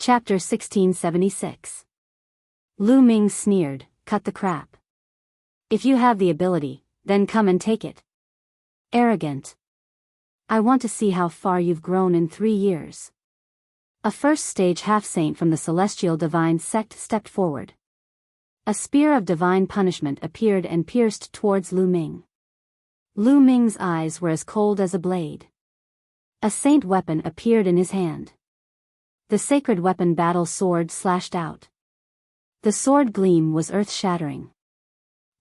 Chapter 1676. Lu Ming sneered, "Cut the crap. If you have the ability, then come and take it. Arrogant. I want to see how far you've grown in 3 years." A first-stage half-saint from the Celestial Divine Sect stepped forward. A spear of divine punishment appeared and pierced towards Lu Ming. Lu Ming's eyes were as cold as a blade. A saint weapon appeared in his hand. The sacred weapon battle sword slashed out. The sword gleam was earth-shattering.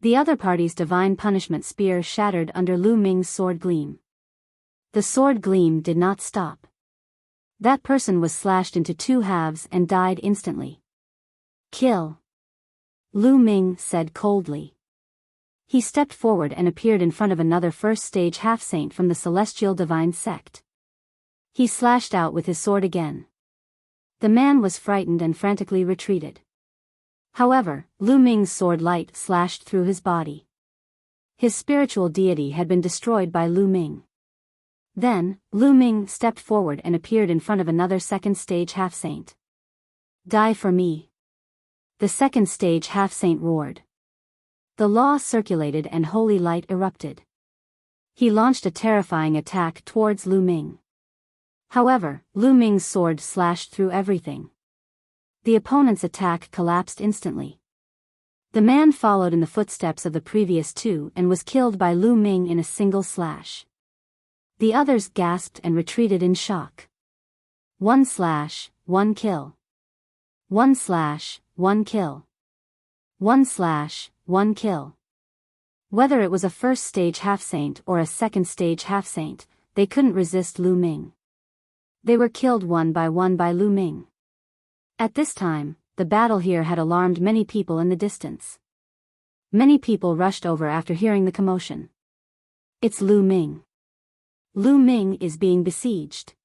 The other party's divine punishment spear shattered under Lu Ming's sword gleam. The sword gleam did not stop. That person was slashed into 2 halves and died instantly. "Kill," Lu Ming said coldly. He stepped forward and appeared in front of another first-stage half-saint from the Celestial Divine Sect. He slashed out with his sword again. The man was frightened and frantically retreated. However, Lu Ming's sword light slashed through his body. His spiritual deity had been destroyed by Lu Ming. Then, Lu Ming stepped forward and appeared in front of another second-stage half-saint. "Die for me." The second-stage half-saint roared. The law circulated and holy light erupted. He launched a terrifying attack towards Lu Ming. However, Lu Ming's sword slashed through everything. The opponent's attack collapsed instantly. The man followed in the footsteps of the previous 2 and was killed by Lu Ming in a single slash. The others gasped and retreated in shock. 1 slash, 1 kill. 1 slash, 1 kill. 1 slash, 1 kill. Whether it was a first-stage half-saint or a second-stage half-saint, they couldn't resist Lu Ming. They were killed one by Lu Ming. At this time, the battle here had alarmed many people in the distance. Many people rushed over after hearing the commotion. "It's Lu Ming. Lu Ming is being besieged.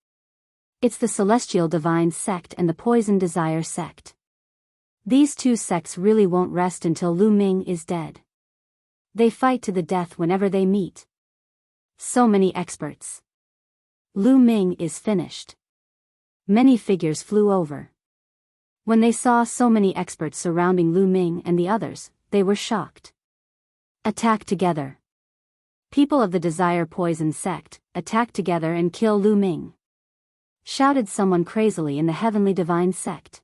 It's the Celestial Divine Sect and the Poison Desire Sect. These 2 sects really won't rest until Lu Ming is dead. They fight to the death whenever they meet. So many experts. Lu Ming is finished." Many figures flew over. When they saw so many experts surrounding Lu Ming and the others, they were shocked. "Attack together. People of the Desire Poison Sect, attack together and kill Lu Ming," shouted someone crazily in the Heavenly Divine Sect.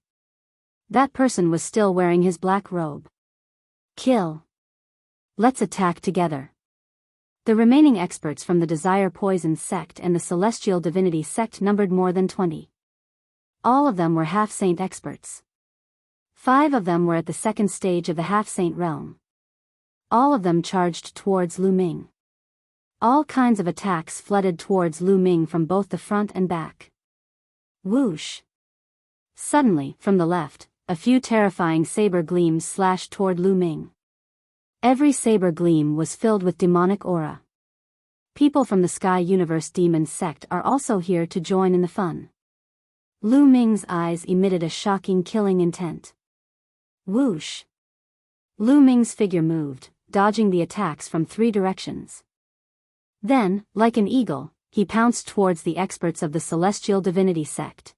That person was still wearing his black robe. "Kill. Let's attack together." The remaining experts from the Desire Poison Sect and the Celestial Divinity Sect numbered more than 20. All of them were half-saint experts. 5 of them were at the second stage of the half-saint realm. All of them charged towards Lu Ming. All kinds of attacks flooded towards Lu Ming from both the front and back. Whoosh! Suddenly, from the left, a few terrifying saber gleams slashed toward Lu Ming. Every saber gleam was filled with demonic aura. People from the Sky Universe Demon Sect are also here to join in the fun. Lu Ming's eyes emitted a shocking killing intent. Whoosh! Lu Ming's figure moved, dodging the attacks from 3 directions. Then, like an eagle, he pounced towards the experts of the Celestial Divinity Sect.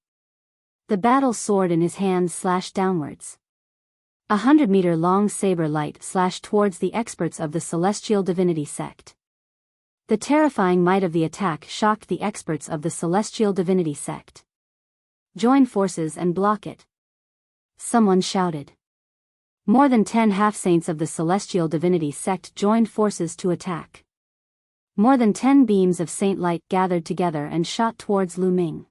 The battle sword in his hand slashed downwards. 100-meter-long saber light slashed towards the experts of the Celestial Divinity Sect. The terrifying might of the attack shocked the experts of the Celestial Divinity Sect. "Join forces and block it," someone shouted. More than 10 half-saints of the Celestial Divinity Sect joined forces to attack. More than 10 beams of saint light gathered together and shot towards Lu Ming.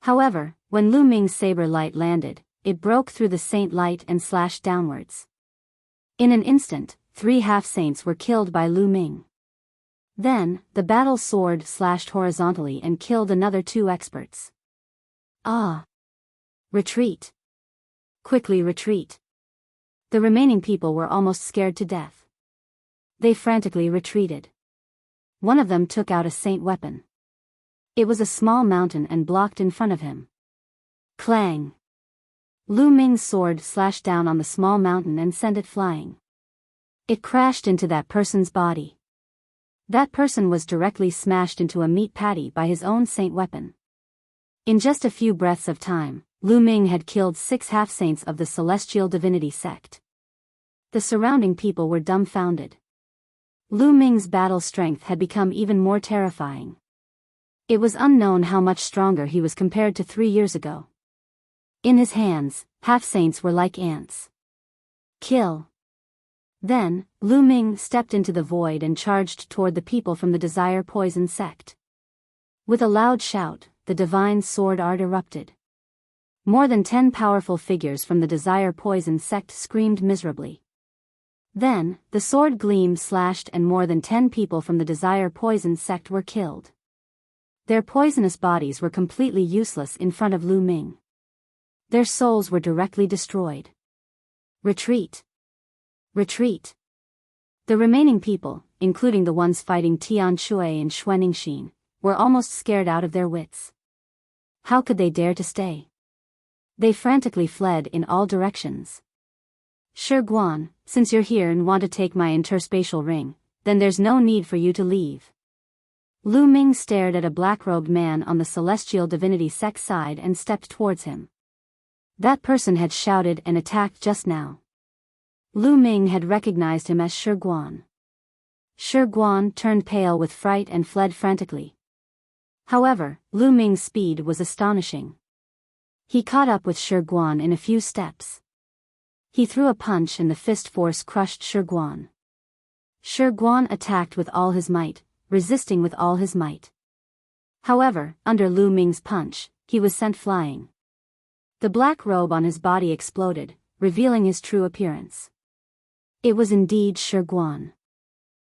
However, when Lu Ming's saber light landed, it broke through the saint light and slashed downwards. In an instant, 3 half-saints were killed by Lu Ming. Then, the battle sword slashed horizontally and killed another 2 experts. "Ah! Retreat! Quickly retreat!" The remaining people were almost scared to death. They frantically retreated. One of them took out a saint weapon. It was a small mountain and blocked in front of him. Clang! Lu Ming's sword slashed down on the small mountain and sent it flying. It crashed into that person's body. That person was directly smashed into a meat patty by his own saint weapon. In just a few breaths of time, Lu Ming had killed 6 half-saints of the celestial divinity sect. The surrounding people were dumbfounded. Lu Ming's battle strength had become even more terrifying. It was unknown how much stronger he was compared to 3 years ago. In his hands, half-saints were like ants. Kill. Then, Lu Ming stepped into the void and charged toward the people from the Desire Poison sect. With a loud shout, the divine sword art erupted. More than 10 powerful figures from the Desire Poison sect screamed miserably. Then, the sword gleam slashed and more than 10 people from the Desire Poison sect were killed. Their poisonous bodies were completely useless in front of Lu Ming. Their souls were directly destroyed. Retreat. Retreat. The remaining people, including the ones fighting Tian Shui and Xuaningxin, were almost scared out of their wits. How could they dare to stay? They frantically fled in all directions. Shi Guan, since you're here and want to take my interspatial ring, then there's no need for you to leave. Lu Ming stared at a black-robed man on the celestial divinity sect side and stepped towards him. That person had shouted and attacked just now. Lu Ming had recognized him as Shi Guan. Shi Guan turned pale with fright and fled frantically. However, Lu Ming's speed was astonishing. He caught up with Shi Guan in a few steps. He threw a punch and the fist force crushed Shi Guan. Shi Guan attacked with all his might, resisting with all his might. However, under Lu Ming's punch, he was sent flying. The black robe on his body exploded, revealing his true appearance. It was indeed Shi Guan.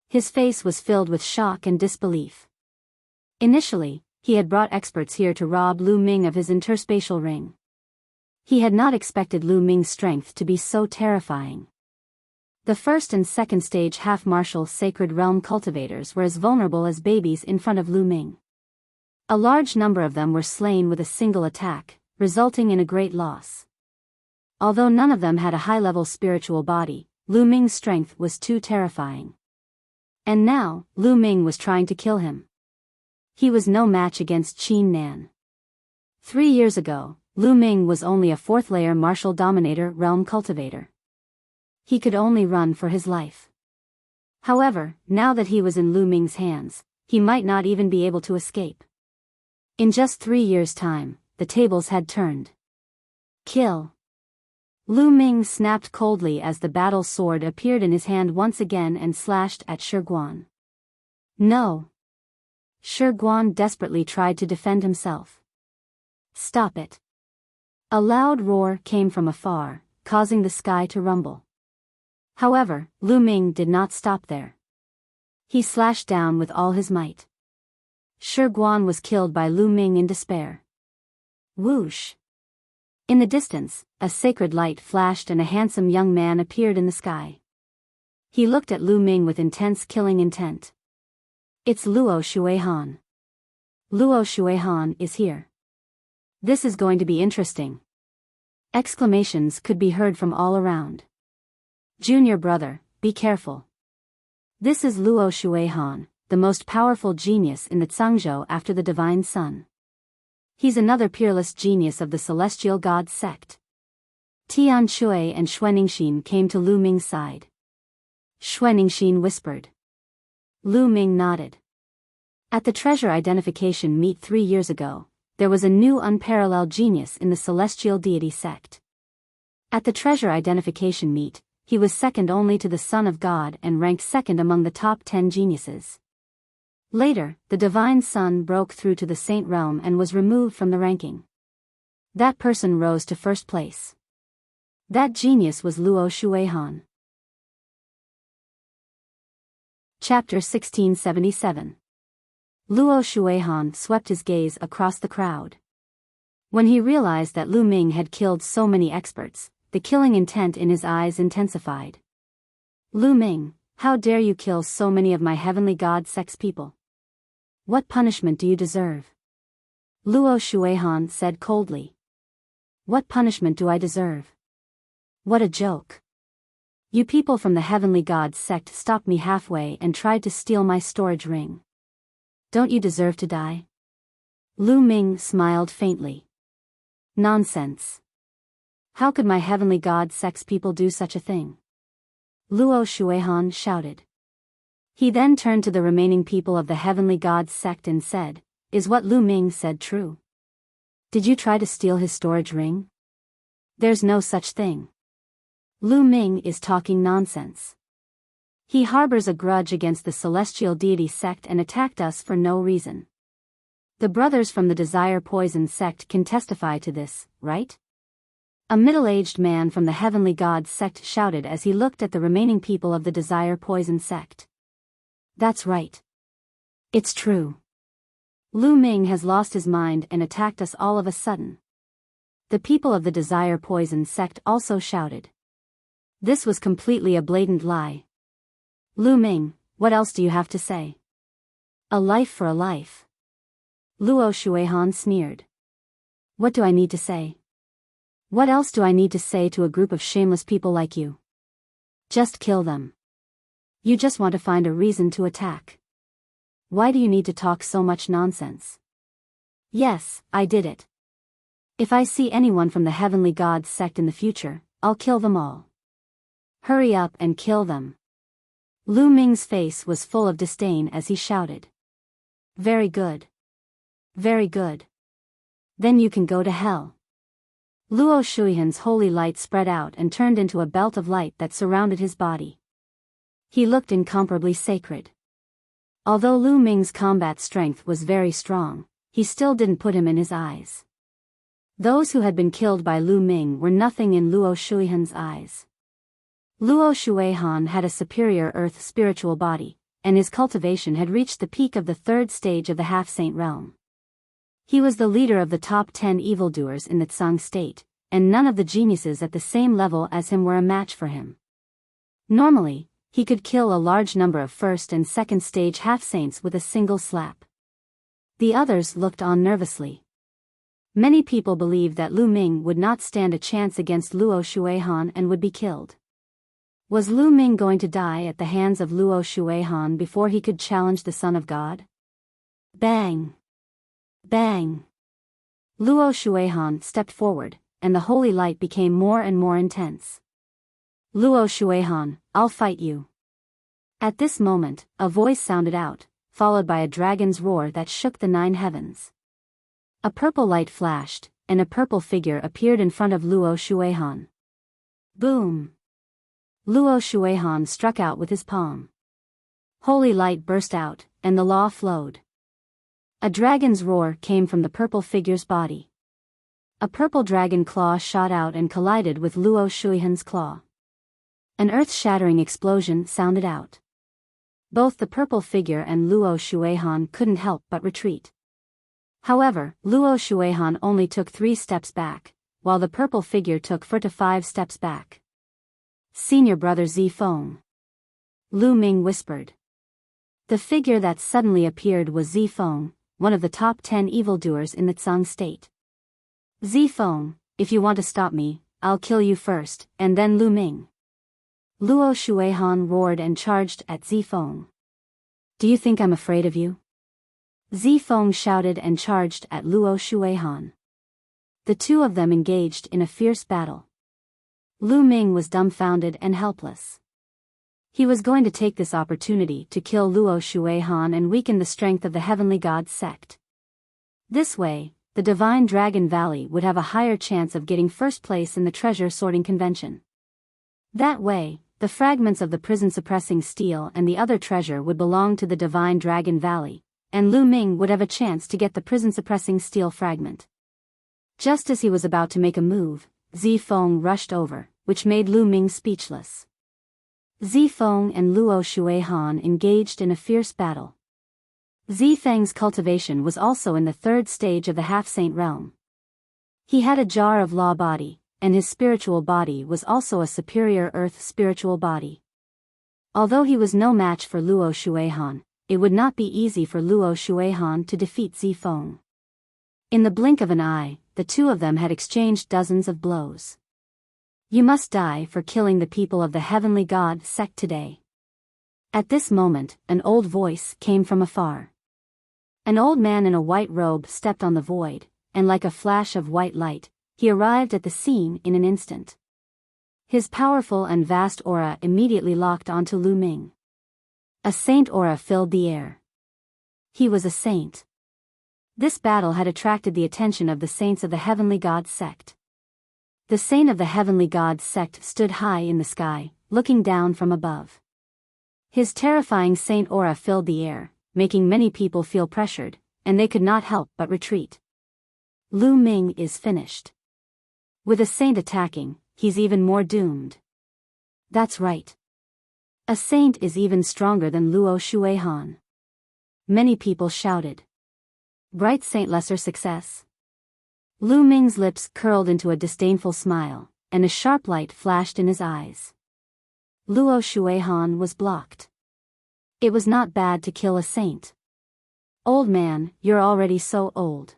His face was filled with shock and disbelief. Initially, he had brought experts here to rob Lu Ming of his interspatial ring. He had not expected Lu Ming's strength to be so terrifying. The first and second stage half-martial sacred realm cultivators were as vulnerable as babies in front of Lu Ming. A large number of them were slain with a single attack, resulting in a great loss. Although none of them had a high-level spiritual body, Lu Ming's strength was too terrifying. And now, Lu Ming was trying to kill him. He was no match against Qin Nan. 3 years ago, Lu Ming was only a 4th-layer martial dominator realm cultivator. He could only run for his life. However, now that he was in Lu Ming's hands, he might not even be able to escape. In just 3 years' time, the tables had turned. Kill. Lu Ming snapped coldly as the battle sword appeared in his hand once again and slashed at Shi Guan. No. Shi Guan desperately tried to defend himself. Stop it. A loud roar came from afar, causing the sky to rumble. However, Lu Ming did not stop there. He slashed down with all his might. Shi Guan was killed by Lu Ming in despair. Whoosh! In the distance, a sacred light flashed and a handsome young man appeared in the sky. He looked at Lu Ming with intense killing intent. It's Luo Xuehan. Luo Xuehan is here. This is going to be interesting. Exclamations could be heard from all around. Junior brother, be careful. This is Luo Xuehan, the most powerful genius in the Zhangzhou after the Divine Sun. He's another peerless genius of the Celestial God sect. Tian Shui and Xuaningxin came to Lu Ming's side. Xuaningxin whispered. Lu Ming nodded. At the treasure identification meet 3 years ago, there was a new unparalleled genius in the Celestial Deity sect. At the treasure identification meet, he was second only to the Son of God and ranked second among the top 10 geniuses. Later, the Divine Sun broke through to the Saint Realm and was removed from the ranking. That person rose to first place. That genius was Luo Xuehan. Chapter 1677. Luo Xuehan swept his gaze across the crowd. When he realized that Lu Ming had killed so many experts, the killing intent in his eyes intensified. Lu Ming, how dare you kill so many of my heavenly god sex people? What punishment do you deserve? Luo Xuehan said coldly. What punishment do I deserve? What a joke. You people from the heavenly god sect stopped me halfway and tried to steal my storage ring. Don't you deserve to die? Lu Ming smiled faintly. Nonsense. How could my heavenly god sex people do such a thing? Luo Shuihan shouted. He then turned to the remaining people of the heavenly god sect and said, "Is what Lu Ming said true? Did you try to steal his storage ring? There's no such thing. Lu Ming is talking nonsense. He harbors a grudge against the celestial deity sect and attacked us for no reason. The brothers from the Desire Poison sect can testify to this, right?" A middle-aged man from the Heavenly God sect shouted as he looked at the remaining people of the Desire Poison sect. "That's right. It's true. Lu Ming has lost his mind and attacked us all of a sudden." The people of the Desire Poison sect also shouted. This was completely a blatant lie. "Lu Ming, what else do you have to say? A life for a life." Luo Shuihan sneered. "What do I need to say? What else do I need to say to a group of shameless people like you? Just kill them. You just want to find a reason to attack. Why do you need to talk so much nonsense? Yes, I did it. If I see anyone from the Heavenly God sect in the future, I'll kill them all. Hurry up and kill them." Lu Ming's face was full of disdain as he shouted. "Very good. Very good. Then you can go to hell." Luo Shuihan's holy light spread out and turned into a belt of light that surrounded his body. He looked incomparably sacred. Although Lu Ming's combat strength was very strong, he still didn't put him in his eyes. Those who had been killed by Lu Ming were nothing in Luo Shuihan's eyes. Luo Shuihan had a superior earth spiritual body, and his cultivation had reached the peak of the third stage of the half-saint realm. He was the leader of the top 10 evildoers in the Tsang state, and none of the geniuses at the same level as him were a match for him. Normally, he could kill a large number of first and second stage half-saints with a single slap. The others looked on nervously. Many people believed that Lu Ming would not stand a chance against Luo Shuihan and would be killed. Was Lu Ming going to die at the hands of Luo Shuihan before he could challenge the Son of God? Bang! Bang! Luo Shuihan stepped forward, and the holy light became more and more intense. "Luo Shuihan, I'll fight you." At this moment, a voice sounded out, followed by a dragon's roar that shook the 9 heavens. A purple light flashed, and a purple figure appeared in front of Luo Shuihan. Boom! Luo Shuihan struck out with his palm. Holy light burst out, and the law flowed. A dragon's roar came from the purple figure's body. A purple dragon claw shot out and collided with Luo Shuihan's claw. An earth-shattering explosion sounded out. Both the purple figure and Luo Shuihan couldn't help but retreat. However, Luo Shuihan only took 3 steps back, while the purple figure took 4 to 5 steps back. "Senior brother Zifeng," Lu Ming whispered. The figure that suddenly appeared was Zifeng, one of the top 10 evildoers in the Tsang state. "Zifeng, if you want to stop me, I'll kill you first, and then Lu Ming." Luo Shuihan roared and charged at Zifeng. "Do you think I'm afraid of you?" Zifeng shouted and charged at Luo Shuihan. The two of them engaged in a fierce battle. Lu Ming was dumbfounded and helpless. He was going to take this opportunity to kill Luo Shuihan and weaken the strength of the Heavenly God sect. This way, the Divine Dragon Valley would have a higher chance of getting first place in the treasure sorting convention. That way, the fragments of the prison-suppressing steel and the other treasure would belong to the Divine Dragon Valley, and Lu Ming would have a chance to get the prison-suppressing steel fragment. Just as he was about to make a move, Zifeng rushed over, which made Lu Ming speechless. Zifeng and Luo Shuihan engaged in a fierce battle. Zifeng's cultivation was also in the third stage of the half-saint realm. He had a jar of law body, and his spiritual body was also a superior earth spiritual body. Although he was no match for Luo Shuihan, it would not be easy for Luo Shuihan to defeat Zifeng. In the blink of an eye, the two of them had exchanged dozens of blows. "You must die for killing the people of the Heavenly God sect today." At this moment, an old voice came from afar. An old man in a white robe stepped on the void, and like a flash of white light, he arrived at the scene in an instant. His powerful and vast aura immediately locked onto Lu Ming. A saint aura filled the air. He was a saint. This battle had attracted the attention of the saints of the Heavenly Gods sect. The saint of the Heavenly Gods sect stood high in the sky, looking down from above. His terrifying saint aura filled the air, making many people feel pressured, and they could not help but retreat. Lu Ming is finished. With a saint attacking, he's even more doomed. That's right. A saint is even stronger than Luo Shuihan. Many people shouted. Bright saint lesser success. Lu Ming's lips curled into a disdainful smile, and a sharp light flashed in his eyes. Luo Shuihan was blocked. It was not bad to kill a saint. Old man, you're already so old.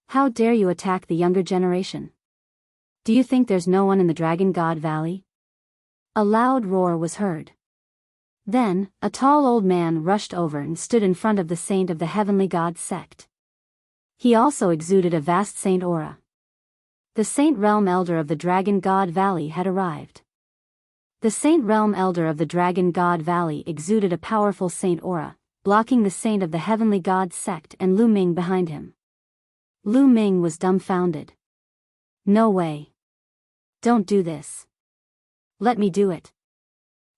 How dare you attack the younger generation? Do you think there's no one in the Dragon God Valley? A loud roar was heard. Then, a tall old man rushed over and stood in front of the saint of the Heavenly God sect. He also exuded a vast saint aura. The Saint Realm Elder of the Dragon God Valley had arrived. The Saint Realm Elder of the Dragon God Valley exuded a powerful saint aura, blocking the saint of the Heavenly God sect and Lu Ming behind him. Lu Ming was dumbfounded. No way. Don't do this. Let me do it.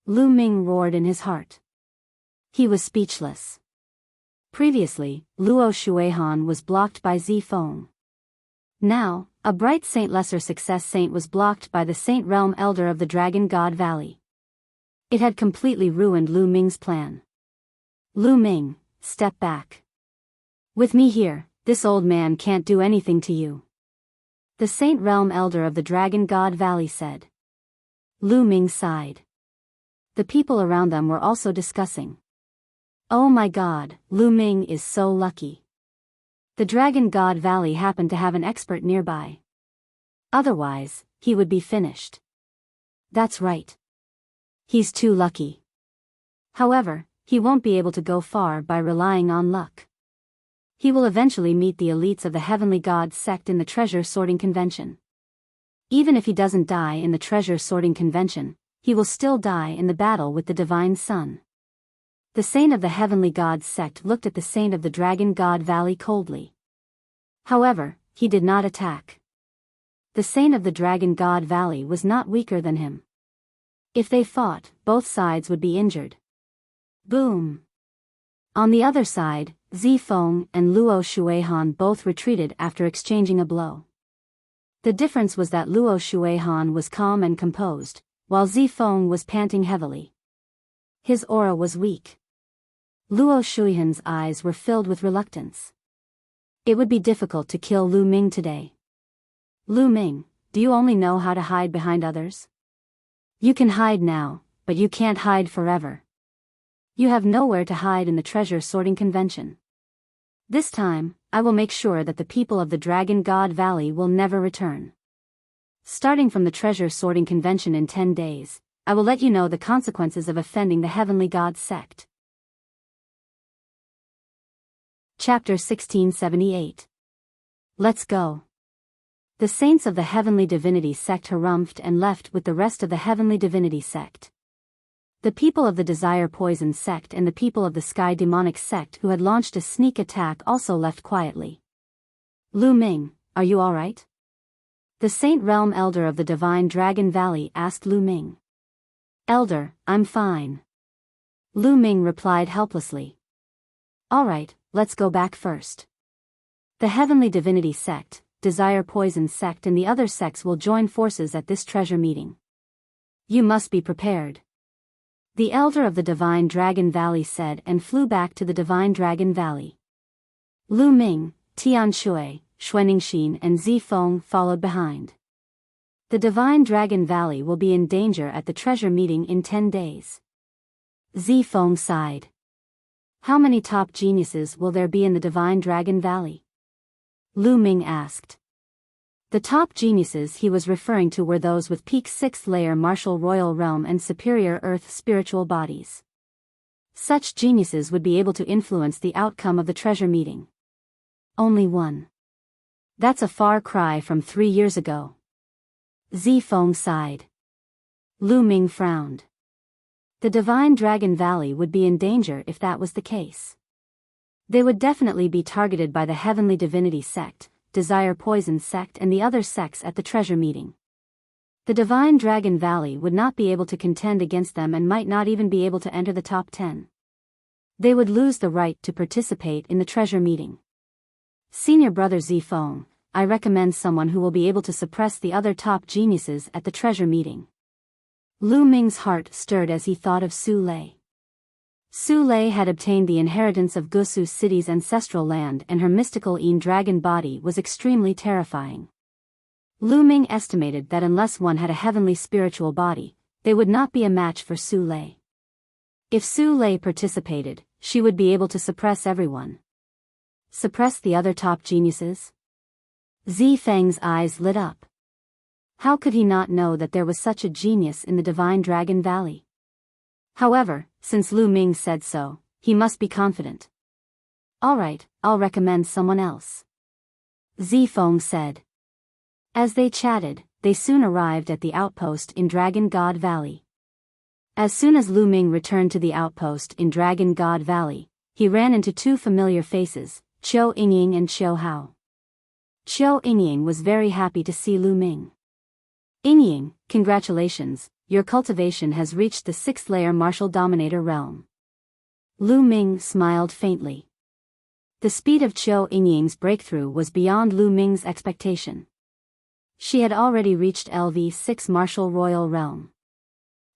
Lu Ming roared in his heart. He was speechless. Previously, Luo Shuihan was blocked by Zifeng. Now, a bright saint lesser success saint was blocked by the Saint Realm Elder of the Dragon God Valley. It had completely ruined Lu Ming's plan. Lu Ming, step back. With me here, this old man can't do anything to you. The Saint Realm Elder of the Dragon God Valley said. Lu Ming sighed. The people around them were also discussing. Oh my god, Lu Ming is so lucky. The Dragon God Valley happened to have an expert nearby. Otherwise, he would be finished. That's right. He's too lucky. However, he won't be able to go far by relying on luck. He will eventually meet the elites of the Heavenly God sect in the Treasure Sorting Convention. Even if he doesn't die in the Treasure Sorting Convention, he will still die in the battle with the Divine Sun. The Saint of the Heavenly God sect looked at the Saint of the Dragon God Valley coldly. However, he did not attack. The Saint of the Dragon God Valley was not weaker than him. If they fought, both sides would be injured. Boom! On the other side, Zifeng and Luo Shuihan both retreated after exchanging a blow. The difference was that Luo Shuihan was calm and composed, while Zifeng was panting heavily. His aura was weak. Luo Shuihan's eyes were filled with reluctance. It would be difficult to kill Lu Ming today. Lu Ming, do you only know how to hide behind others? You can hide now, but you can't hide forever. You have nowhere to hide in the Treasure Sorting Convention. This time, I will make sure that the people of the Dragon God Valley will never return. Starting from the Treasure Sorting Convention in 10 days, I will let you know the consequences of offending the Heavenly God sect. Chapter 1678. Let's go. The saints of the Heavenly Divinity sect harumphed and left with the rest of the Heavenly Divinity sect. The people of the Desire Poison sect and the people of the Sky Demonic sect who had launched a sneak attack also left quietly. Lu Ming, are you alright? The Saint Realm Elder of the Divine Dragon Valley asked Lu Ming. Elder, I'm fine. Lu Ming replied helplessly. Alright, let's go back first. The Heavenly Divinity sect, Desire Poison sect and the other sects will join forces at this treasure meeting. You must be prepared. The Elder of the Divine Dragon Valley said and flew back to the Divine Dragon Valley. Lu Ming, Tian Shui, Xuaningxin and Zifeng followed behind. The Divine Dragon Valley will be in danger at the treasure meeting in 10 days. Zifeng sighed. How many top geniuses will there be in the Divine Dragon Valley? Lu Ming asked. The top geniuses he was referring to were those with peak 6th layer martial royal realm and superior earth spiritual bodies. Such geniuses would be able to influence the outcome of the treasure meeting. Only one. That's a far cry from 3 years ago. Zifeng sighed. Lu Ming frowned. The Divine Dragon Valley would be in danger if that was the case. They would definitely be targeted by the Heavenly Divinity Sect, Desire Poison Sect and the other sects at the treasure meeting. The Divine Dragon Valley would not be able to contend against them and might not even be able to enter the top 10. They would lose the right to participate in the treasure meeting. Senior Brother Zifeng, I recommend someone who will be able to suppress the other top geniuses at the treasure meeting. Lu Ming's heart stirred as he thought of Su Lei. Su Lei had obtained the inheritance of Gusu City's ancestral land and her mystical Yin dragon body was extremely terrifying. Lu Ming estimated that unless one had a heavenly spiritual body, they would not be a match for Su Lei. If Su Lei participated, she would be able to suppress everyone. Suppress the other top geniuses? Zifeng's eyes lit up. How could he not know that there was such a genius in the Divine Dragon Valley? However, since Lu Ming said so, he must be confident. All right, I'll recommend someone else. Zifeng said. As they chatted, they soon arrived at the outpost in Dragon God Valley. As soon as Lu Ming returned to the outpost in Dragon God Valley, he ran into two familiar faces, Qiu Yingying and Qiu Hao. Qiu Yingying was very happy to see Lu Ming. Yingying, congratulations, your cultivation has reached the 6th layer Martial Dominator realm. Lu Ming smiled faintly. The speed of Qiu Yingying's breakthrough was beyond Lu Ming's expectation. She had already reached LV6 Martial Royal Realm.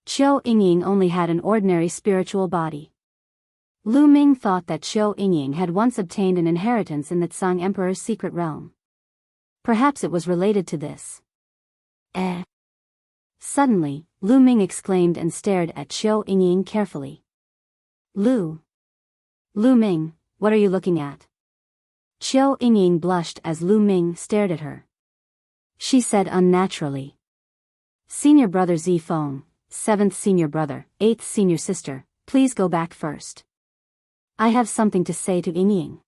Qiu Yingying only had an ordinary spiritual body. Lu Ming thought that Qiu Yingying had once obtained an inheritance in the Tsang Emperor's secret realm. Perhaps it was related to this. Suddenly, Lu Ming exclaimed and stared at Qiu Yingying carefully. Lu Ming, what are you looking at? Qiu Yingying blushed as Lu Ming stared at her. She said unnaturally. Senior Brother Zifeng, 7th Senior Brother, 8th Senior Sister, please go back first. I have something to say to Yingying.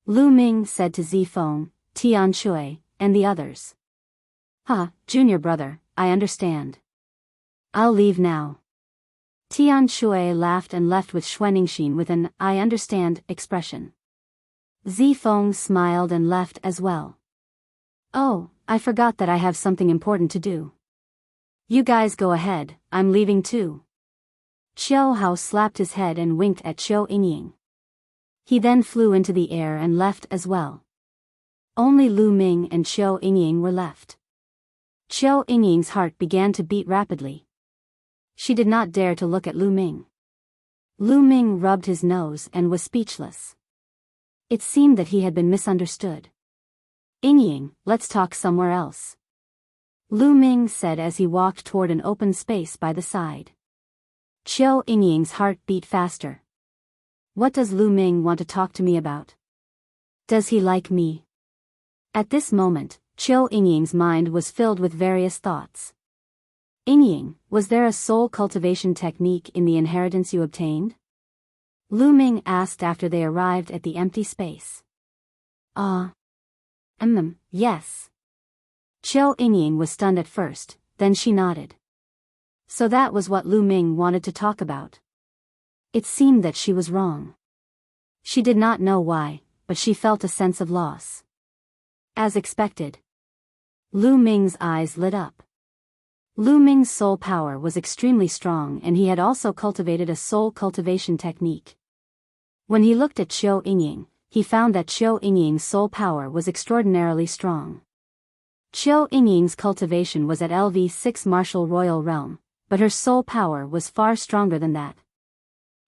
Lu Ming said to Zifeng, Tian Shui, and the others. Junior Brother, I understand. I'll leave now. Tian Shui laughed and left with Xuaningxin with an I understand expression. Zifeng smiled and left as well. Oh, I forgot that I have something important to do. You guys go ahead, I'm leaving too. Qiu Hao slapped his head and winked at Qiu Yingying. He then flew into the air and left as well. Only Lu Ming and Qiu Yingying were left. Qiu Yingying's heart began to beat rapidly. She did not dare to look at Lu Ming. Lu Ming rubbed his nose and was speechless. It seemed that he had been misunderstood. Yingying, let's talk somewhere else. Lu Ming said as he walked toward an open space by the side. Qiu Yingying's heart beat faster. What does Lu Ming want to talk to me about? Does he like me? At this moment, Qiu Yingying's mind was filled with various thoughts. Yingying, was there a soul cultivation technique in the inheritance you obtained? Lu Ming asked after they arrived at the empty space. Yes. Qiu Yingying was stunned at first, then she nodded. So that was what Lu Ming wanted to talk about. It seemed that she was wrong. She did not know why, but she felt a sense of loss. As expected. Lu Ming's eyes lit up. Lu Ming's soul power was extremely strong and he had also cultivated a soul cultivation technique. When he looked at Qiu Yingying, he found that Qiu Yingying's soul power was extraordinarily strong. Qiu Yingying's cultivation was at LV6 Martial Royal Realm, but her soul power was far stronger than that.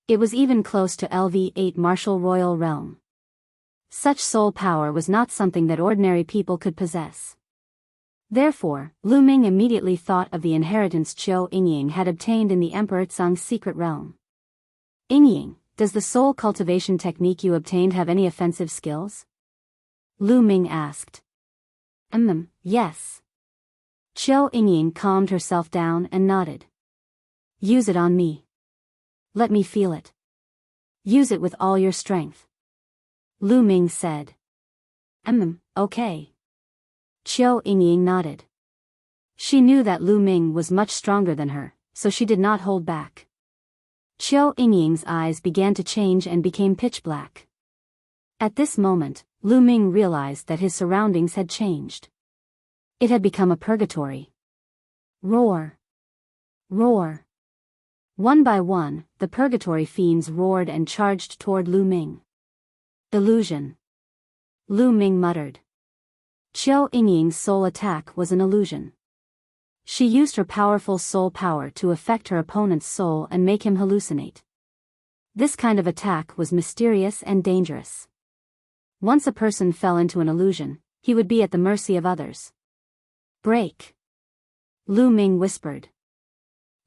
It was even close to LV8 Martial Royal Realm. Such soul power was not something that ordinary people could possess. Therefore, Lu Ming immediately thought of the inheritance Qiu Yingying had obtained in the Emperor Tsang's secret realm. Yingying, does the soul cultivation technique you obtained have any offensive skills? Lu Ming asked. Yes. Qiu Yingying calmed herself down and nodded. Use it on me. Let me feel it. Use it with all your strength. Lu Ming said. Okay. Qiu Yingying nodded. She knew that Lu Ming was much stronger than her, so she did not hold back. Qiu Yingying's eyes began to change and became pitch black. At this moment, Lu Ming realized that his surroundings had changed. It had become a purgatory. Roar! Roar! One by one, the purgatory fiends roared and charged toward Lu Ming. Illusion. Lu Ming muttered. Qiu Yingying's soul attack was an illusion. She used her powerful soul power to affect her opponent's soul and make him hallucinate. This kind of attack was mysterious and dangerous. Once a person fell into an illusion, he would be at the mercy of others. Break! Lu Ming whispered.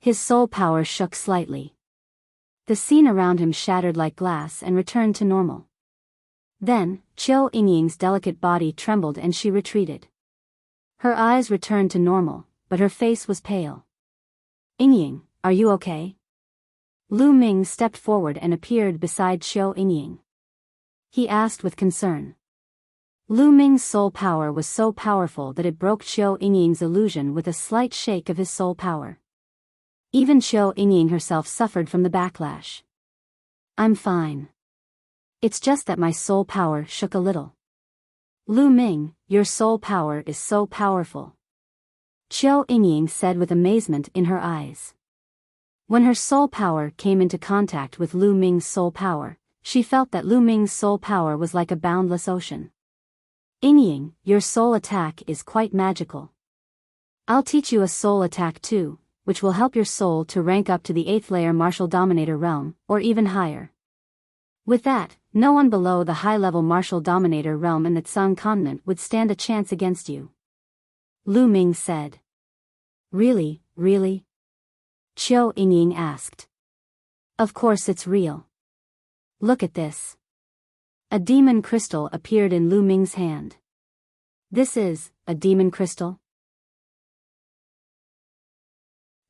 His soul power shook slightly. The scene around him shattered like glass and returned to normal. Then, Qiu Yingying's delicate body trembled and she retreated. Her eyes returned to normal, but her face was pale. Yingying, are you okay? Lu Ming stepped forward and appeared beside Qiu Yingying. He asked with concern. Lu Ming's soul power was so powerful that it broke Qiu Yingying's illusion with a slight shake of his soul power. Even Qiu Yingying herself suffered from the backlash. I'm fine. It's just that my soul power shook a little. Lu Ming, your soul power is so powerful. Qiu Yingying said with amazement in her eyes. When her soul power came into contact with Lu Ming's soul power, she felt that Lu Ming's soul power was like a boundless ocean. Yingying, your soul attack is quite magical. I'll teach you a soul attack too, which will help your soul to rank up to the 8th layer martial dominator realm, or even higher. With that, no one below the high-level martial dominator realm in the Tsang continent would stand a chance against you. Lu Ming said. Really, really? Qiu Yingying asked. Of course it's real. Look at this. A demon crystal appeared in Lu Ming's hand. This is a demon crystal?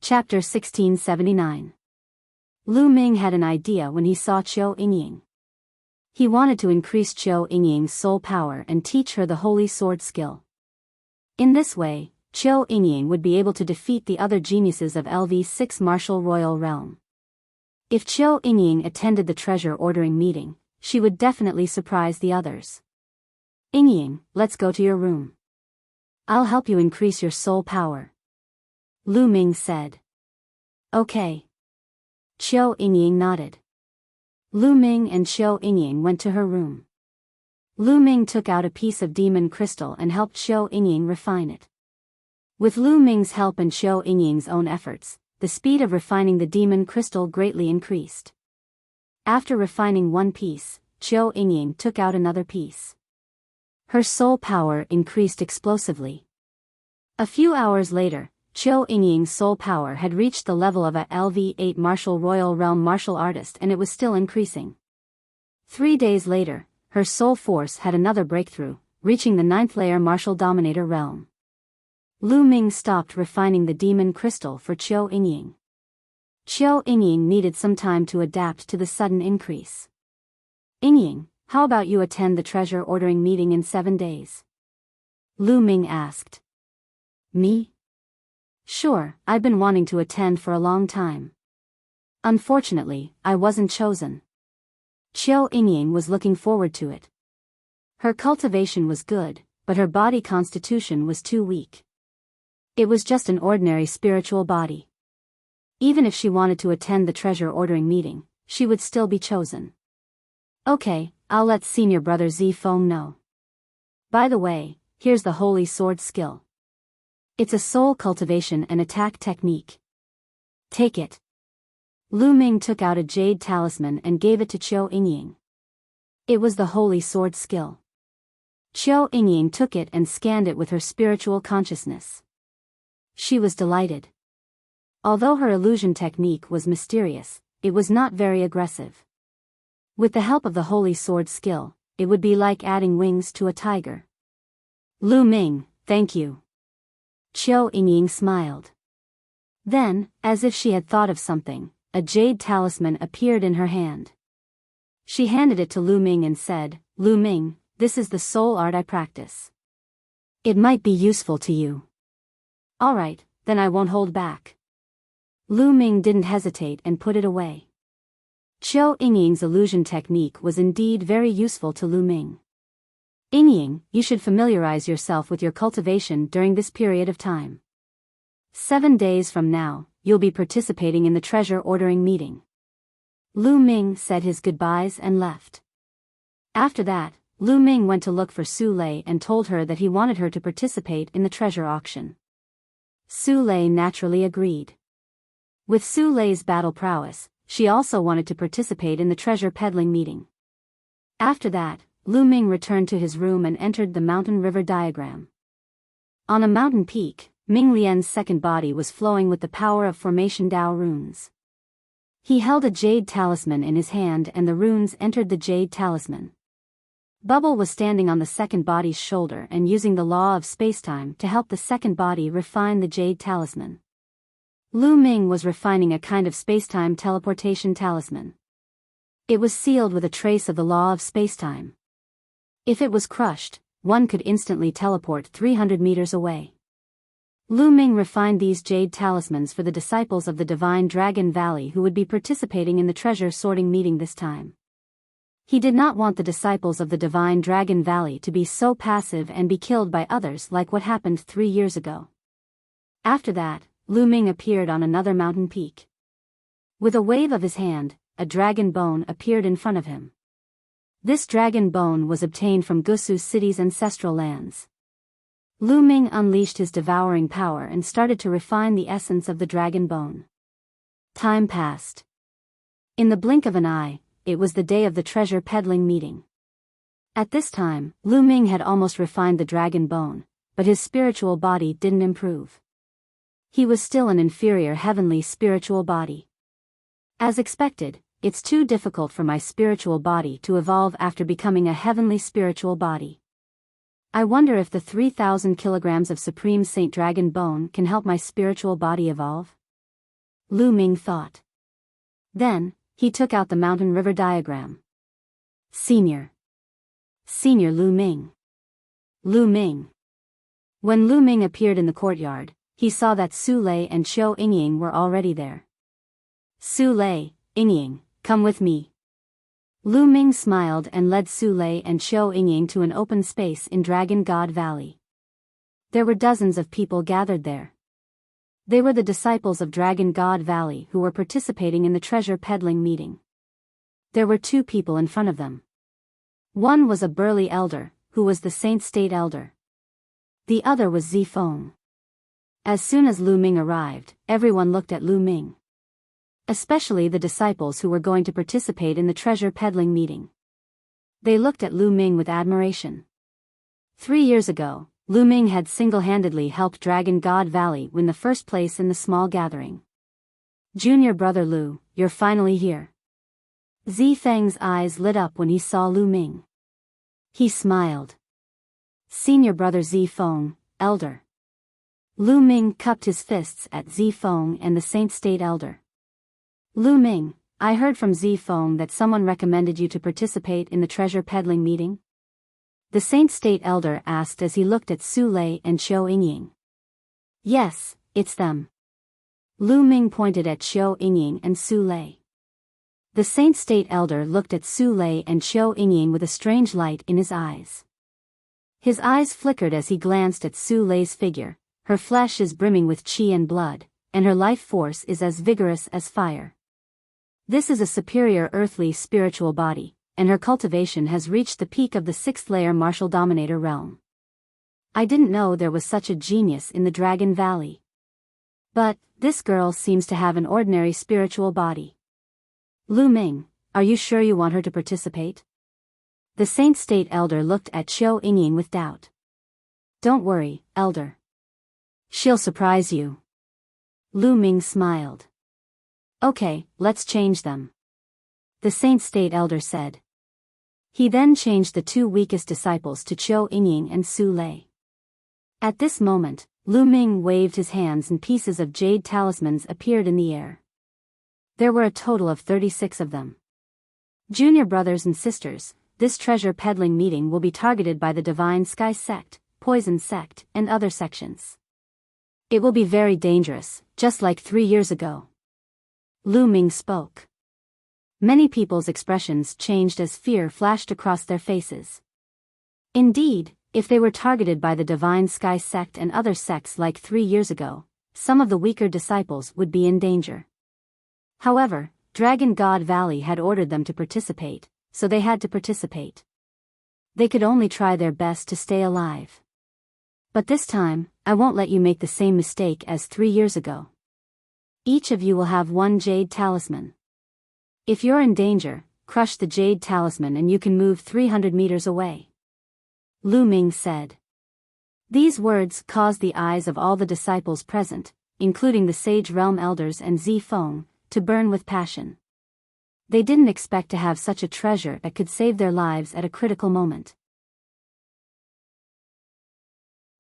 Chapter 1679. Lu Ming had an idea when he saw Qiu Yingying. He wanted to increase Qiu Yingying's soul power and teach her the holy sword skill. In this way, Qiu Yingying would be able to defeat the other geniuses of LV6 martial royal realm. If Qiu Yingying attended the treasure ordering meeting, she would definitely surprise the others. Yingying, let's go to your room. I'll help you increase your soul power. Lu Ming said. Okay. Qiu Yingying nodded. Lu Ming and Qiu Yingying went to her room. Lu Ming took out a piece of demon crystal and helped Qiu Yingying refine it. With Lu Ming's help and Qiu Yingying's own efforts, the speed of refining the demon crystal greatly increased. After refining one piece, Qiu Yingying took out another piece. Her soul power increased explosively. A few hours later, Qiu Yingying's soul power had reached the level of a LV8 martial royal realm martial artist and it was still increasing. 3 days later, her soul force had another breakthrough, reaching the 9th layer martial dominator realm. Lu Ming stopped refining the demon crystal for Qiu Yingying. Qiu Yingying needed some time to adapt to the sudden increase. Yingying, how about you attend the treasure ordering meeting in 7 days? Lu Ming asked. Me? Sure, I've been wanting to attend for a long time. Unfortunately, I wasn't chosen. Qiu Yingying was looking forward to it. Her cultivation was good, but her body constitution was too weak. It was just an ordinary spiritual body. Even if she wanted to attend the treasure ordering meeting, she would still be chosen. Okay, I'll let senior brother Zifeng know. By the way, here's the holy sword skill. It's a soul cultivation and attack technique. Take it. Lu Ming took out a jade talisman and gave it to Qiu Yingying. It was the holy sword skill. Qiu Yingying took it and scanned it with her spiritual consciousness. She was delighted. Although her illusion technique was mysterious, it was not very aggressive. With the help of the holy sword skill, it would be like adding wings to a tiger. Lu Ming, thank you. Qiu Yingying smiled. Then, as if she had thought of something, a jade talisman appeared in her hand. She handed it to Lu Ming and said, Lu Ming, this is the soul art I practice. It might be useful to you. Alright, then I won't hold back. Lu Ming didn't hesitate and put it away. Qiu Yingying's illusion technique was indeed very useful to Lu Ming. Yingying, you should familiarize yourself with your cultivation during this period of time. 7 days from now, you'll be participating in the treasure ordering meeting. Lu Ming said his goodbyes and left. After that, Lu Ming went to look for Su Lei and told her that he wanted her to participate in the treasure auction. Su Lei naturally agreed. With Su Lei's battle prowess, she also wanted to participate in the treasure peddling meeting. After that, Lu Ming returned to his room and entered the mountain river diagram. On a mountain peak, Ming Lian's second body was flowing with the power of formation Dao runes. He held a jade talisman in his hand and the runes entered the jade talisman. Bubble was standing on the second body's shoulder and using the law of spacetime to help the second body refine the jade talisman. Lu Ming was refining a kind of spacetime teleportation talisman. It was sealed with a trace of the law of spacetime. If it was crushed, one could instantly teleport 300 meters away. Lu Ming refined these jade talismans for the disciples of the Divine Dragon Valley who would be participating in the treasure sorting meeting this time. He did not want the disciples of the Divine Dragon Valley to be so passive and be killed by others like what happened 3 years ago. After that, Lu Ming appeared on another mountain peak. With a wave of his hand, a dragon bone appeared in front of him. This dragon bone was obtained from Gusu City's ancestral lands. Lu Ming unleashed his devouring power and started to refine the essence of the dragon bone. Time passed. In the blink of an eye, it was the day of the treasure peddling meeting. At this time, Lu Ming had almost refined the dragon bone, but his spiritual body didn't improve. He was still an inferior heavenly spiritual body. As expected, it's too difficult for my spiritual body to evolve after becoming a heavenly spiritual body. I wonder if the 3,000 kilograms of Supreme Saint Dragon Bone can help my spiritual body evolve? Lu Ming thought. Then, he took out the mountain river diagram. Senior Lu Ming. Lu Ming. When Lu Ming appeared in the courtyard, he saw that Su Lei and Qiu Yingying were already there. Su Lei, Yingying, come with me. Lu Ming smiled and led Su Lei and Qiu Yingying to an open space in Dragon God Valley. There were dozens of people gathered there. They were the disciples of Dragon God Valley who were participating in the treasure peddling meeting. There were 2 people in front of them. One was a burly elder, who was the Saint State Elder. The other was Zi Feng. As soon as Lu Ming arrived, everyone looked at Lu Ming. Especially the disciples who were going to participate in the treasure peddling meeting. They looked at Lu Ming with admiration. 3 years ago, Lu Ming had single-handedly helped Dragon God Valley win the first place in the small gathering. Junior brother Lu, you're finally here. Zi Feng's eyes lit up when he saw Lu Ming. He smiled. Senior brother Zi Feng, elder. Lu Ming cupped his fists at Zi Feng and the Saint State Elder. Lu Ming, I heard from Zi Feng that someone recommended you to participate in the treasure peddling meeting? The Saint State Elder asked as he looked at Su Lei and Qiu Yingying. Yes, it's them. Lu Ming pointed at Qiu Yingying and Su Lei. The Saint State Elder looked at Su Lei and Qiu Yingying with a strange light in his eyes. His eyes flickered as he glanced at Su Lei's figure. Her flesh is brimming with qi and blood, and her life force is as vigorous as fire. This is a superior earthly spiritual body, and her cultivation has reached the peak of the 6th layer martial dominator realm. I didn't know there was such a genius in the Dragon Valley. But, this girl seems to have an ordinary spiritual body. Lu Ming, are you sure you want her to participate? The Saint State Elder looked at Qiu Yingying with doubt. Don't worry, Elder. She'll surprise you. Lu Ming smiled. Okay, let's change them. The Saint State Elder said. He then changed the 2 weakest disciples to Qiu Yingying and Su Lei. At this moment, Lu Ming waved his hands and pieces of jade talismans appeared in the air. There were a total of 36 of them. Junior brothers and sisters, this treasure peddling meeting will be targeted by the Divine Sky Sect, poison sect, and other sections. It will be very dangerous, just like 3 years ago. Lu Ming spoke. Many people's expressions changed as fear flashed across their faces. Indeed, if they were targeted by the Divine Sky sect and other sects like 3 years ago, some of the weaker disciples would be in danger. However, Dragon God Valley had ordered them to participate, so they had to participate. They could only try their best to stay alive. But this time, I won't let you make the same mistake as 3 years ago. Each of you will have 1 jade talisman. If you're in danger, crush the jade talisman and you can move 300 meters away. Lu Ming said. These words caused the eyes of all the disciples present, including the Sage Realm Elders and Zifeng, to burn with passion. They didn't expect to have such a treasure that could save their lives at a critical moment.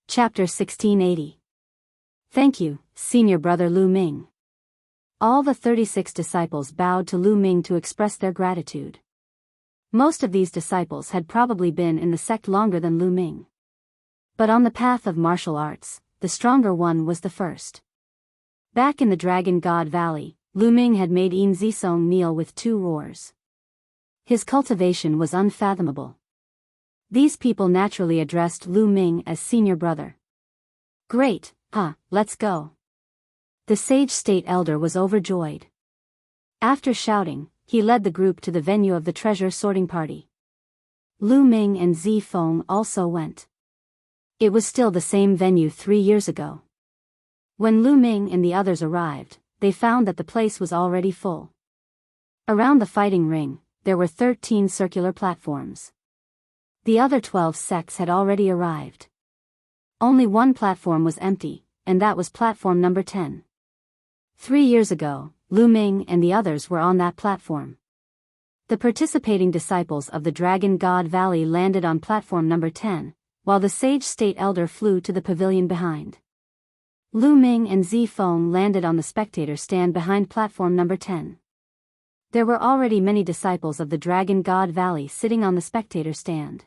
Chapter 1680. Thank you, Senior Brother Lu Ming. All the 36 disciples bowed to Lu Ming to express their gratitude. Most of these disciples had probably been in the sect longer than Lu Ming. But on the path of martial arts, the stronger one was the first. Back in the Dragon God Valley, Lu Ming had made Yin Zisong kneel with 2 roars. His cultivation was unfathomable. These people naturally addressed Lu Ming as senior brother. Great, let's go. The Sage State Elder was overjoyed. After shouting, he led the group to the venue of the treasure sorting party. Lu Ming and Zifeng also went. It was still the same venue 3 years ago. When Lu Ming and the others arrived, they found that the place was already full. Around the fighting ring, there were 13 circular platforms. The other 12 sects had already arrived. Only one platform was empty, and that was platform number 10. 3 years ago, Lu Ming and the others were on that platform. The participating disciples of the Dragon God Valley landed on platform number 10, while the Sage State Elder flew to the pavilion behind. Lu Ming and Zifeng landed on the spectator stand behind platform number 10. There were already many disciples of the Dragon God Valley sitting on the spectator stand.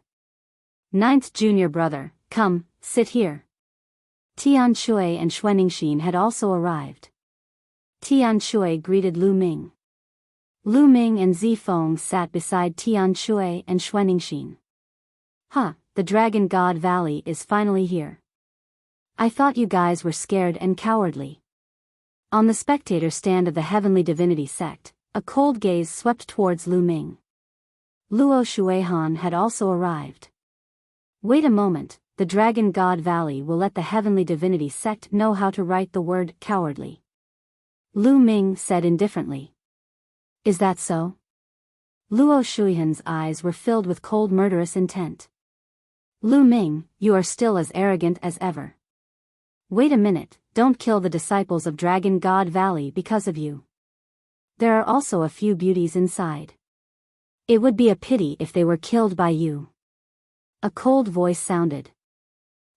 9th Junior Brother, come, sit here. Tian Shui and Xuanixin had also arrived. Tian Shui greeted Lu Ming. Lu Ming and Zifeng sat beside Tian Shui and Xuanixin. The Dragon God Valley is finally here. I thought you guys were scared and cowardly. On the spectator stand of the Heavenly Divinity sect, a cold gaze swept towards Lu Ming. Luo Shuihan had also arrived. Wait a moment, the Dragon God Valley will let the Heavenly Divinity sect know how to write the word cowardly. Lu Ming said indifferently. Is that so? Luo Shuihan's eyes were filled with cold murderous intent. Lu Ming, you are still as arrogant as ever. Wait a minute, don't kill the disciples of Dragon God Valley because of you. There are also a few beauties inside. It would be a pity if they were killed by you. A cold voice sounded.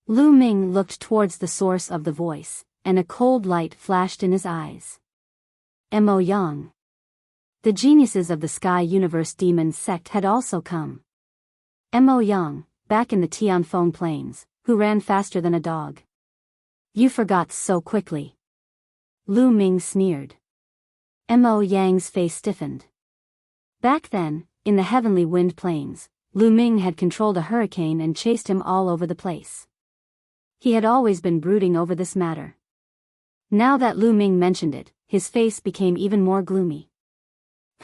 Lu Ming looked towards the source of the voice, and a cold light flashed in his eyes. Mo Yang. The geniuses of the Sky Universe Demon sect had also come. Mo Yang, back in the Tianfeng Plains, who ran faster than a dog. You forgot so quickly. Lu Ming sneered. Mo Yang's face stiffened. Back then, in the Heavenly Wind Plains, Lu Ming had controlled a hurricane and chased him all over the place. He had always been brooding over this matter. Now that Lu Ming mentioned it, his face became even more gloomy.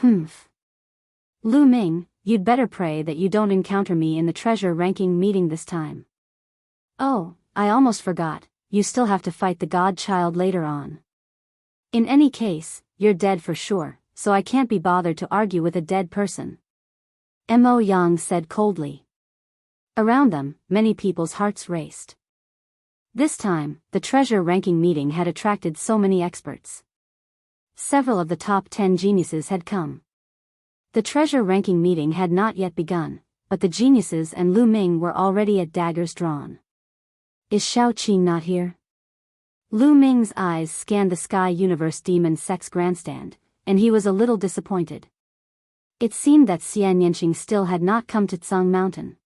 Lu Ming, you'd better pray that you don't encounter me in the treasure ranking meeting this time. Oh, I almost forgot, you still have to fight the God-child later on. In any case, you're dead for sure, so I can't be bothered to argue with a dead person. Mo Yang said coldly. Around them, many people's hearts raced. This time, the treasure ranking meeting had attracted so many experts. Several of the top 10 geniuses had come. The treasure ranking meeting had not yet begun, but the geniuses and Lu Ming were already at daggers drawn. Is Shao Qing not here? Lu Ming's eyes scanned the Sky Universe Demon Sect's grandstand, and he was a little disappointed. It seemed that Xian Yanqing still had not come to Tsang Mountain.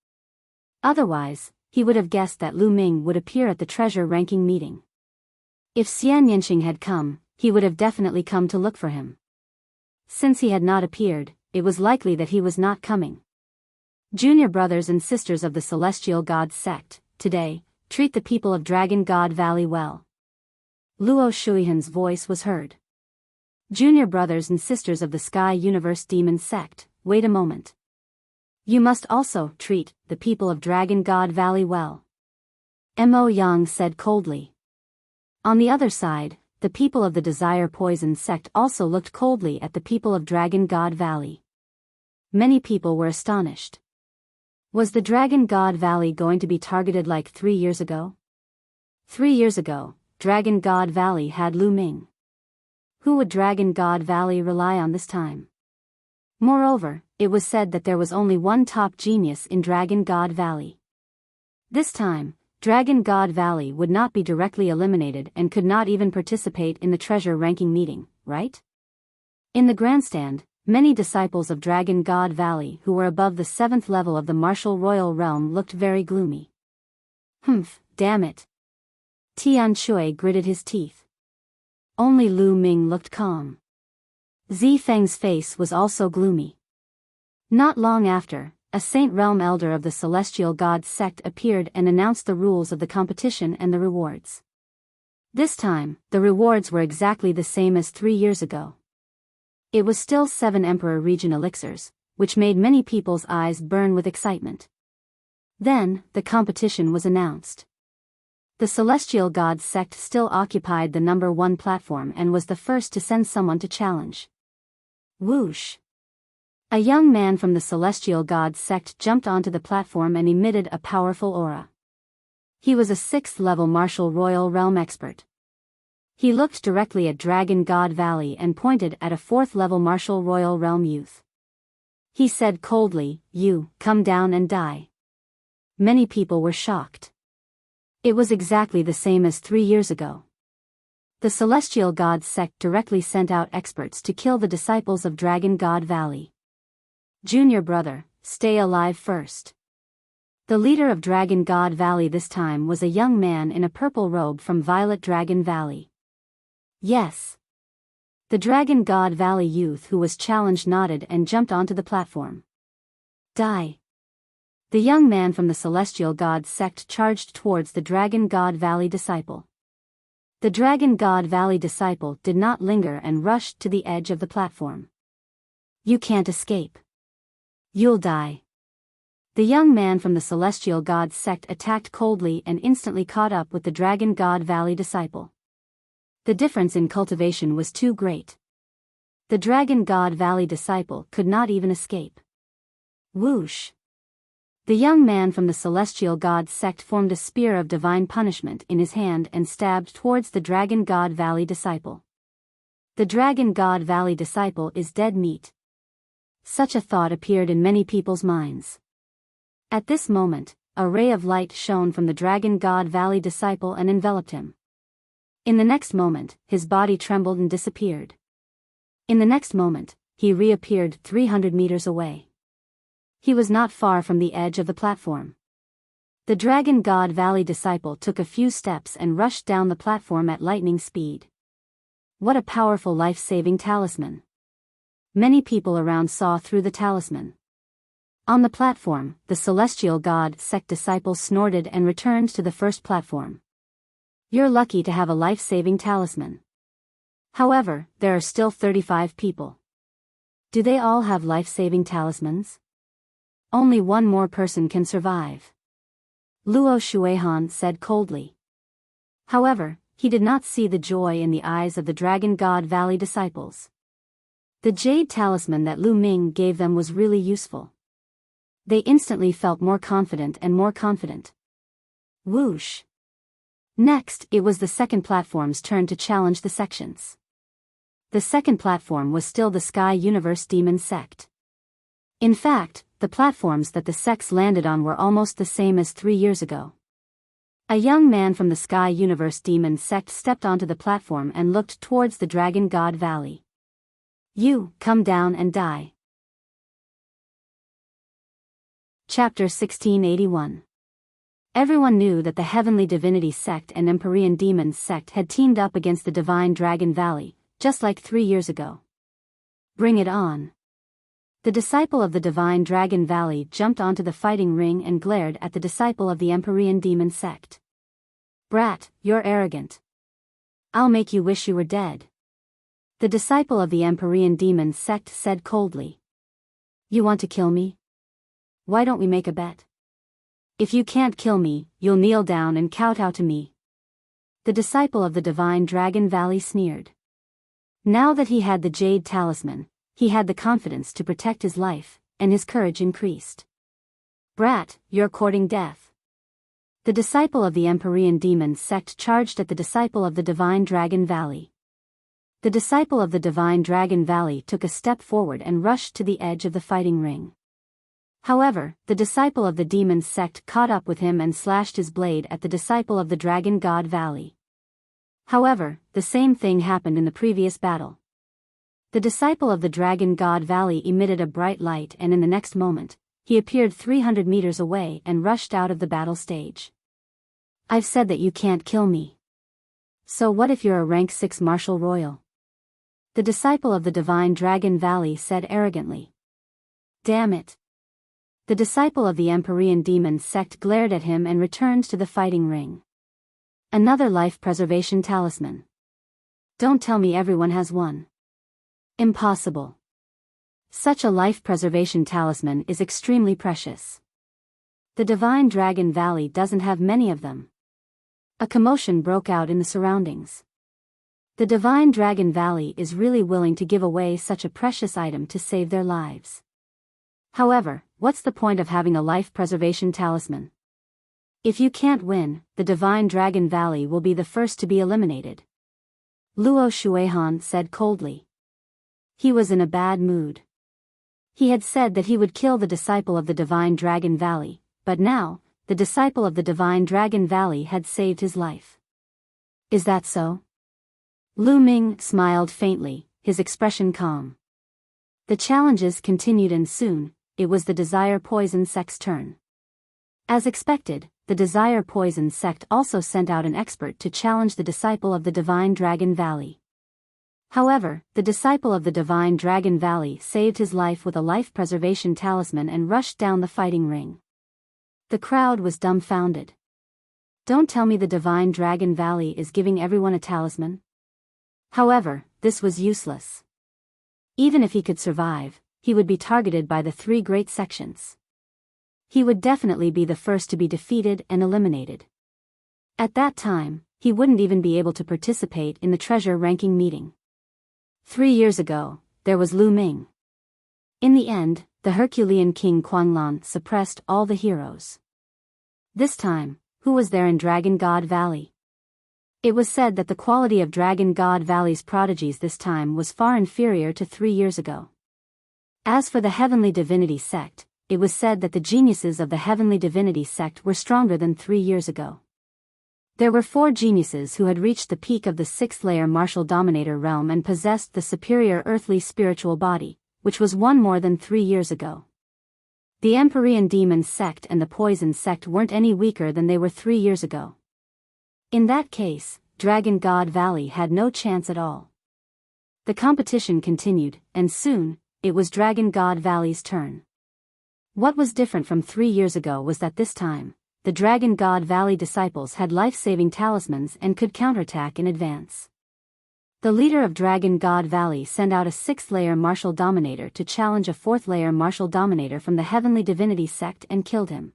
Otherwise, he would have guessed that Lu Ming would appear at the treasure ranking meeting. If Xian Yanqing had come, he would have definitely come to look for him. Since he had not appeared, it was likely that he was not coming. Junior brothers and sisters of the Celestial God sect, today, treat the people of Dragon God Valley well. Luo Shuihan's voice was heard. Junior brothers and sisters of the Sky Universe Demon sect, wait a moment. You must also treat the people of Dragon God Valley well. Mo Yang said coldly. On the other side, the people of the Desire Poison sect also looked coldly at the people of Dragon God Valley. Many people were astonished. Was the Dragon God Valley going to be targeted like 3 years ago? 3 years ago, Dragon God Valley had Lu Ming. Who would Dragon God Valley rely on this time? Moreover, it was said that there was only one top genius in Dragon God Valley. This time, Dragon God Valley would not be directly eliminated and could not even participate in the treasure ranking meeting, right? In the grandstand, many disciples of Dragon God Valley who were above the 7th level of the martial royal realm looked very gloomy. Humph, damn it. Tian Shui gritted his teeth. Only Lu Ming looked calm. Zi Feng's face was also gloomy. Not long after, a Saint Realm elder of the Celestial God sect appeared and announced the rules of the competition and the rewards. This time, the rewards were exactly the same as 3 years ago. It was still 7 Emperor Region elixirs, which made many people's eyes burn with excitement. Then, the competition was announced. The Celestial God sect still occupied the number 1 platform and was the first to send someone to challenge. Whoosh! A young man from the Celestial God sect jumped onto the platform and emitted a powerful aura. He was a 6th level martial royal realm expert. He looked directly at Dragon God Valley and pointed at a 4th level martial royal realm youth. He said coldly, "You, come down and die." Many people were shocked. It was exactly the same as 3 years ago. The Celestial God sect directly sent out experts to kill the disciples of Dragon God Valley. Junior brother, stay alive first. The leader of Dragon God Valley this time was a young man in a purple robe from Violet Dragon Valley. Yes. The Dragon God Valley youth who was challenged nodded and jumped onto the platform. Die. The young man from the Celestial God sect charged towards the Dragon God Valley disciple. The Dragon God Valley disciple did not linger and rushed to the edge of the platform. You can't escape. You'll die. The young man from the Celestial God sect attacked coldly and instantly caught up with the Dragon God Valley disciple. The difference in cultivation was too great. The Dragon God Valley disciple could not even escape. Whoosh! The young man from the Celestial God sect formed a spear of divine punishment in his hand and stabbed towards the Dragon God Valley disciple. The Dragon God Valley disciple is dead meat. Such a thought appeared in many people's minds. At this moment, a ray of light shone from the Dragon God Valley disciple and enveloped him. In the next moment, his body trembled and disappeared. In the next moment, he reappeared 300 meters away. He was not far from the edge of the platform. The Dragon God Valley disciple took a few steps and rushed down the platform at lightning speed. What a powerful life-saving talisman. Many people around saw through the talisman. On the platform, the Celestial God sect disciple snorted and returned to the first platform. You're lucky to have a life-saving talisman. However, there are still 35 people. Do they all have life-saving talismans? Only one more person can survive. Luo Shuihan said coldly. However, he did not see the joy in the eyes of the Dragon God Valley disciples. The jade talisman that Lu Ming gave them was really useful. They instantly felt more confident and more confident. Whoosh! Next, it was the second platform's turn to challenge the sections. The second platform was still the Sky Universe Demon sect. In fact, the platforms that the sects landed on were almost the same as 3 years ago. A young man from the Sky Universe Demon sect stepped onto the platform and looked towards the Dragon God Valley. You, come down and die. Chapter 1681. Everyone knew that the Heavenly Divinity Sect and Empyrean Demons Sect had teamed up against the Divine Dragon Valley, just like 3 years ago. Bring it on. The disciple of the Divine Dragon Valley jumped onto the fighting ring and glared at the disciple of the Empyrean Demon Sect. Brat, you're arrogant. I'll make you wish you were dead. The disciple of the Empyrean Demon Sect said coldly. You want to kill me? Why don't we make a bet? If you can't kill me, you'll kneel down and kowtow to me. The disciple of the Divine Dragon Valley sneered. Now that he had the Jade Talisman, he had the confidence to protect his life, and his courage increased. Brat, you're courting death. The disciple of the Empyrean Demon Sect charged at the disciple of the Divine Dragon Valley. The disciple of the Divine Dragon Valley took a step forward and rushed to the edge of the fighting ring. However, the disciple of the Demon Sect caught up with him and slashed his blade at the disciple of the Dragon God Valley. However, the same thing happened in the previous battle. The disciple of the Dragon God Valley emitted a bright light, and in the next moment, he appeared 300 meters away and rushed out of the battle stage. I've said that you can't kill me. So what if you're a rank 6 Martial Royal? The disciple of the Divine Dragon Valley said arrogantly. Damn it. The disciple of the Empyrean Demon Sect glared at him and returned to the fighting ring. Another life preservation talisman. Don't tell me everyone has one. Impossible. Such a life preservation talisman is extremely precious. The Divine Dragon Valley doesn't have many of them. A commotion broke out in the surroundings. The Divine Dragon Valley is really willing to give away such a precious item to save their lives. However, what's the point of having a life preservation talisman? If you can't win, the Divine Dragon Valley will be the first to be eliminated. Luo Shuihan said coldly. He was in a bad mood. He had said that he would kill the disciple of the Divine Dragon Valley, but now, the disciple of the Divine Dragon Valley had saved his life. Is that so? Lu Ming smiled faintly, his expression calm. The challenges continued and soon, it was the Desire Poison Sect's turn. As expected, the Desire Poison Sect also sent out an expert to challenge the disciple of the Divine Dragon Valley. However, the disciple of the Divine Dragon Valley saved his life with a life preservation talisman and rushed down the fighting ring. The crowd was dumbfounded. Don't tell me the Divine Dragon Valley is giving everyone a talisman? However, this was useless. Even if he could survive, he would be targeted by the 3 great sections. He would definitely be the first to be defeated and eliminated. At that time, he wouldn't even be able to participate in the treasure ranking meeting. 3 years ago, there was Lu Ming. In the end, the Herculean King Quanlan suppressed all the heroes. This time, who was there in Dragon God Valley? It was said that the quality of Dragon God Valley's prodigies this time was far inferior to 3 years ago. As for the Heavenly Divinity Sect, it was said that the geniuses of the Heavenly Divinity Sect were stronger than 3 years ago. There were 4 geniuses who had reached the peak of the 6th layer martial dominator realm and possessed the superior earthly spiritual body, which was one more than 3 years ago. The Empyrean Demon Sect and the Poison Sect weren't any weaker than they were 3 years ago. In that case, Dragon God Valley had no chance at all. The competition continued, and soon, it was Dragon God Valley's turn. What was different from 3 years ago was that this time, the Dragon God Valley disciples had life-saving talismans and could counterattack in advance. The leader of Dragon God Valley sent out a 6th layer martial dominator to challenge a 4th layer martial dominator from the Heavenly Divinity Sect and killed him.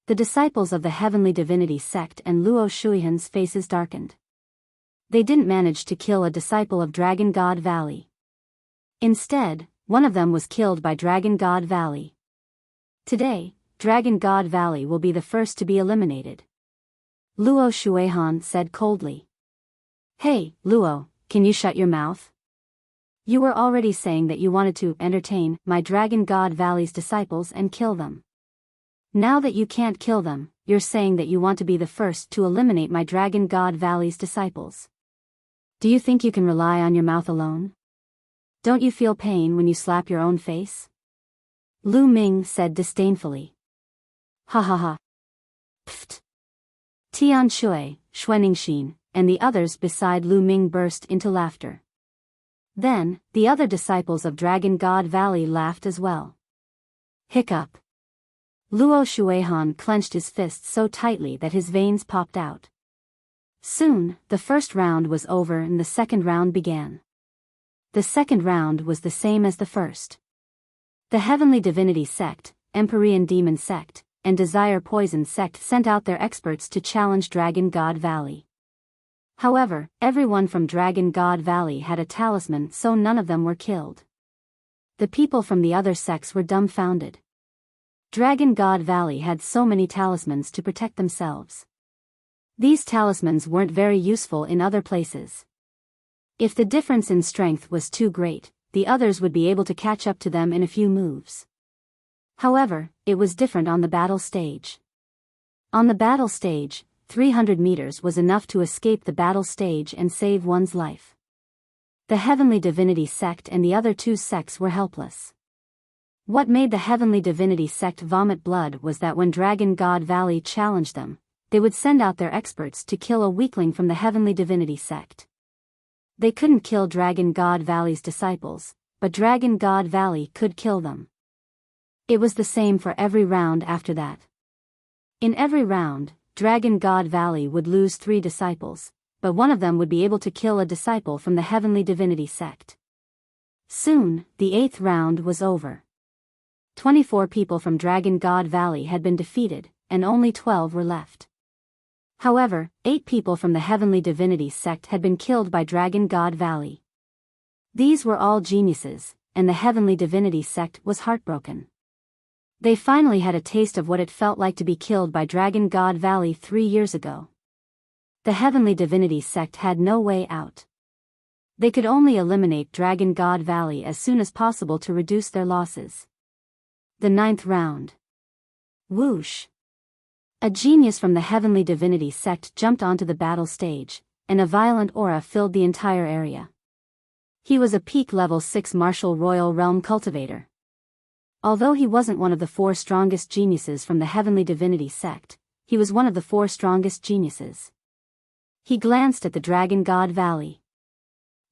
The disciples of the Heavenly Divinity Sect and Luo Shuihan's faces darkened. They didn't manage to kill a disciple of Dragon God Valley. Instead, one of them was killed by Dragon God Valley. Today, Dragon God Valley will be the first to be eliminated. Luo Shuihan said coldly. Hey, Luo, can you shut your mouth? You were already saying that you wanted to entertain my Dragon God Valley's disciples and kill them. Now that you can't kill them, you're saying that you want to be the first to eliminate my Dragon God Valley's disciples. Do you think you can rely on your mouth alone? Don't you feel pain when you slap your own face? Lu Ming said disdainfully. Ha ha ha. Pfft! Tian Shui, Xuaningxin, and the others beside Lu Ming burst into laughter. Then, the other disciples of Dragon God Valley laughed as well. Hiccup. Luo Shuihan clenched his fists so tightly that his veins popped out. Soon, the first round was over and the second round began. The second round was the same as the first. The Heavenly Divinity Sect, Empyrean Demon Sect, and Desire Poison Sect sent out their experts to challenge Dragon God Valley. However, everyone from Dragon God Valley had a talisman, so none of them were killed. The people from the other sects were dumbfounded. Dragon God Valley had so many talismans to protect themselves. These talismans weren't very useful in other places. If the difference in strength was too great, the others would be able to catch up to them in a few moves. However, it was different on the battle stage. On the battle stage, 300 meters was enough to escape the battle stage and save one's life. The Heavenly Divinity Sect and the other two sects were helpless. What made the Heavenly Divinity Sect vomit blood was that when Dragon God Valley challenged them, they would send out their experts to kill a weakling from the Heavenly Divinity Sect. They couldn't kill Dragon God Valley's disciples, but Dragon God Valley could kill them. It was the same for every round after that. In every round, Dragon God Valley would lose 3 disciples, but one of them would be able to kill a disciple from the Heavenly Divinity Sect. Soon, the 8th round was over. 24 people from Dragon God Valley had been defeated, and only 12 were left. However, 8 people from the Heavenly Divinity Sect had been killed by Dragon God Valley. These were all geniuses, and the Heavenly Divinity Sect was heartbroken. They finally had a taste of what it felt like to be killed by Dragon God Valley 3 years ago. The Heavenly Divinity Sect had no way out. They could only eliminate Dragon God Valley as soon as possible to reduce their losses. The 9th round. Whoosh! A genius from the Heavenly Divinity Sect jumped onto the battle stage, and a violent aura filled the entire area. He was a peak level 6 martial royal realm cultivator. Although he wasn't one of the 4 strongest geniuses from the Heavenly Divinity Sect, he was one of the 4 strongest geniuses. He glanced at the Dragon God Valley.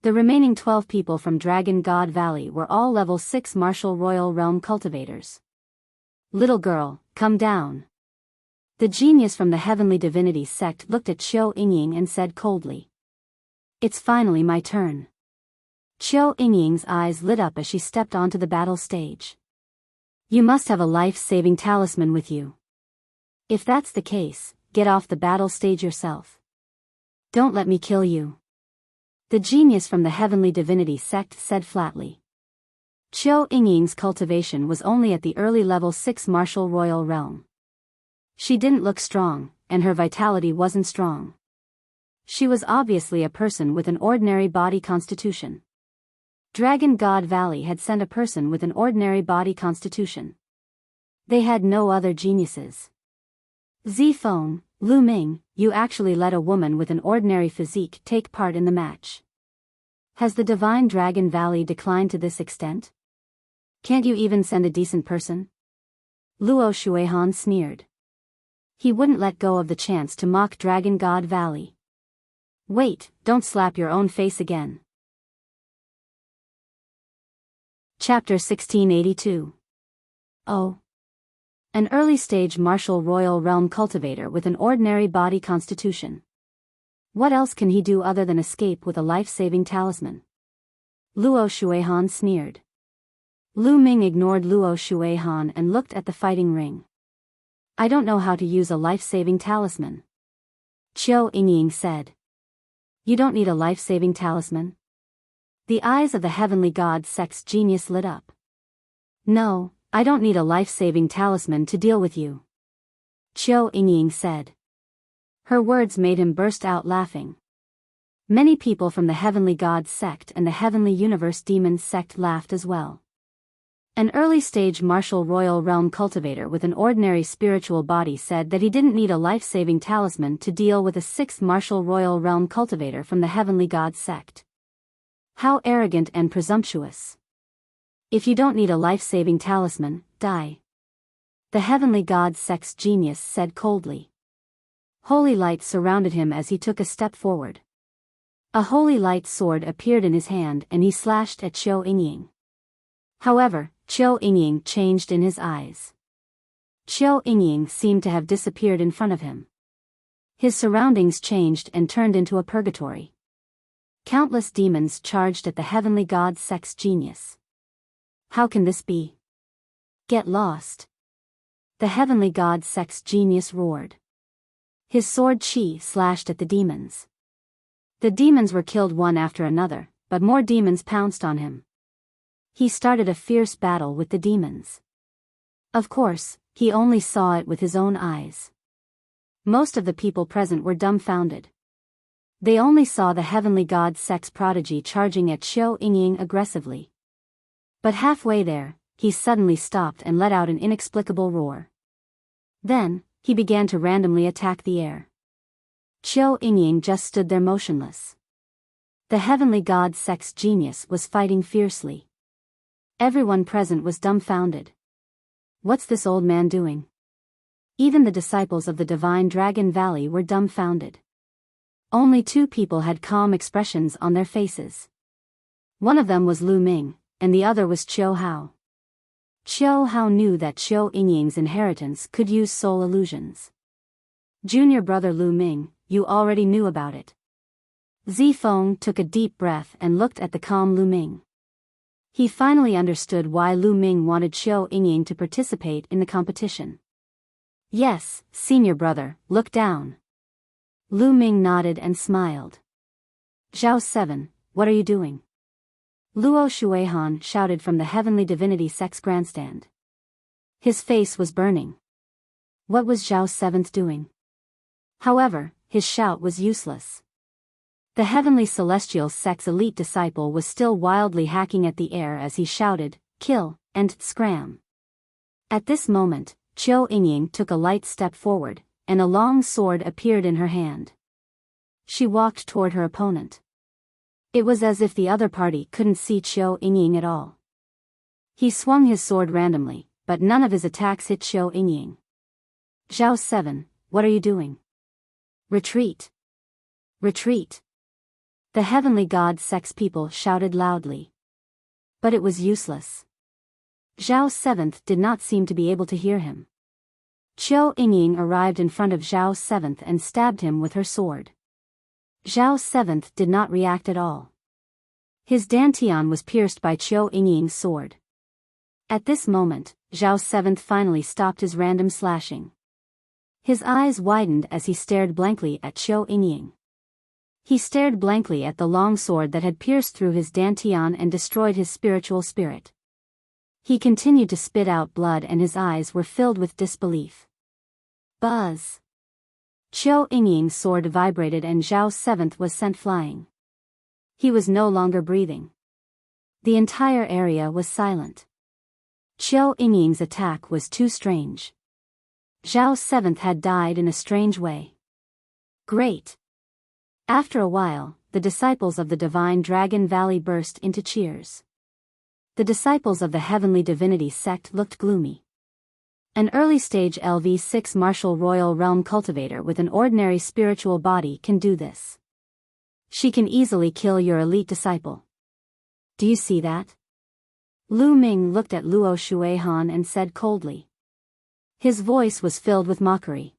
The remaining 12 people from Dragon God Valley were all level 6 martial royal realm cultivators. Little girl, come down. The genius from the Heavenly Divinity Sect looked at Qiu Yingying and said coldly. It's finally my turn. Qiu Yingying's eyes lit up as she stepped onto the battle stage. You must have a life-saving talisman with you. If that's the case, get off the battle stage yourself. Don't let me kill you. The genius from the Heavenly Divinity Sect said flatly. Qiu Yingying's cultivation was only at the early level 6 martial royal realm. She didn't look strong, and her vitality wasn't strong. She was obviously a person with an ordinary body constitution. Dragon God Valley had sent a person with an ordinary body constitution. They had no other geniuses. Zifeng, Lu Ming, you actually let a woman with an ordinary physique take part in the match. Has the Divine Dragon Valley declined to this extent? Can't you even send a decent person? Luo Shuihan sneered. He wouldn't let go of the chance to mock Dragon God Valley. Wait, don't slap your own face again. Chapter 1682. Oh. An early-stage martial royal realm cultivator with an ordinary body constitution. What else can he do other than escape with a life-saving talisman? Luo Shuihan sneered. Lu Ming ignored Luo Shuihan and looked at the fighting ring. I don't know how to use a life-saving talisman. Qiu Yingying said. You don't need a life-saving talisman? The eyes of the Heavenly God Sect's genius lit up. No, I don't need a life-saving talisman to deal with you. Qiu Yingying said. Her words made him burst out laughing. Many people from the Heavenly God Sect and the Heavenly Universe Demon Sect laughed as well. An early-stage martial royal realm cultivator with an ordinary spiritual body said that he didn't need a life-saving talisman to deal with a 6th martial royal realm cultivator from the Heavenly God Sect. How arrogant and presumptuous. If you don't need a life-saving talisman, die. The Heavenly God Sect's genius said coldly. Holy light surrounded him as he took a step forward. A holy light sword appeared in his hand and he slashed at Qiu Yingying. However, Qiu Yingying changed in his eyes. Qiu Yingying seemed to have disappeared in front of him. His surroundings changed and turned into a purgatory. Countless demons charged at the heavenly god sex genius. How can this be? Get lost! The heavenly god sex genius roared. His sword qi slashed at the demons. The demons were killed one after another, but more demons pounced on him. He started a fierce battle with the demons. Of course, he only saw it with his own eyes. Most of the people present were dumbfounded. They only saw the heavenly god sex prodigy charging at Qiu Yingying aggressively. But halfway there, he suddenly stopped and let out an inexplicable roar. Then, he began to randomly attack the air. Qiu Yingying just stood there motionless. The heavenly god sex genius was fighting fiercely. Everyone present was dumbfounded. What's this old man doing? Even the disciples of the divine Dragon Valley were dumbfounded. Only 2 people had calm expressions on their faces. One of them was Lu Ming, and the other was Qiu Hao. Qiu Hao knew that Qiu Yingying's inheritance could use soul illusions. Junior brother Lu Ming, you already knew about it. Zifeng took a deep breath and looked at the calm Lu Ming. He finally understood why Lu Ming wanted Qiu Yingying to participate in the competition. Yes, senior brother, look down. Lu Ming nodded and smiled. Zhao 7, what are you doing? Luo Shuihan shouted from the Heavenly Divinity Sex grandstand. His face was burning. What was Zhao 7th doing? However, his shout was useless. The Heavenly Celestial Sex elite disciple was still wildly hacking at the air as he shouted, kill, and scram. At this moment, Qiu Yingying took a light step forward, and a long sword appeared in her hand. She walked toward her opponent. It was as if the other party couldn't see Qiu Yingying at all. He swung his sword randomly, but none of his attacks hit Qiu Yingying. Zhao 7, what are you doing? Retreat! Retreat! The heavenly god sex people shouted loudly. But it was useless. Zhao 7th did not seem to be able to hear him. Qiu Yingying arrived in front of Zhao 7th and stabbed him with her sword. Zhao 7th did not react at all. His dantian was pierced by Qiu Yingying's sword. At this moment, Zhao 7th finally stopped his random slashing. His eyes widened as he stared blankly at Qiu Yingying. He stared blankly at the long sword that had pierced through his dantian and destroyed his spiritual spirit. He continued to spit out blood and his eyes were filled with disbelief. Buzz! Qiu Yingying's sword vibrated and Zhao 7th was sent flying. He was no longer breathing. The entire area was silent. Qiu Yingying's attack was too strange. Zhao 7th had died in a strange way. Great! After a while, the disciples of the divine Dragon Valley burst into cheers. The disciples of the Heavenly Divinity sect looked gloomy. An early-stage LV6 martial royal realm cultivator with an ordinary spiritual body can do this. She can easily kill your elite disciple. Do you see that? Lu Ming looked at Luo Shuihan and said coldly. His voice was filled with mockery.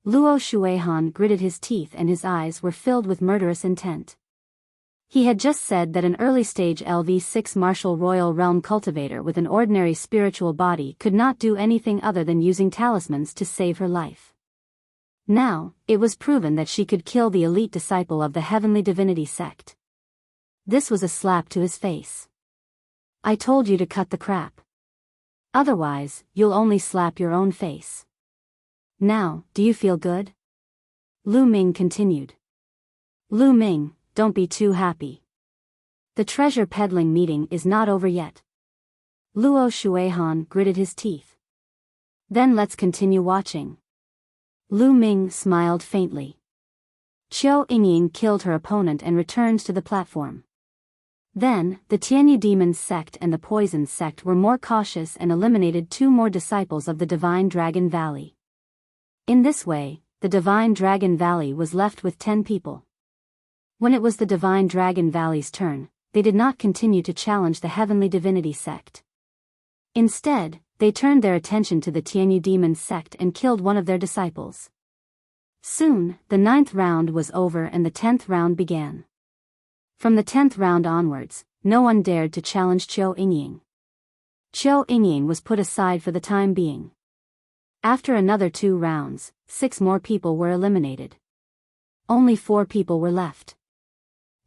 Luo Shuihan gritted his teeth and his eyes were filled with murderous intent. He had just said that an early-stage LV6 martial royal realm cultivator with an ordinary spiritual body could not do anything other than using talismans to save her life. Now, it was proven that she could kill the elite disciple of the Heavenly Divinity sect. This was a slap to his face. I told you to cut the crap. Otherwise, you'll only slap your own face. Now, do you feel good? Lu Ming continued. Lu Ming, don't be too happy. The treasure peddling meeting is not over yet. Luo Shuihan gritted his teeth. Then let's continue watching. Lu Ming smiled faintly. Qiu Yingying killed her opponent and returned to the platform. Then, the Tianyi Demon sect and the Poison sect were more cautious and eliminated 2 more disciples of the Divine Dragon Valley. In this way, the Divine Dragon Valley was left with 10 people. When it was the Divine Dragon Valley's turn, they did not continue to challenge the Heavenly Divinity sect. Instead, they turned their attention to the Tianyu Demon sect and killed one of their disciples. Soon, the 9th round was over and the 10th round began. From the 10th round onwards, no one dared to challenge Qiu Yingying. Qiu Yingying was put aside for the time being. After another 2 rounds, 6 more people were eliminated. Only 4 people were left.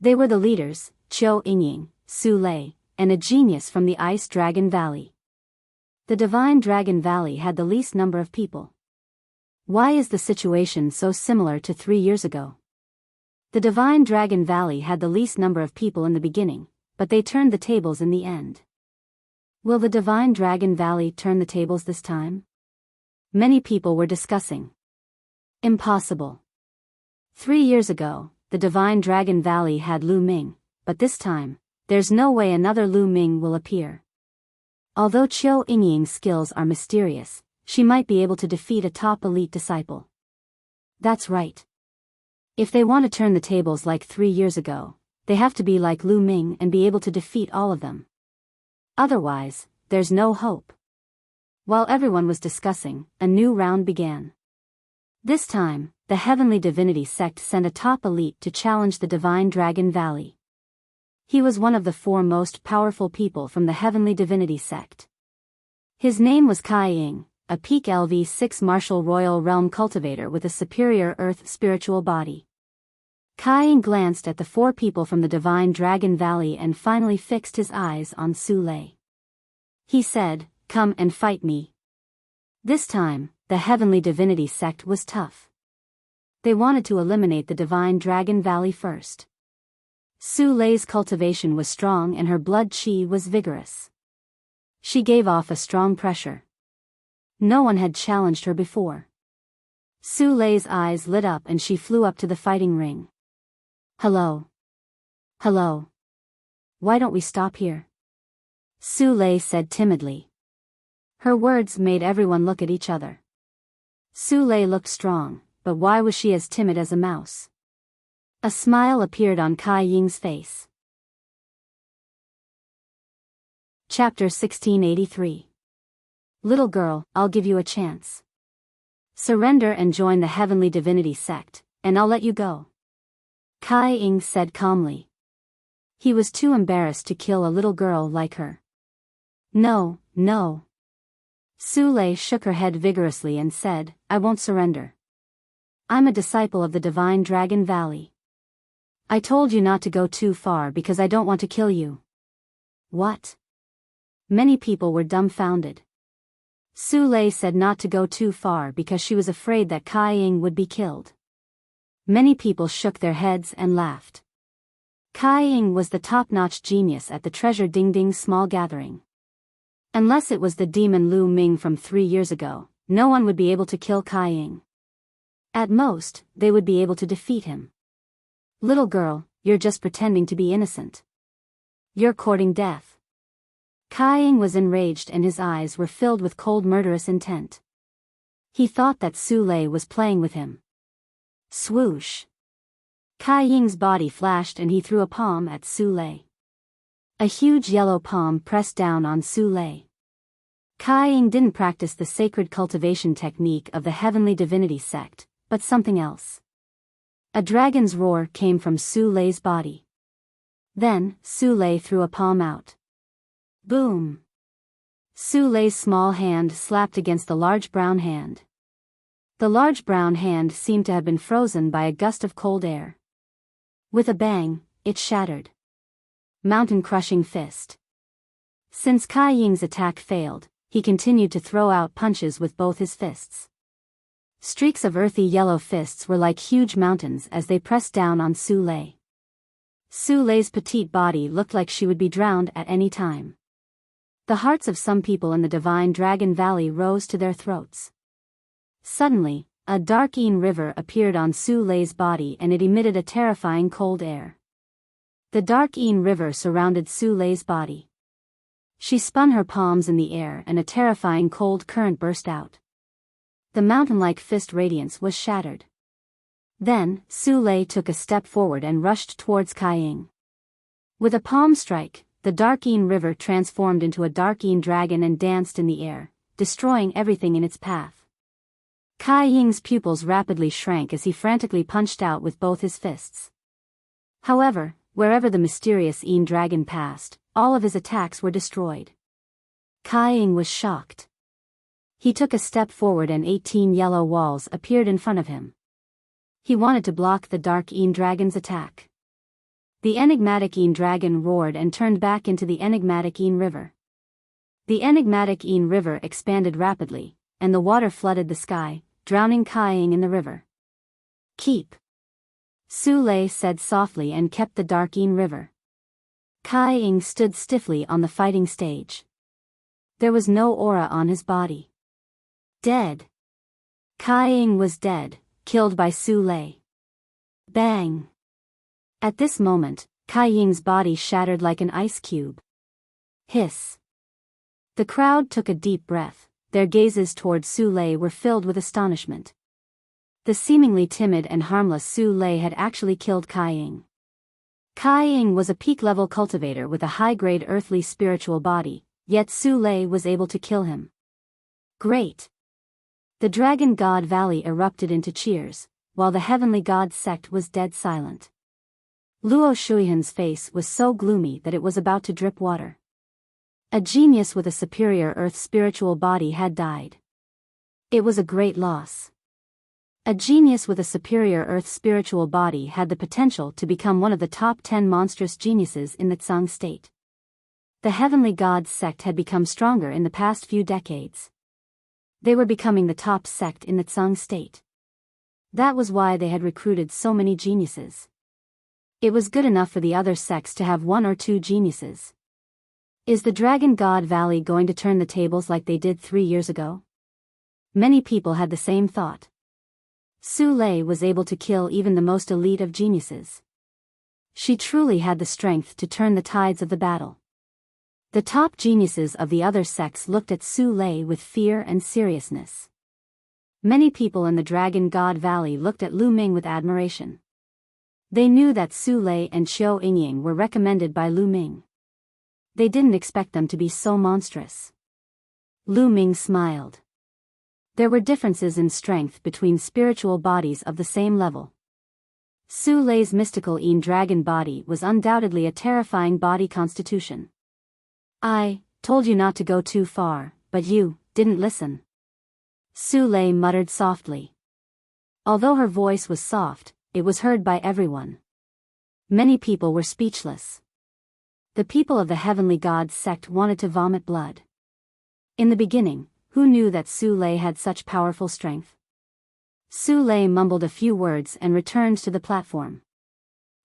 They were the leaders, Qiu Yingying, Su Lei, and a genius from the Ice Dragon Valley. The Divine Dragon Valley had the least number of people. Why is the situation so similar to 3 years ago? The Divine Dragon Valley had the least number of people in the beginning, but they turned the tables in the end. Will the Divine Dragon Valley turn the tables this time? Many people were discussing. Impossible. 3 years ago, the Divine Dragon Valley had Lu Ming, but this time, there's no way another Lu Ming will appear. Although Qiu Yingying's skills are mysterious, she might be able to defeat a top elite disciple. That's right. If they want to turn the tables like 3 years ago, they have to be like Lu Ming and be able to defeat all of them. Otherwise, there's no hope. While everyone was discussing, a new round began. This time, the Heavenly Divinity sect sent a top elite to challenge the Divine Dragon Valley. He was one of the 4 most powerful people from the Heavenly Divinity sect. His name was Kai Ying, a peak LV6 martial royal realm cultivator with a superior earth spiritual body. Kai Ying glanced at the 4 people from the Divine Dragon Valley and finally fixed his eyes on Su Lei. He said, "Come and fight me." This time, the Heavenly Divinity sect was tough. They wanted to eliminate the Divine Dragon Valley first. Su Lei's cultivation was strong and her blood qi was vigorous. She gave off a strong pressure. No one had challenged her before. Su Lei's eyes lit up and she flew up to the fighting ring. "Hello. Hello. Why don't we stop here?" Su Lei said timidly. Her words made everyone look at each other. Su Lei looked strong, but why was she as timid as a mouse? A smile appeared on Kai Ying's face. Chapter 1683. Little girl, I'll give you a chance. Surrender and join the Heavenly Divinity sect, and I'll let you go. Kai Ying said calmly. He was too embarrassed to kill a little girl like her. No, no. Su Lei shook her head vigorously and said, "I won't surrender. I'm a disciple of the Divine Dragon Valley. I told you not to go too far because I don't want to kill you." What? Many people were dumbfounded. Su Lei said not to go too far because she was afraid that Kai Ying would be killed. Many people shook their heads and laughed. Kai Ying was the top-notch genius at the Treasure Ding Ding small gathering. Unless it was the demon Lu Ming from 3 years ago, no one would be able to kill Kai Ying. At most, they would be able to defeat him. Little girl, you're just pretending to be innocent. You're courting death. Kai Ying was enraged and his eyes were filled with cold murderous intent. He thought that Su Lei was playing with him. Swoosh. Kai Ying's body flashed and he threw a palm at Su Lei. A huge yellow palm pressed down on Su Lei. Kai Ying didn't practice the sacred cultivation technique of the Heavenly Divinity sect, but something else. A dragon's roar came from Su Lei's body. Then, Su Lei threw a palm out. Boom! Su Lei's small hand slapped against the large brown hand. The large brown hand seemed to have been frozen by a gust of cold air. With a bang, it shattered. Mountain-crushing fist. Since Kai Ying's attack failed, he continued to throw out punches with both his fists. Streaks of earthy yellow fists were like huge mountains as they pressed down on Su Lei. Su Lei's petite body looked like she would be drowned at any time. The hearts of some people in the Divine Dragon Valley rose to their throats. Suddenly, a dark Yin river appeared on Su Lei's body and it emitted a terrifying cold air. The dark Yin river surrounded Su Lei's body. She spun her palms in the air and a terrifying cold current burst out. The mountain-like fist radiance was shattered. Then, Su Lei took a step forward and rushed towards Kai Ying. With a palm strike, the Dark-Een River transformed into a Dark-Een dragon and danced in the air, destroying everything in its path. Kai Ying's pupils rapidly shrank as he frantically punched out with both his fists. However, wherever the mysterious Een dragon passed, all of his attacks were destroyed. Kai Ying was shocked. He took a step forward and 18 yellow walls appeared in front of him. He wanted to block the Dark Een dragon's attack. The enigmatic Een dragon roared and turned back into the enigmatic Een River. The enigmatic Een River expanded rapidly, and the water flooded the sky, drowning Kai Ying in the river. Keep. Su Lei said softly and kept the Dark Een River. Kai Ying stood stiffly on the fighting stage. There was no aura on his body. Dead. Kai Ying was dead, killed by Su Lei. Bang. At this moment, Kai Ying's body shattered like an ice cube. Hiss. The crowd took a deep breath, their gazes toward Su Lei were filled with astonishment. The seemingly timid and harmless Su Lei had actually killed Kai Ying. Kai Ying was a peak-level cultivator with a high-grade earthly spiritual body, yet Su Lei was able to kill him. Great! The Dragon God Valley erupted into cheers, while the Heavenly God sect was dead silent. Luo Shuihan's face was so gloomy that it was about to drip water. A genius with a superior earth spiritual body had died. It was a great loss. A genius with a superior earth spiritual body had the potential to become one of the top 10 monstrous geniuses in the Tsang state. The Heavenly Gods sect had become stronger in the past few decades. They were becoming the top sect in the Tsang state. That was why they had recruited so many geniuses. It was good enough for the other sects to have 1 or 2 geniuses. Is the Dragon God Valley going to turn the tables like they did 3 years ago? Many people had the same thought. Su Lei was able to kill even the most elite of geniuses. She truly had the strength to turn the tides of the battle. The top geniuses of the other sects looked at Su Lei with fear and seriousness. Many people in the Dragon God Valley looked at Lu Ming with admiration. They knew that Su Lei and Qiu Yingying were recommended by Lu Ming. They didn't expect them to be so monstrous. Lu Ming smiled. There were differences in strength between spiritual bodies of the same level. Su Lei's mystical Een dragon body was undoubtedly a terrifying body constitution. I told you not to go too far, but you didn't listen. Su Lei muttered softly. Although her voice was soft, it was heard by everyone. Many people were speechless. The people of the Heavenly Gods sect wanted to vomit blood. In the beginning, who knew that Su Lei had such powerful strength? Su Lei mumbled a few words and returned to the platform.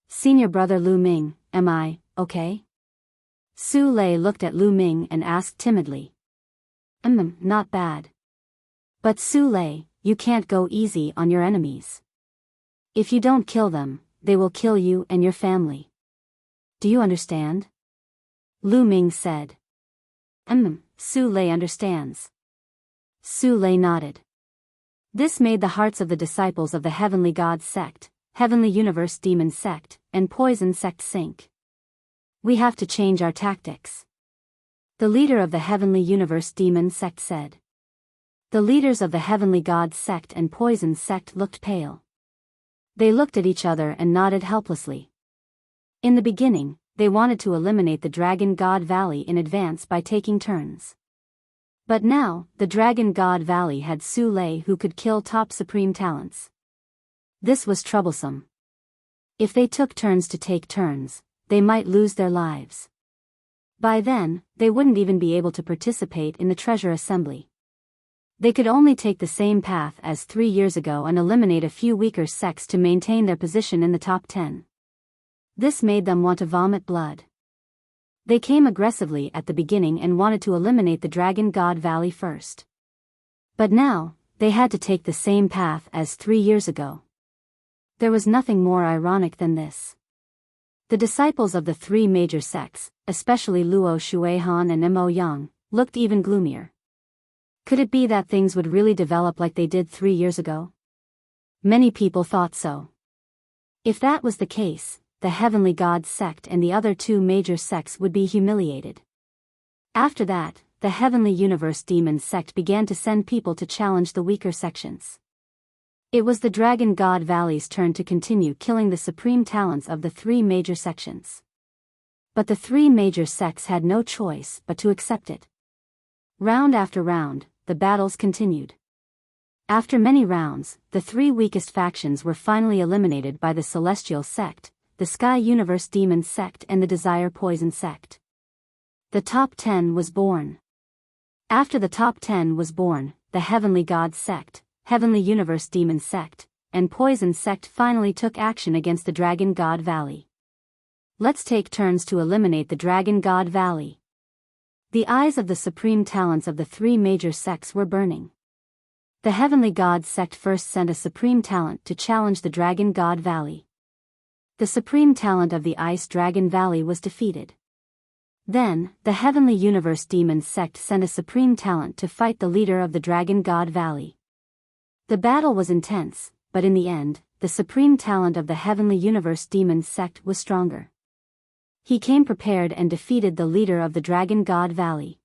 Senior brother Lu Ming, am I okay? Su Lei looked at Lu Ming and asked timidly. Not bad. But Su Lei, you can't go easy on your enemies. If you don't kill them, they will kill you and your family. Do you understand? Lu Ming said. Su Lei understands. Su Lei nodded. This made the hearts of the disciples of the Heavenly God sect, Heavenly Universe Demon sect, and Poison sect sink. We have to change our tactics. The leader of the Heavenly Universe Demon sect said. The leaders of the Heavenly God sect and Poison sect looked pale. They looked at each other and nodded helplessly. In the beginning, they wanted to eliminate the Dragon God Valley in advance by taking turns. But now, the Dragon God Valley had Su Lei who could kill top supreme talents. This was troublesome. If they took turns to take turns, they might lose their lives. By then, they wouldn't even be able to participate in the treasure assembly. They could only take the same path as 3 years ago and eliminate a few weaker sects to maintain their position in the top 10. This made them want to vomit blood. They came aggressively at the beginning and wanted to eliminate the Dragon God Valley first. But now, they had to take the same path as 3 years ago. There was nothing more ironic than this. The disciples of the 3 major sects, especially Luo Shuihan and Mo Yang, looked even gloomier. Could it be that things would really develop like they did 3 years ago? Many people thought so. If that was the case, the Heavenly Gods sect and the other 2 major sects would be humiliated. After that, the Heavenly Universe Demons sect began to send people to challenge the weaker sections. It was the Dragon God Valley's turn to continue killing the supreme talents of the 3 major sections. But the 3 major sects had no choice but to accept it. Round after round, the battles continued. After many rounds, the 3 weakest factions were finally eliminated by the Celestial Sect, the Sky Universe Demons Sect and the Desire Poison Sect. The top 10 was born. After the top 10 was born, the Heavenly Gods Sect, Heavenly Universe Demons Sect, and Poison Sect finally took action against the Dragon God Valley. Let's take turns to eliminate the Dragon God Valley. The eyes of the supreme talents of the 3 major sects were burning. The Heavenly Gods sect first sent a supreme talent to challenge the Dragon God Valley. The supreme talent of the Ice Dragon Valley was defeated. Then, the Heavenly Universe Demons sect sent a supreme talent to fight the leader of the Dragon God Valley. The battle was intense, but in the end, the supreme talent of the Heavenly Universe Demons sect was stronger. He came prepared and defeated the leader of the Dragon God Valley.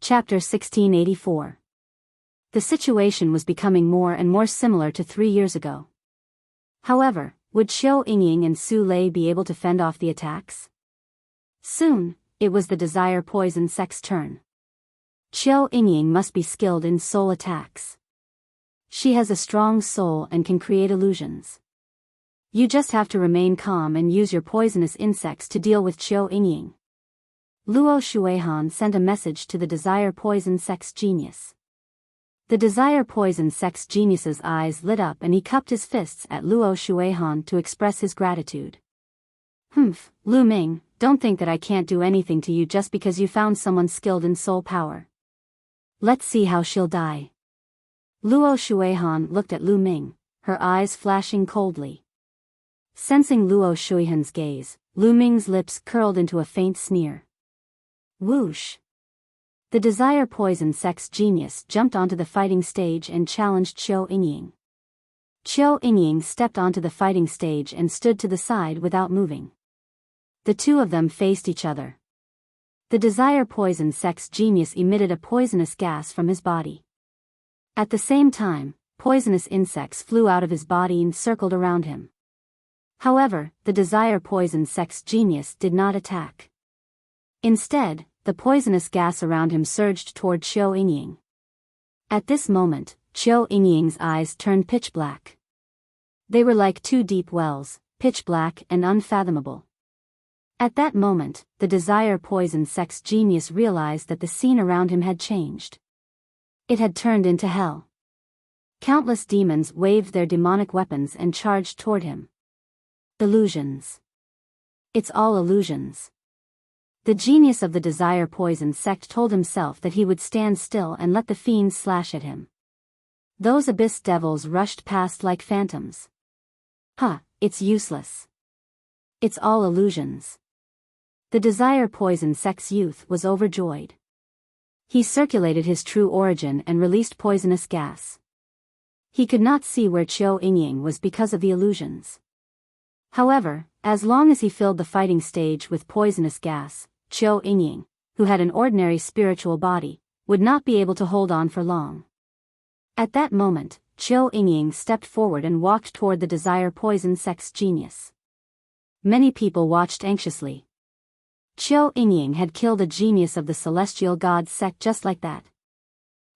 Chapter 1684. The situation was becoming more and more similar to 3 years ago. However, would Qiu Yingying and Su Lei be able to fend off the attacks? Soon, it was the Desire Poison sect's turn. Qiu Yingying must be skilled in soul attacks. She has a strong soul and can create illusions. You just have to remain calm and use your poisonous insects to deal with Qiu Yingying. Luo Shuihan sent a message to the Desire Poison sect's genius. The Desire Poison sect's genius's eyes lit up and he cupped his fists at Luo Shuihan to express his gratitude. Lu Ming, don't think that I can't do anything to you just because you found someone skilled in soul power. Let's see how she'll die. Luo Shuihan looked at Lu Ming, her eyes flashing coldly. Sensing Luo Shuihan's gaze, Lu Ming's lips curled into a faint sneer. Whoosh! The Desire Poison sect's genius jumped onto the fighting stage and challenged Qiu Yingying. Qiu Yingying stepped onto the fighting stage and stood to the side without moving. The 2 of them faced each other. The Desire Poison sect's genius emitted a poisonous gas from his body. At the same time, poisonous insects flew out of his body and circled around him. However, the Desire Poison sect's genius did not attack. Instead, the poisonous gas around him surged toward Qiu Yingying. At this moment, Qiu Yingying's eyes turned pitch black. They were like 2 deep wells, pitch black and unfathomable. At that moment, the Desire Poison sect's genius realized that the scene around him had changed. It had turned into hell. Countless demons waved their demonic weapons and charged toward him. Illusions. It's all illusions. The genius of the Desire Poison sect told himself that he would stand still and let the fiends slash at him. Those abyss devils rushed past like phantoms. It's useless. It's all illusions. The Desire Poison sect's youth was overjoyed. He circulated his true origin and released poisonous gas. He could not see where Qiu Yingying was because of the illusions. However, as long as he filled the fighting stage with poisonous gas, Qiu Yingying, who had an ordinary spiritual body, would not be able to hold on for long. At that moment, Qiu Yingying stepped forward and walked toward the Desire Poison sect's genius. Many people watched anxiously. Qiu Yingying had killed a genius of the Celestial God sect just like that.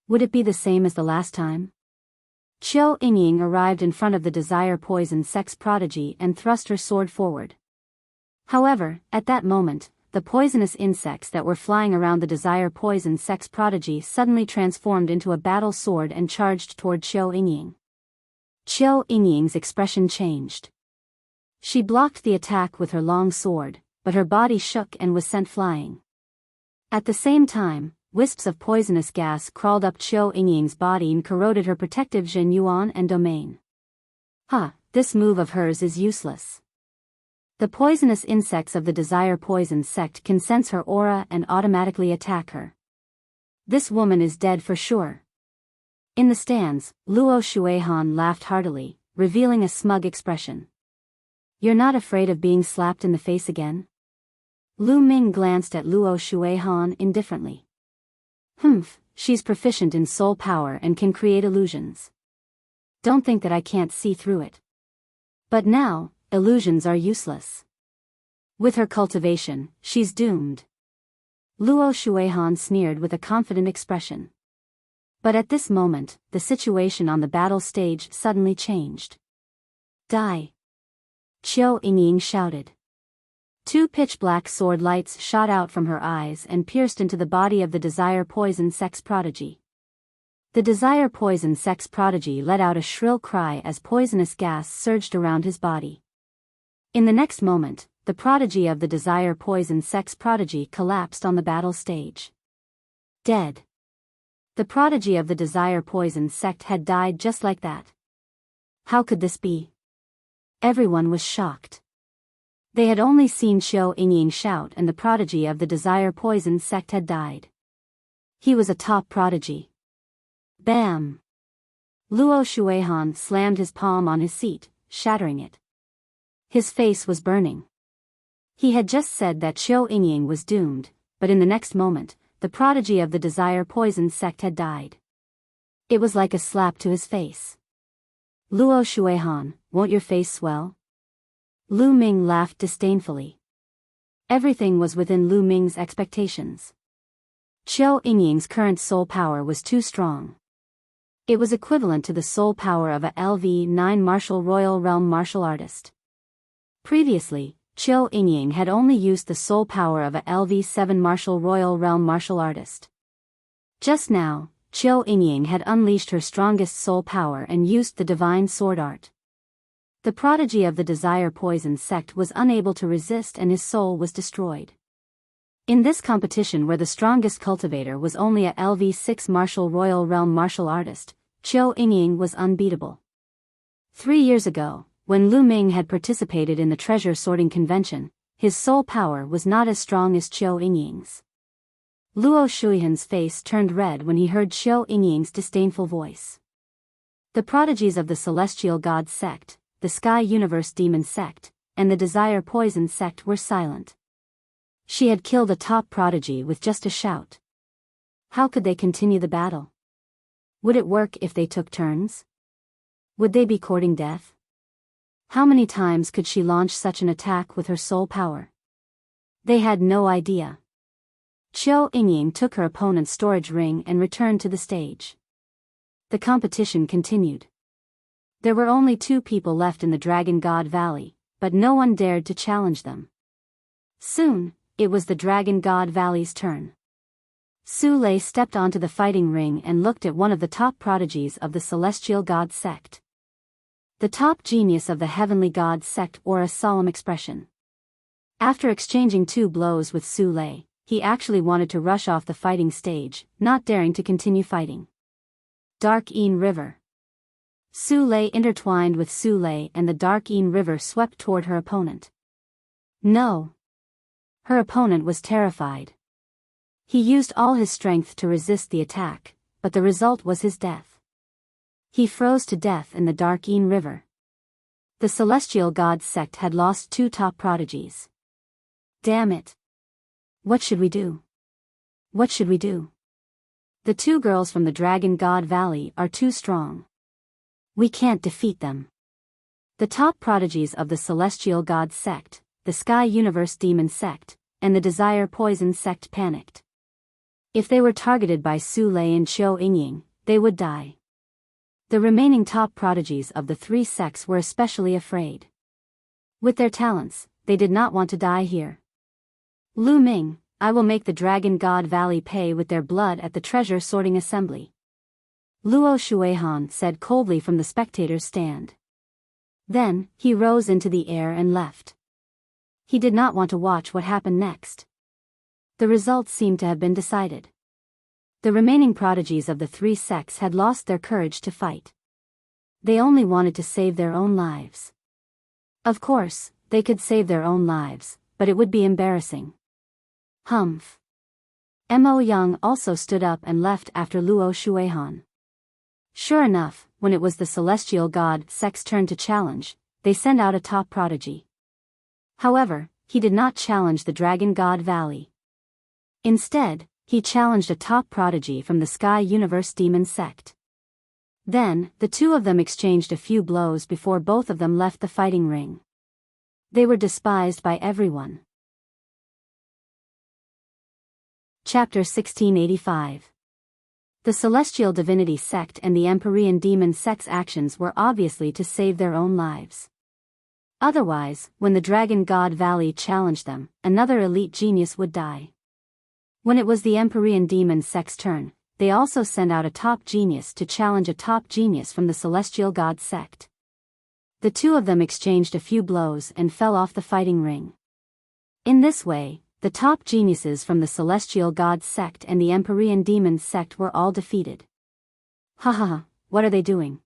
Would it be the same as the last time? Qiu Yingying arrived in front of the Desire Poison sect's prodigy and thrust her sword forward. However, at that moment, the poisonous insects that were flying around the Desire Poison sect's prodigy suddenly transformed into a battle sword and charged toward Qiu Yingying. Qiu Yingying's expression changed. She blocked the attack with her long sword, but her body shook and was sent flying. At the same time, wisps of poisonous gas crawled up Qiu Yingying's body and corroded her protective Zhen Yuan and domain. This move of hers is useless. The poisonous insects of the Desire Poison sect can sense her aura and automatically attack her, This woman is dead for sure. In the stands, Luo Shuihan laughed heartily, revealing a smug expression. You're not afraid of being slapped in the face again? Lu Ming glanced at Luo Shuihan indifferently. Humph, she's proficient in soul power and can create illusions. Don't think that I can't see through it. But now, illusions are useless. With her cultivation, she's doomed. Luo Shuihan sneered with a confident expression. But at this moment, the situation on the battle stage suddenly changed. Die! Qiu Yingying shouted. Two pitch-black sword lights shot out from her eyes and pierced into the body of the Desire Poison Sex Prodigy. The Desire Poison Sex Prodigy let out a shrill cry as poisonous gas surged around his body. In the next moment, the prodigy of the Desire Poison Sex Prodigy collapsed on the battle stage. Dead. The prodigy of the Desire Poison sect had died just like that. How could this be? Everyone was shocked. They had only seen Qiu Yingying shout and the prodigy of the Desire Poison sect had died. He was a top prodigy. Bam! Luo Shuihan slammed his palm on his seat, shattering it. His face was burning. He had just said that Qiu Yingying was doomed, but in the next moment, the prodigy of the Desire Poison sect had died. It was like a slap to his face. Luo Shuihan, won't your face swell? Lu Ming laughed disdainfully. Everything was within Lu Ming's expectations. Qiu Yingying's current soul power was too strong. It was equivalent to the soul power of a LV9 martial royal realm martial artist. Previously, Qiu Yingying had only used the soul power of a LV7 martial royal realm martial artist. Just now, Qiu Yingying had unleashed her strongest soul power and used the divine sword art. The prodigy of the Desire Poison sect was unable to resist and his soul was destroyed. In this competition where the strongest cultivator was only a LV6 martial royal realm martial artist, Qiu Yingying was unbeatable. 3 years ago, when Lu Ming had participated in the treasure sorting convention, his soul power was not as strong as Qiu Yingying's. Luo Shuihan's face turned red when he heard Qiu Yingying's disdainful voice. The prodigies of the Celestial God sect, the Sky Universe Demon sect, and the Desire Poison sect were silent. She had killed a top prodigy with just a shout. How could they continue the battle? Would it work if they took turns? Would they be courting death? How many times could she launch such an attack with her soul power? They had no idea. Qiu Yingying took her opponent's storage ring and returned to the stage. The competition continued. There were only 2 people left in the Dragon God Valley, but no one dared to challenge them. Soon, it was the Dragon God Valley's turn. Su Lei stepped onto the fighting ring and looked at one of the top prodigies of the Celestial God sect. The top genius of the Heavenly God sect wore a solemn expression. After exchanging 2 blows with Su Lei, he actually wanted to rush off the fighting stage, not daring to continue fighting. Dark Yin River. Su Lei intertwined with Su Lei and the Dark Yin River swept toward her opponent. No. Her opponent was terrified. He used all his strength to resist the attack, but the result was his death. He froze to death in the Dark Yin River. The Celestial God sect had lost 2 top prodigies. Damn it. What should we do? What should we do? The 2 girls from the Dragon God Valley are too strong. We can't defeat them. The top prodigies of the Celestial God sect, the Sky Universe Demon sect, and the Desire Poison sect panicked. If they were targeted by Su Lei and Qiu Yingying, they would die. The remaining top prodigies of the 3 sects were especially afraid. With their talents, they did not want to die here. Lu Ming, I will make the Dragon God Valley pay with their blood at the treasure sorting assembly. Luo Shuihan said coldly from the spectators' stand. Then, he rose into the air and left. He did not want to watch what happened next. The results seemed to have been decided. The remaining prodigies of the 3 sects had lost their courage to fight. They only wanted to save their own lives. Of course, they could save their own lives, but it would be embarrassing. Humph. Mo Yang also stood up and left after Luo Shuihan. Sure enough, when it was the celestial god Sek's turn to challenge, they sent out a top prodigy. However, he did not challenge the Dragon God Valley. Instead, he challenged a top prodigy from the Sky Universe Demon Sect. Then, the two of them exchanged a few blows before both of them left the fighting ring. They were despised by everyone. Chapter 1685. The Celestial Divinity Sect and the Empyrean Demon Sect's actions were obviously to save their own lives. Otherwise, when the Dragon God Valley challenged them, another elite genius would die. When it was the Empyrean Demon Sect's turn, they also sent out a top genius to challenge a top genius from the Celestial God Sect. The two of them exchanged a few blows and fell off the fighting ring. In this way, the top geniuses from the Celestial God Sect and the Empyrean Demon Sect were all defeated. Haha, what are they doing?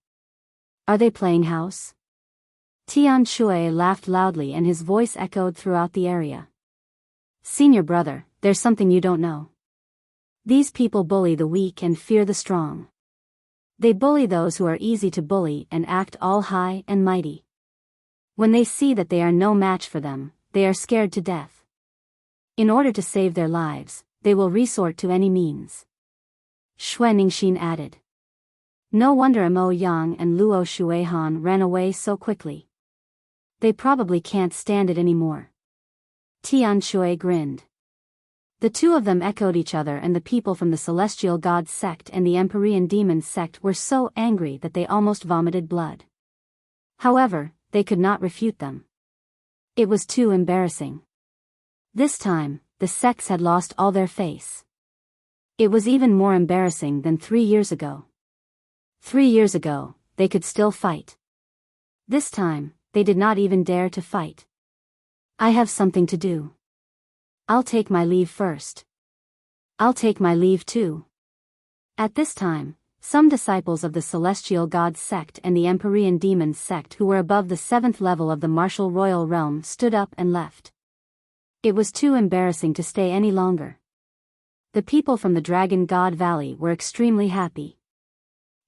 Are they playing house? Tian Shui laughed loudly and his voice echoed throughout the area. Senior brother, there's something you don't know. These people bully the weak and fear the strong. They bully those who are easy to bully and act all high and mighty. When they see that they are no match for them, they are scared to death. In order to save their lives, they will resort to any means. Xue Ningxin added. No wonder Mo Yang and Luo Shuihan ran away so quickly. They probably can't stand it anymore. Tian Shui grinned. The two of them echoed each other, and the people from the Celestial God Sect and the Empyrean Demon Sect were so angry that they almost vomited blood. However, they could not refute them. It was too embarrassing. This time, the sects had lost all their face. It was even more embarrassing than 3 years ago. 3 years ago, they could still fight. This time, they did not even dare to fight. I have something to do. I'll take my leave first. I'll take my leave too. At this time, some disciples of the Celestial God Sect and the Empyrean Demon Sect who were above the 7th level of the martial royal realm stood up and left. It was too embarrassing to stay any longer. The people from the Dragon God Valley were extremely happy.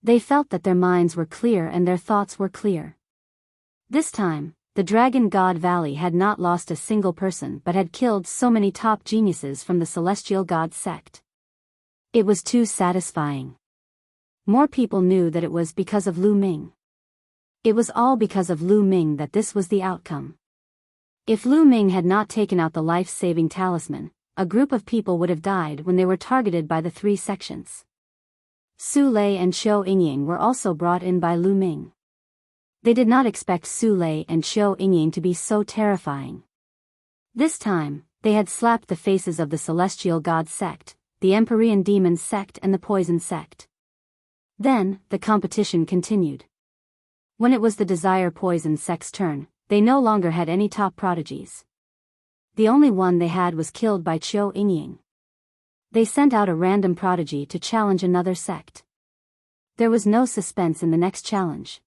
They felt that their minds were clear and their thoughts were clear. This time, the Dragon God Valley had not lost a single person but had killed so many top geniuses from the Celestial God Sect. It was too satisfying. More people knew that it was because of Lu Ming. It was all because of Lu Ming that this was the outcome. If Lu Ming had not taken out the life-saving talisman, a group of people would have died when they were targeted by the 3 sections. Su Lei and Xiao Yingying were also brought in by Lu Ming. They did not expect Su Lei and Xiao Yingying to be so terrifying. This time, they had slapped the faces of the Celestial God Sect, the Empyrean Demon Sect and the Poison Sect. Then, the competition continued. When it was the Desire Poison Sect's turn, they no longer had any top prodigies. The only one they had was killed by Xiao Yingying. They sent out a random prodigy to challenge another sect. There was no suspense in the next challenge.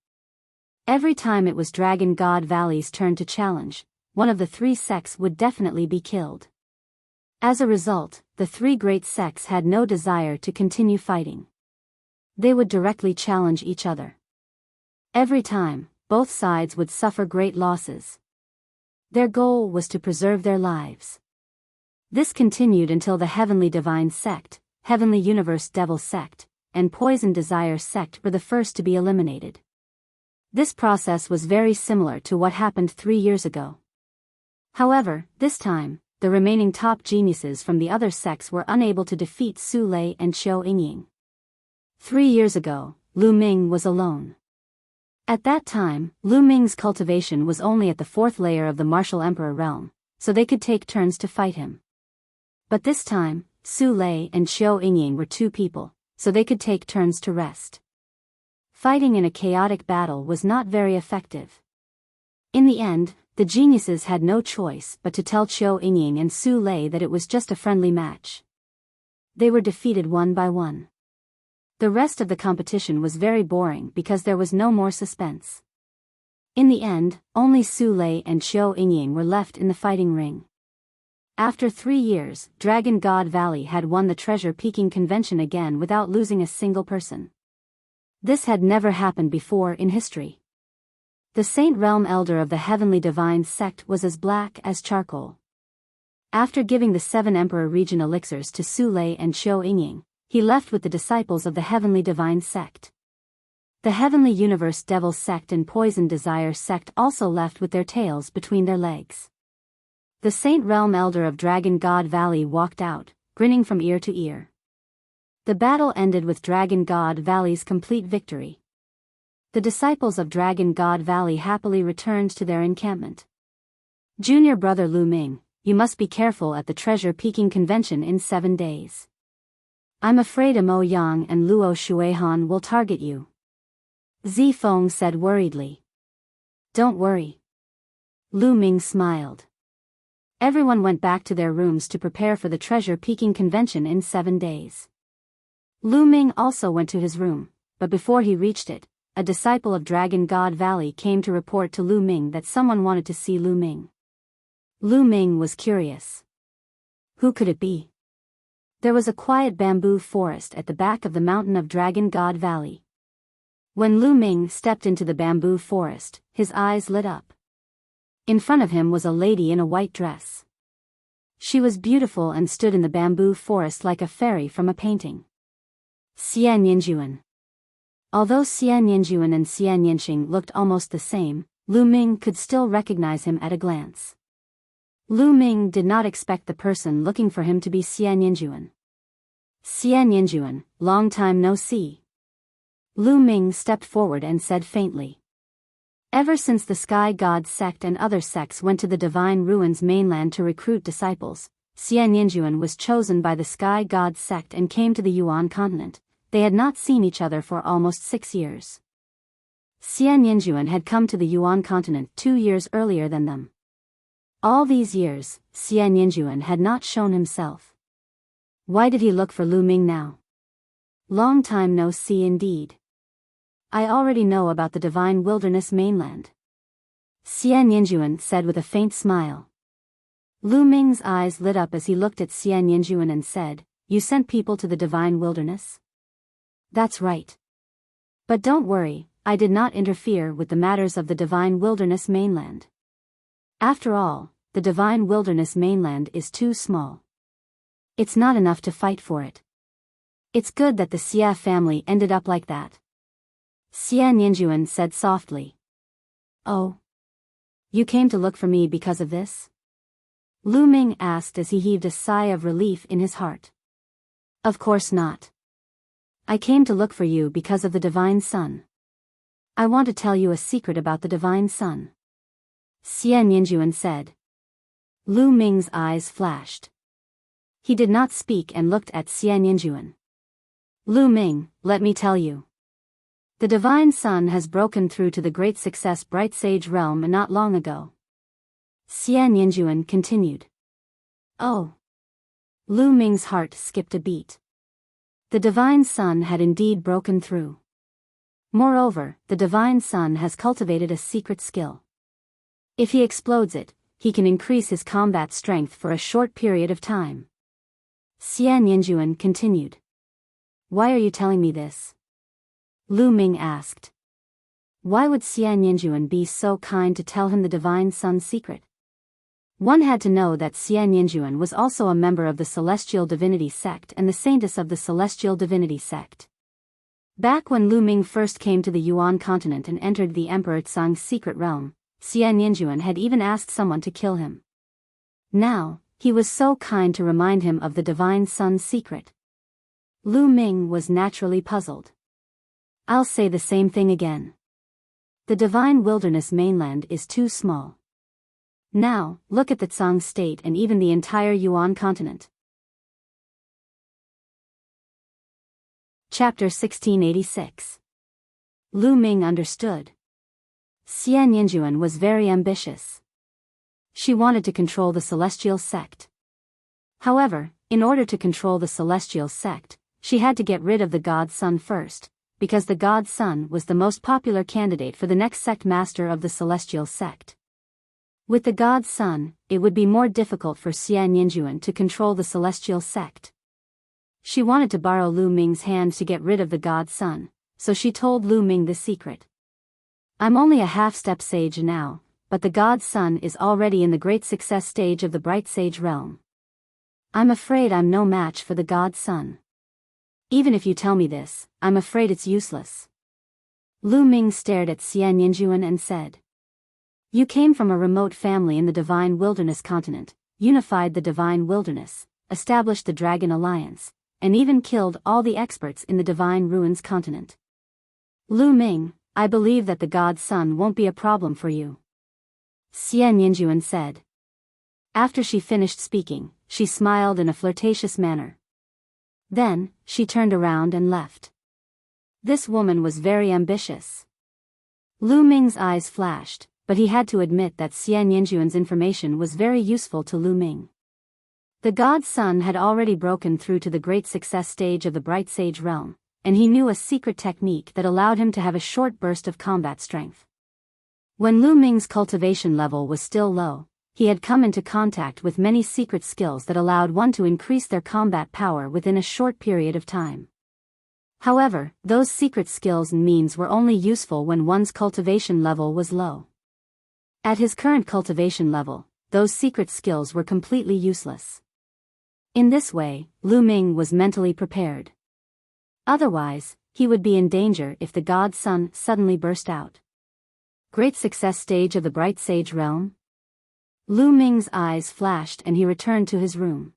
Every time it was Dragon God Valley's turn to challenge, one of the 3 sects would definitely be killed. As a result, the 3 great sects had no desire to continue fighting. They would directly challenge each other. Every time, both sides would suffer great losses. Their goal was to preserve their lives. This continued until the Heavenly Divine Sect, Heavenly Universe Devil Sect, and Poison Desire Sect were the first to be eliminated. This process was very similar to what happened 3 years ago. However, this time, the remaining top geniuses from the other sects were unable to defeat Su Lei and Xiao Yingying. 3 years ago, Lu Ming was alone. At that time, Lu Ming's cultivation was only at the 4th layer of the Martial Emperor realm, so they could take turns to fight him. But this time, Su Lei and Xiao Yingying were 2 people, so they could take turns to rest. Fighting in a chaotic battle was not very effective. In the end, the geniuses had no choice but to tell Xiao Yingying and Su Lei that it was just a friendly match. They were defeated one by one. The rest of the competition was very boring because there was no more suspense. In the end, only Su Lei and Xiao Yingying were left in the fighting ring. After 3 years, Dragon God Valley had won the treasure-peaking convention again without losing a single person. This had never happened before in history. The Saint Realm Elder of the Heavenly Divine Sect was as black as charcoal. After giving the 7 Emperor Region elixirs to Su Lei and Qiu Yingying, he left with the disciples of the Heavenly Divine Sect. The Heavenly Universe Devil Sect and Poison Desire Sect also left with their tails between their legs. The Saint Realm Elder of Dragon God Valley walked out, grinning from ear to ear. The battle ended with Dragon God Valley's complete victory. The disciples of Dragon God Valley happily returned to their encampment. Junior brother Lu Ming, you must be careful at the treasure-peaking convention in 7 days. I'm afraid Mo Yang and Luo Shuihan will target you. Zi Feng said worriedly. Don't worry. Lu Ming smiled. Everyone went back to their rooms to prepare for the treasure-peaking convention in 7 days. Lu Ming also went to his room, but before he reached it, a disciple of Dragon God Valley came to report to Lu Ming that someone wanted to see Lu Ming. Lu Ming was curious. Who could it be? There was a quiet bamboo forest at the back of the mountain of Dragon God Valley. When Lu Ming stepped into the bamboo forest, his eyes lit up. In front of him was a lady in a white dress. She was beautiful and stood in the bamboo forest like a fairy from a painting. Xian Yinjuan. Although Xian Yinjuan and Xian Yinxing looked almost the same, Lu Ming could still recognize him at a glance. Lu Ming did not expect the person looking for him to be Xian Yinjuan. Xian Yinjuan, long time no see. Lu Ming stepped forward and said faintly. Ever since the Sky God sect and other sects went to the Divine Ruins mainland to recruit disciples, Xian Yinjuan was chosen by the Sky God sect and came to the Yuan continent. They had not seen each other for almost 6 years. Xian Yinjuan had come to the Yuan continent 2 years earlier than them. All these years, Xian Yinjuan had not shown himself. Why did he look for Lu Ming now? Long time no see indeed. I already know about the Divine Wilderness mainland. Xian Yinjuan said with a faint smile. Lu Ming's eyes lit up as he looked at Xian Yinjuan and said, You sent people to the Divine Wilderness? That's right. But don't worry, I did not interfere with the matters of the Divine Wilderness mainland. After all, the Divine Wilderness mainland is too small. It's not enough to fight for it. It's good that the Xia family ended up like that. Xian Yinjuan said softly. Oh. You came to look for me because of this? Lu Ming asked as he heaved a sigh of relief in his heart. Of course not. I came to look for you because of the Divine Sun. I want to tell you a secret about the Divine Sun. Xian Yinjuan said. Lu Ming's eyes flashed. He did not speak and looked at Xian Yinjuan. Lu Ming, let me tell you. The Divine Sun has broken through to the great success Bright Sage realm not long ago. Xian Yinjuan continued. Oh. Lu Ming's heart skipped a beat. The Divine Sun had indeed broken through. Moreover, the Divine Sun has cultivated a secret skill. If he explodes it, he can increase his combat strength for a short period of time. Xian Yinjuan continued. Why are you telling me this? Lu Ming asked. Why would Xian Yinjuan be so kind to tell him the Divine Sun's secret? One had to know that Xian Yinjuan was also a member of the Celestial Divinity Sect and the Saintess of the Celestial Divinity Sect. Back when Lu Ming first came to the Yuan continent and entered the Emperor Tsang's secret realm, Xian Yinjuan had even asked someone to kill him. Now, he was so kind to remind him of the Divine Sun's secret. Lu Ming was naturally puzzled. I'll say the same thing again. The Divine Wilderness mainland is too small. Now, look at the Tsang state and even the entire Yuan continent. Chapter 1686. Lu Ming understood. Xian Yinjuan was very ambitious. She wanted to control the Celestial Sect. However, in order to control the Celestial Sect, she had to get rid of the God Sun first, because the God Sun was the most popular candidate for the next sect master of the Celestial Sect. With the god's son, it would be more difficult for Xian Yinjuan to control the celestial sect. She wanted to borrow Lu Ming's hand to get rid of the god's son, so she told Lu Ming the secret. I'm only a half-step sage now, but the god's son is already in the great success stage of the bright sage realm. I'm afraid I'm no match for the god's son. Even if you tell me this, I'm afraid it's useless. Lu Ming stared at Xian Yinjuan and said. You came from a remote family in the Divine Wilderness continent, unified the Divine Wilderness, established the Dragon Alliance, and even killed all the experts in the Divine Ruins continent. Lu Ming, I believe that the god's son won't be a problem for you. Xian Yinjuan said. After she finished speaking, she smiled in a flirtatious manner. Then, she turned around and left. This woman was very ambitious. Lu Ming's eyes flashed, but he had to admit that Xian Yinjuan's information was very useful to Lu Ming. The god's son had already broken through to the great success stage of the bright sage realm, and he knew a secret technique that allowed him to have a short burst of combat strength. When Lu Ming's cultivation level was still low, he had come into contact with many secret skills that allowed one to increase their combat power within a short period of time. However, those secret skills and means were only useful when one's cultivation level was low. At his current cultivation level, those secret skills were completely useless. In this way, Lu Ming was mentally prepared. Otherwise, he would be in danger if the god's son suddenly burst out. Great success stage of the bright sage realm? Lu Ming's eyes flashed and he returned to his room.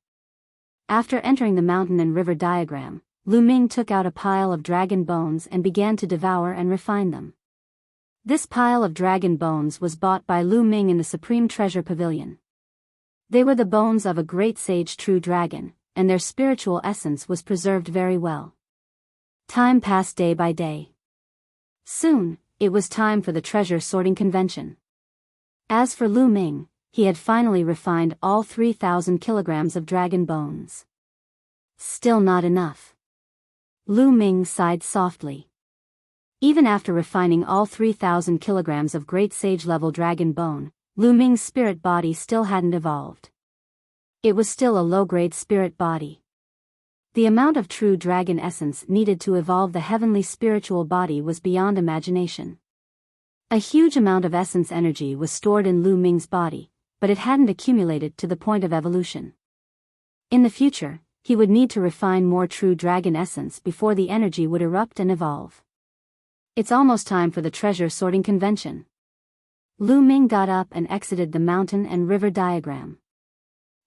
After entering the mountain and river diagram, Lu Ming took out a pile of dragon bones and began to devour and refine them. This pile of dragon bones was bought by Lu Ming in the Supreme Treasure Pavilion. They were the bones of a great sage true dragon, and their spiritual essence was preserved very well. Time passed day by day. Soon, it was time for the treasure sorting convention. As for Lu Ming, he had finally refined all 3,000 kilograms of dragon bones. Still not enough. Lu Ming sighed softly. Even after refining all 3,000 kilograms of great sage-level dragon bone, Lu Ming's spirit body still hadn't evolved. It was still a low-grade spirit body. The amount of true dragon essence needed to evolve the heavenly spiritual body was beyond imagination. A huge amount of essence energy was stored in Lu Ming's body, but it hadn't accumulated to the point of evolution. In the future, he would need to refine more true dragon essence before the energy would erupt and evolve. It's almost time for the treasure sorting convention. Lu Ming got up and exited the mountain and river diagram.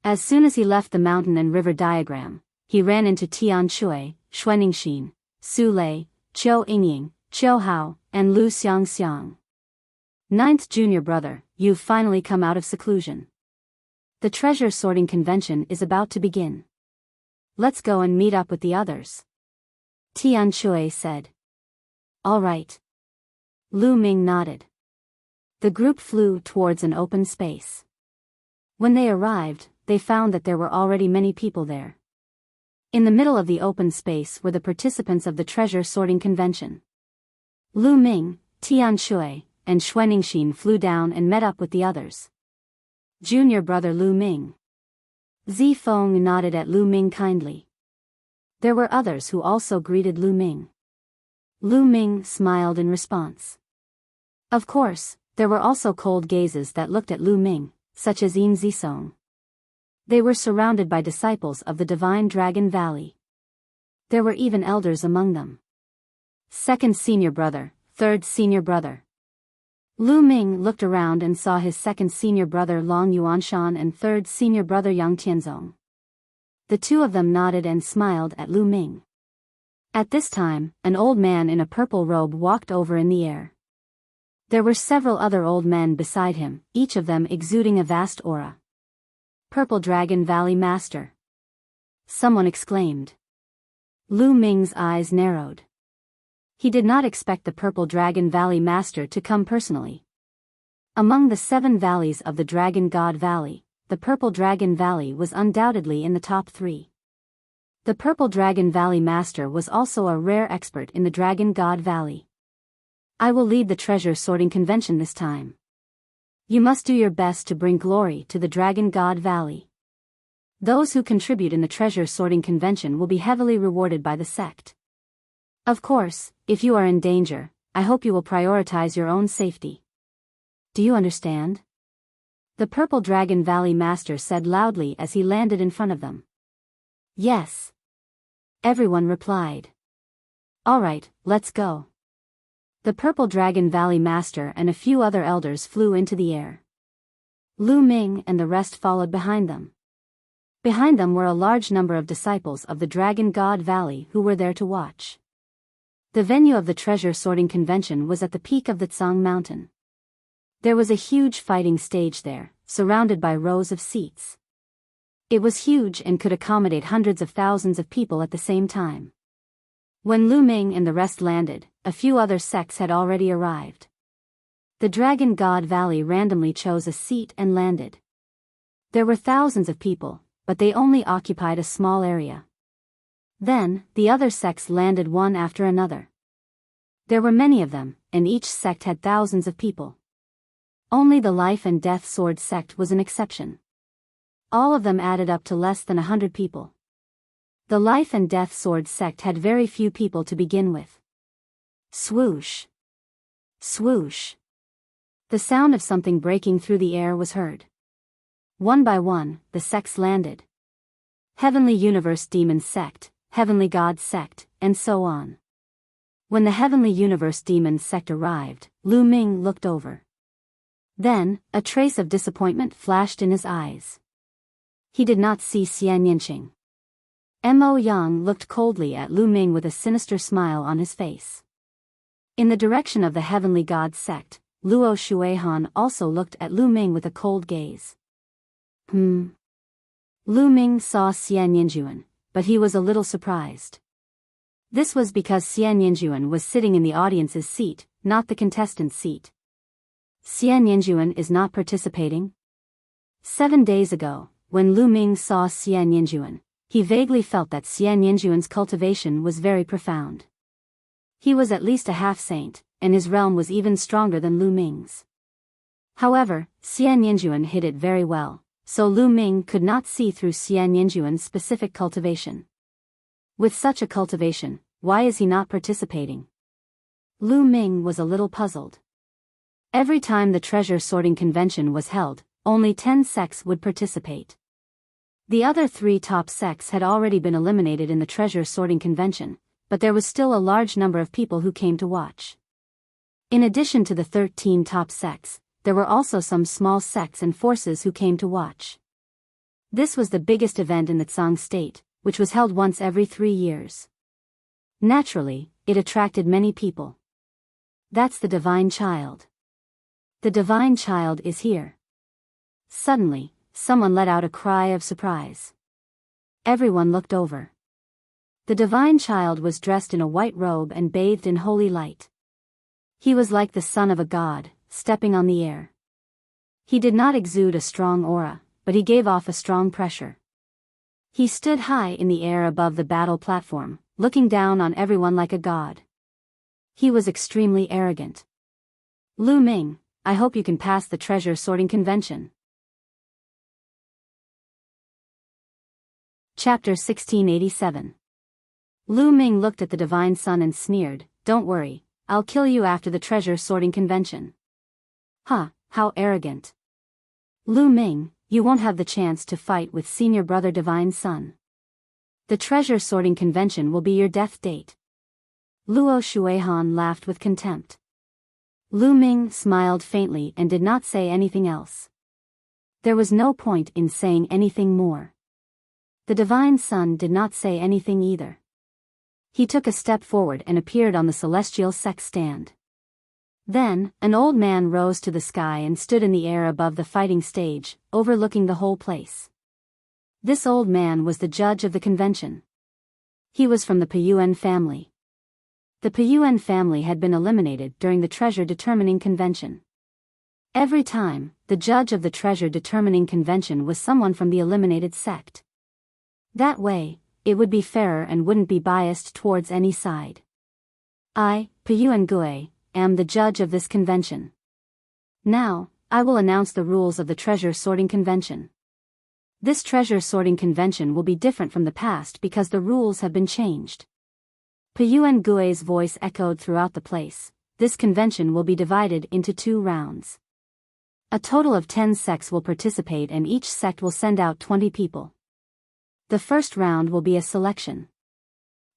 As soon as he left the mountain and river diagram, he ran into Tian Shui, Xuaningxin, Su Lei, Qiu Yingying, Qiu Hao, and Lu Xiangxiang. Ninth junior brother, you've finally come out of seclusion. The treasure sorting convention is about to begin. Let's go and meet up with the others. Tian Shui said. All right. Lu Ming nodded. The group flew towards an open space. When they arrived, they found that there were already many people there. In the middle of the open space were the participants of the treasure sorting convention. Lu Ming, Tian Shui, and Xuaningxin flew down and met up with the others. Junior brother Lu Ming. Zi Feng nodded at Lu Ming kindly. There were others who also greeted Lu Ming. Lu Ming smiled in response. Of course, there were also cold gazes that looked at Lu Ming, such as Yin Zisong. They were surrounded by disciples of the Divine Dragon Valley. There were even elders among them. Second senior brother, third senior brother. Lu Ming looked around and saw his second senior brother Long Yuanshan and third senior brother Yang Tianzong. The two of them nodded and smiled at Lu Ming. At this time, an old man in a purple robe walked over in the air. There were several other old men beside him, each of them exuding a vast aura. Purple Dragon Valley Master. Someone exclaimed. Lu Ming's eyes narrowed. He did not expect the Purple Dragon Valley Master to come personally. Among the 7 valleys of the Dragon God Valley, the Purple Dragon Valley was undoubtedly in the top 3. The Purple Dragon Valley Master was also a rare expert in the Dragon God Valley. I will lead the treasure sorting convention this time. You must do your best to bring glory to the Dragon God Valley. Those who contribute in the treasure sorting convention will be heavily rewarded by the sect. Of course, if you are in danger, I hope you will prioritize your own safety. Do you understand? The Purple Dragon Valley Master said loudly as he landed in front of them. Yes. Everyone replied. Alright, let's go. The Purple Dragon Valley Master and a few other elders flew into the air. Lu Ming and the rest followed behind them. Behind them were a large number of disciples of the Dragon God Valley who were there to watch. The venue of the treasure sorting convention was at the peak of the Tsang Mountain. There was a huge fighting stage there, surrounded by rows of seats. It was huge and could accommodate hundreds of thousands of people at the same time. When Lu Ming and the rest landed, a few other sects had already arrived. The Dragon God Valley randomly chose a seat and landed. There were thousands of people, but they only occupied a small area. Then, the other sects landed one after another. There were many of them, and each sect had thousands of people. Only the Life and Death Sword sect was an exception. All of them added up to less than 100 people. The Life and Death Sword sect had very few people to begin with. Swoosh. Swoosh. The sound of something breaking through the air was heard. One by one, the sects landed. Heavenly Universe Demon Sect, Heavenly God Sect, and so on. When the Heavenly Universe Demon Sect arrived, Lu Ming looked over. Then, a trace of disappointment flashed in his eyes. He did not see Xian Yinqing. Mo Yang looked coldly at Lu Ming with a sinister smile on his face. In the direction of the Heavenly God Sect, Luo Shuihan also looked at Lu Ming with a cold gaze. Lu Ming saw Xian Yinjuan, but he was a little surprised. This was because Xian Yinjuan was sitting in the audience's seat, not the contestant's seat. Xian Yinjuan is not participating? 7 days ago, when Lu Ming saw Xian Yinjuan, he vaguely felt that Xian Yinjuan's cultivation was very profound. He was at least a half-saint, and his realm was even stronger than Lu Ming's. However, Xian Yinjuan hid it very well, so Lu Ming could not see through Xian Yinjuan's specific cultivation. With such a cultivation, why is he not participating? Lu Ming was a little puzzled. Every time the treasure sorting convention was held, only 10 sects would participate. The other 3 top sects had already been eliminated in the treasure sorting convention, but there was still a large number of people who came to watch. In addition to the 13 top sects, there were also some small sects and forces who came to watch. This was the biggest event in the Tsang state, which was held once every 3 years. Naturally, it attracted many people. That's the Divine Child. The Divine Child is here. Suddenly, someone let out a cry of surprise. Everyone looked over. The Divine Child was dressed in a white robe and bathed in holy light. He was like the son of a god, stepping on the air. He did not exude a strong aura, but he gave off a strong pressure. He stood high in the air above the battle platform, looking down on everyone like a god. He was extremely arrogant. Lu Ming, I hope you can pass the treasure sorting convention. Chapter 1687. Lu Ming looked at the Divine Sun and sneered, "Don't worry, I'll kill you after the treasure sorting convention." Huh, how arrogant. Lu Ming, you won't have the chance to fight with senior brother Divine Sun. The treasure sorting convention will be your death date. Luo Shuihan laughed with contempt. Lu Ming smiled faintly and did not say anything else. There was no point in saying anything more. The Divine Sun did not say anything either. He took a step forward and appeared on the celestial sect stand. Then, an old man rose to the sky and stood in the air above the fighting stage, overlooking the whole place. This old man was the judge of the convention. He was from the Piyuan family. The Piyuan family had been eliminated during the treasure determining convention. Every time, the judge of the treasure determining convention was someone from the eliminated sect. That way, it would be fairer and wouldn't be biased towards any side. I, Piyuan Gue, am the judge of this convention. Now, I will announce the rules of the treasure sorting convention. This treasure sorting convention will be different from the past because the rules have been changed. Piyuan Gui's voice echoed throughout the place. This convention will be divided into 2 rounds. A total of 10 sects will participate and each sect will send out 20 people. The first round will be a selection.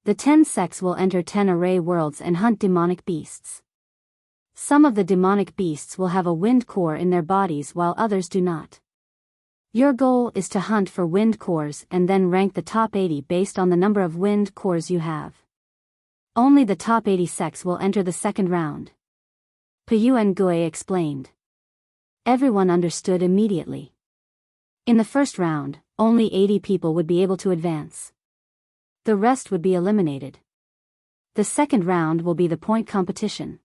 The 10 sects will enter 10 array worlds and hunt demonic beasts. Some of the demonic beasts will have a wind core in their bodies while others do not. Your goal is to hunt for wind cores and then rank the top 80 based on the number of wind cores you have. Only the top 80 sects will enter the second round. Piyuan Gui explained. Everyone understood immediately. In the first round, only 80 people would be able to advance. The rest would be eliminated. The second round will be the point competition.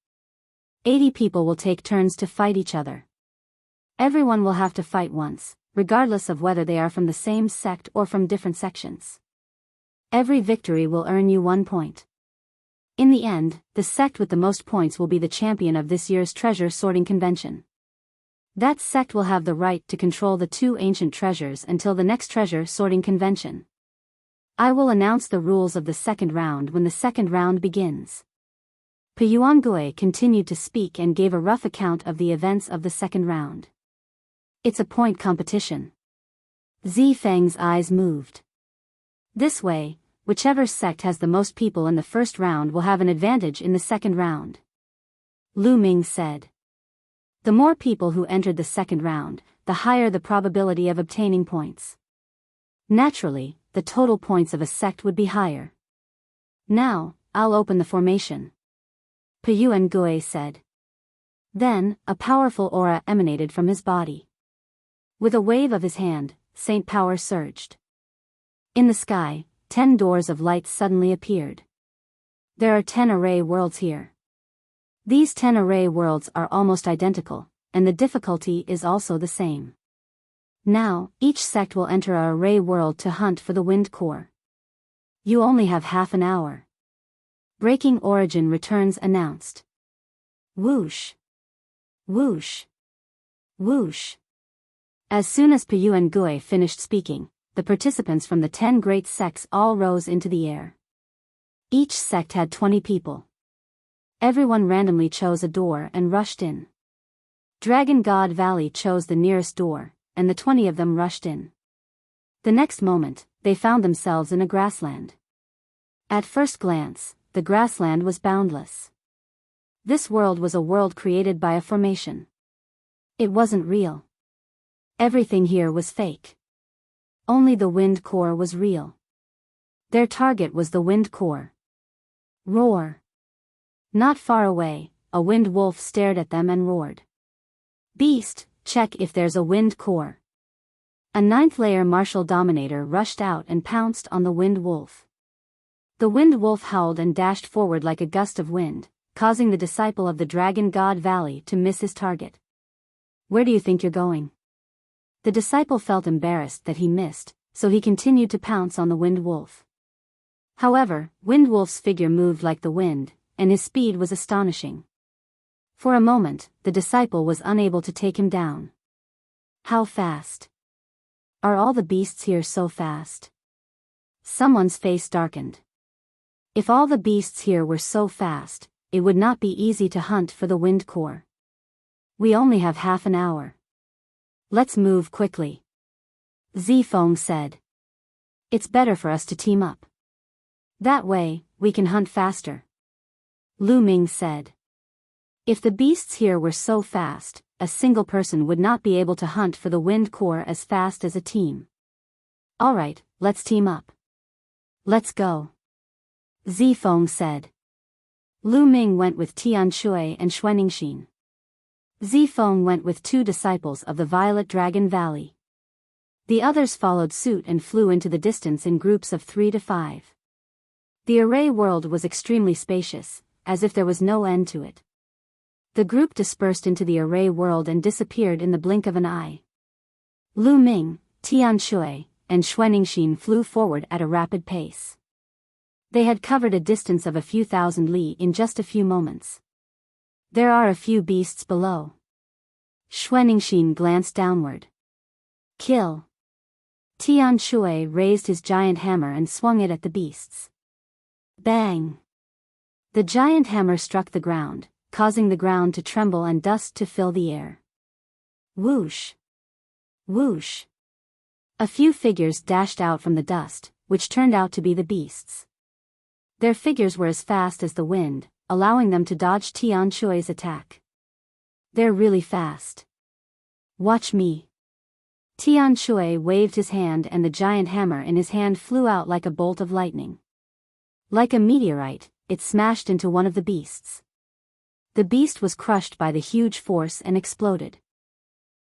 80 people will take turns to fight each other. Everyone will have to fight once, regardless of whether they are from the same sect or from different sections. Every victory will earn you 1 point. In the end, the sect with the most points will be the champion of this year's treasure sorting convention. That sect will have the right to control the 2 ancient treasures until the next treasure sorting convention. I will announce the rules of the second round when the second round begins. Piyuan Gui continued to speak and gave a rough account of the events of the second round. It's a point competition. Zi Feng's eyes moved. This way, whichever sect has the most people in the first round will have an advantage in the second round. Lu Ming said. The more people who entered the second round, the higher the probability of obtaining points. Naturally, the total points of a sect would be higher. Now, I'll open the formation. Piyuan Gui said. Then, a powerful aura emanated from his body. With a wave of his hand, Saint Power surged. In the sky, 10 doors of light suddenly appeared. There are 10 array worlds here. These 10 array worlds are almost identical, and the difficulty is also the same. Now, each sect will enter an array world to hunt for the wind core. You only have half an hour. Breaking Origin Returns announced. Whoosh. Whoosh. Whoosh. As soon as Piyuan Gui finished speaking, the participants from the 10 great sects all rose into the air. Each sect had 20 people. Everyone randomly chose a door and rushed in. Dragon God Valley chose the nearest door, and the 20 of them rushed in. The next moment, they found themselves in a grassland. At first glance, the grassland was boundless. This world was a world created by a formation. It wasn't real. Everything here was fake. Only the wind core was real. Their target was the wind core. Roar. Not far away, a wind wolf stared at them and roared. Beast, check if there's a wind core. A 9th layer martial dominator rushed out and pounced on the wind wolf. The wind wolf howled and dashed forward like a gust of wind, causing the disciple of the Dragon God Valley to miss his target. Where do you think you're going? The disciple felt embarrassed that he missed, so he continued to pounce on the wind wolf. However, Wind Wolf's figure moved like the wind, and his speed was astonishing. For a moment, the disciple was unable to take him down. How fast? Are all the beasts here so fast? Someone's face darkened. If all the beasts here were so fast, it would not be easy to hunt for the wind core. We only have half an hour. Let's move quickly. Zifeng said. It's better for us to team up. That way, we can hunt faster. Lu Ming said. If the beasts here were so fast, a single person would not be able to hunt for the wind core as fast as a team. Alright, let's team up. Let's go. Zifeng said. Lu Ming went with Tianshui and Xuanixin. Zifeng went with 2 disciples of the Violet Dragon Valley. The others followed suit and flew into the distance in groups of 3 to 5. The array world was extremely spacious, as if there was no end to it. The group dispersed into the array world and disappeared in the blink of an eye. Lu Ming, Tianshui, and Xuanixin flew forward at a rapid pace. They had covered a distance of a few thousand li in just a few moments. There are a few beasts below. Xuanixin glanced downward. Kill. Tian Shui raised his giant hammer and swung it at the beasts. Bang! The giant hammer struck the ground, causing the ground to tremble and dust to fill the air. Whoosh! Whoosh! A few figures dashed out from the dust, which turned out to be the beasts. Their figures were as fast as the wind, allowing them to dodge Tian Shui's attack. They're really fast. Watch me. Tian Shui waved his hand and the giant hammer in his hand flew out like a bolt of lightning. Like a meteorite, it smashed into one of the beasts. The beast was crushed by the huge force and exploded.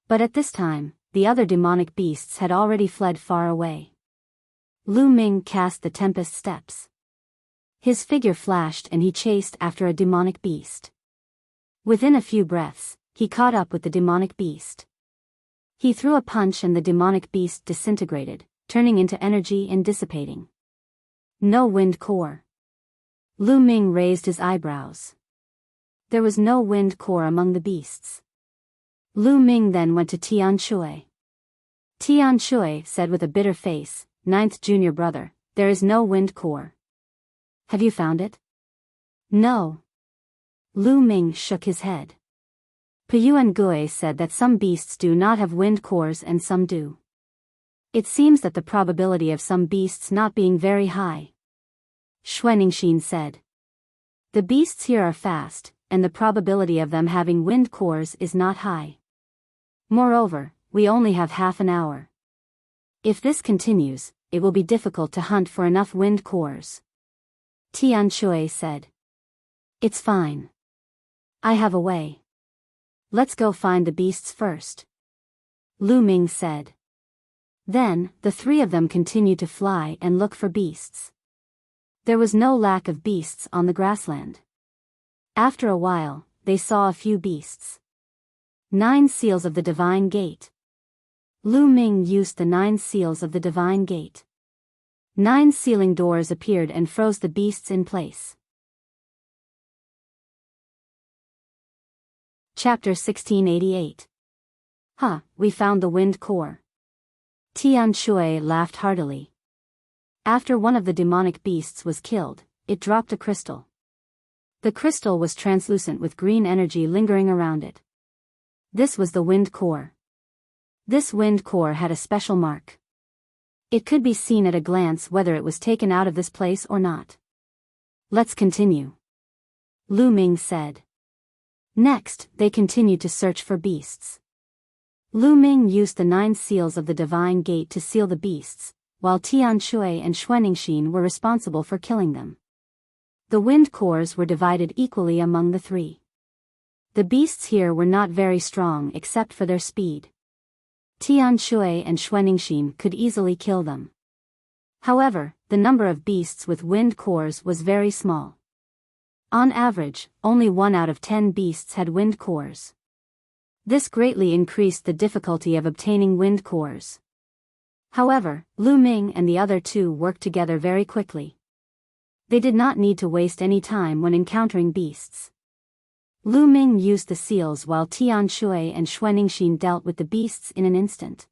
But at this time, the other demonic beasts had already fled far away. Lu Ming cast the Tempest Steps. His figure flashed and he chased after a demonic beast. Within a few breaths, he caught up with the demonic beast. He threw a punch and the demonic beast disintegrated, turning into energy and dissipating. No wind core. Lu Ming raised his eyebrows. There was no wind core among the beasts. Lu Ming then went to Tian Shui. Tian Shui said with a bitter face, "Ninth junior brother, there is no wind core. Have you found it?" "No." Lu Ming shook his head. Piyuan Gui said that some beasts do not have wind cores and some do. It seems that the probability of some beasts not being very high. Xuanixin said. The beasts here are fast, and the probability of them having wind cores is not high. Moreover, we only have half an hour. If this continues, it will be difficult to hunt for enough wind cores. Tian Shui said. It's fine. I have a way. Let's go find the beasts first. Lu Ming said. Then, the three of them continued to fly and look for beasts. There was no lack of beasts on the grassland. After a while, they saw a few beasts. 9 seals of the Divine Gate. Lu Ming used the 9 seals of the Divine Gate. 9 sealing doors appeared and froze the beasts in place. Chapter 1688. We found the wind core. Tian Shui laughed heartily. After one of the demonic beasts was killed, it dropped a crystal. The crystal was translucent with green energy lingering around it. This was the wind core. This wind core had a special mark. It could be seen at a glance whether it was taken out of this place or not. Let's continue. Lu Ming said. Next, they continued to search for beasts. Lu Ming used the 9 seals of the Divine Gate to seal the beasts, while Tian Shui and Xuanixin were responsible for killing them. The wind cores were divided equally among the 3. The beasts here were not very strong except for their speed. Tian Shui and Xuanixin could easily kill them. However, the number of beasts with wind cores was very small. On average, only 1 out of 10 beasts had wind cores. This greatly increased the difficulty of obtaining wind cores. However, Lu Ming and the other 2 worked together very quickly. They did not need to waste any time when encountering beasts. Lu Ming used the seals while Tian Shui and Xuanixin dealt with the beasts in an instant.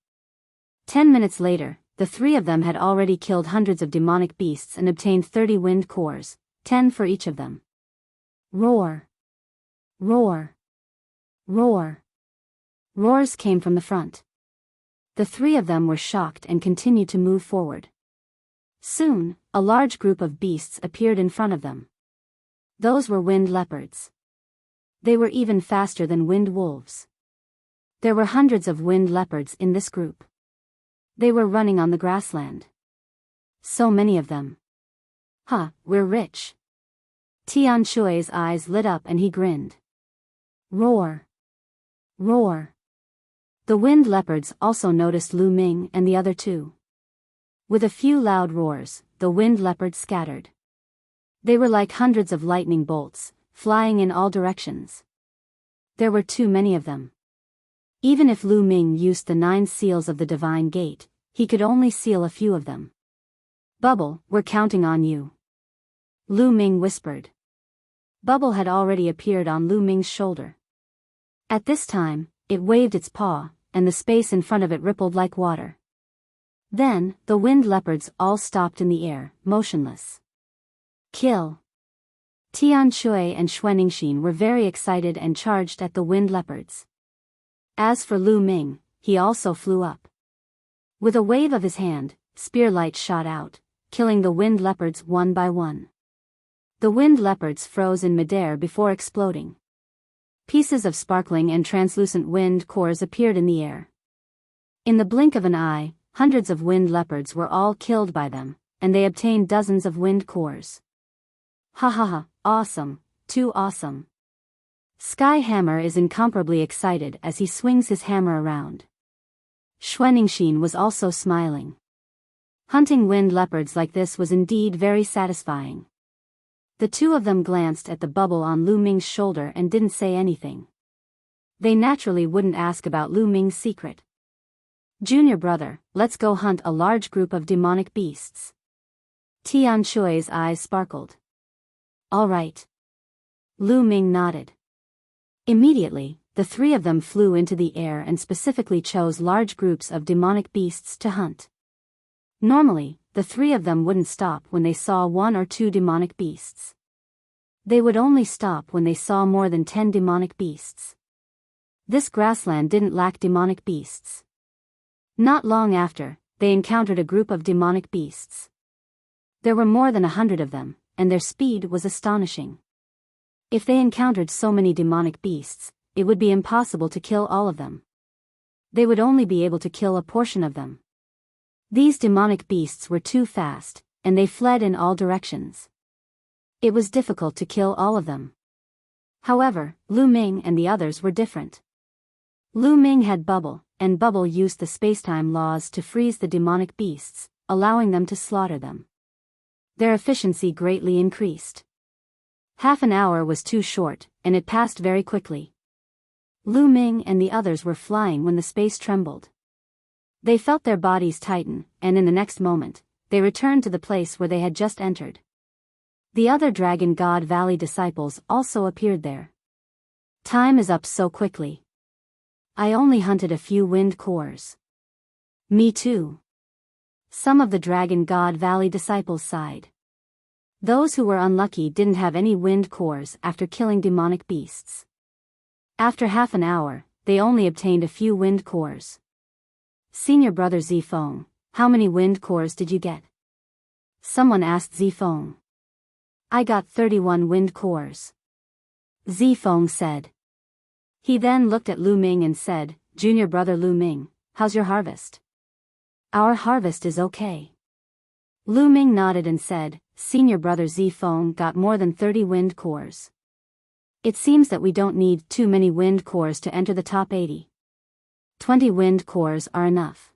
10 minutes later, the 3 of them had already killed hundreds of demonic beasts and obtained 30 wind cores, 10 for each of them. Roar! Roar! Roar! Roars came from the front. The 3 of them were shocked and continued to move forward. Soon, a large group of beasts appeared in front of them. Those were wind leopards. They were even faster than wind wolves. There were hundreds of wind leopards in this group. They were running on the grassland. So many of them. We're rich. Tian Shui's eyes lit up and he grinned. Roar! Roar! The wind leopards also noticed Lu Ming and the other 2. With a few loud roars, the wind leopards scattered. They were like hundreds of lightning bolts, flying in all directions. There were too many of them. Even if Lu Ming used the 9 seals of the Divine Gate, he could only seal a few of them. Bubble, we're counting on you. Lu Ming whispered. Bubble had already appeared on Lu Ming's shoulder. At this time, it waved its paw, and the space in front of it rippled like water. Then, the wind leopards all stopped in the air, motionless. Kill! Tian Shui and Xuanixin were very excited and charged at the wind leopards. As for Lu Ming, he also flew up. With a wave of his hand, spear light shot out, killing the wind leopards one by one. The wind leopards froze in midair before exploding. Pieces of sparkling and translucent wind cores appeared in the air. In the blink of an eye, hundreds of wind leopards were all killed by them, and they obtained dozens of wind cores. Ha ha ha, awesome, too awesome. Sky Hammer is incomparably excited as he swings his hammer around. Xuanixin was also smiling. Hunting wind leopards like this was indeed very satisfying. The two of them glanced at the bubble on Lu Ming's shoulder and didn't say anything. They naturally wouldn't ask about Lu Ming's secret. Junior brother, let's go hunt a large group of demonic beasts. Tian Shui's eyes sparkled. All right. Lu Ming nodded. Immediately, the three of them flew into the air and specifically chose large groups of demonic beasts to hunt. Normally, the three of them wouldn't stop when they saw one or two demonic beasts. They would only stop when they saw more than 10 demonic beasts. This grassland didn't lack demonic beasts. Not long after, they encountered a group of demonic beasts. There were more than 100 of them, and their speed was astonishing. If they encountered so many demonic beasts, it would be impossible to kill all of them. They would only be able to kill a portion of them. These demonic beasts were too fast, and they fled in all directions. It was difficult to kill all of them. However, Lu Ming and the others were different. Lu Ming had Bubble, and Bubble used the spacetime laws to freeze the demonic beasts, allowing them to slaughter them. Their efficiency greatly increased. Half an hour was too short, and it passed very quickly. Lu Ming and the others were flying when the space trembled. They felt their bodies tighten, and in the next moment, they returned to the place where they had just entered. The other Dragon God Valley disciples also appeared there. Time is up so quickly. I only hunted a few wind cores. Me too. Some of the Dragon God Valley disciples sighed. Those who were unlucky didn't have any wind cores after killing demonic beasts. After half an hour, they only obtained a few wind cores. Senior brother Zifeng, how many wind cores did you get? Someone asked Zifeng. I got 31 wind cores. Zifeng said. He then looked at Lu Ming and said, Junior brother Lu Ming, how's your harvest? Our harvest is okay. Lu Ming nodded and said, Senior brother Zifeng got more than 30 wind cores. It seems that we don't need too many wind cores to enter the top 80. 20 wind cores are enough.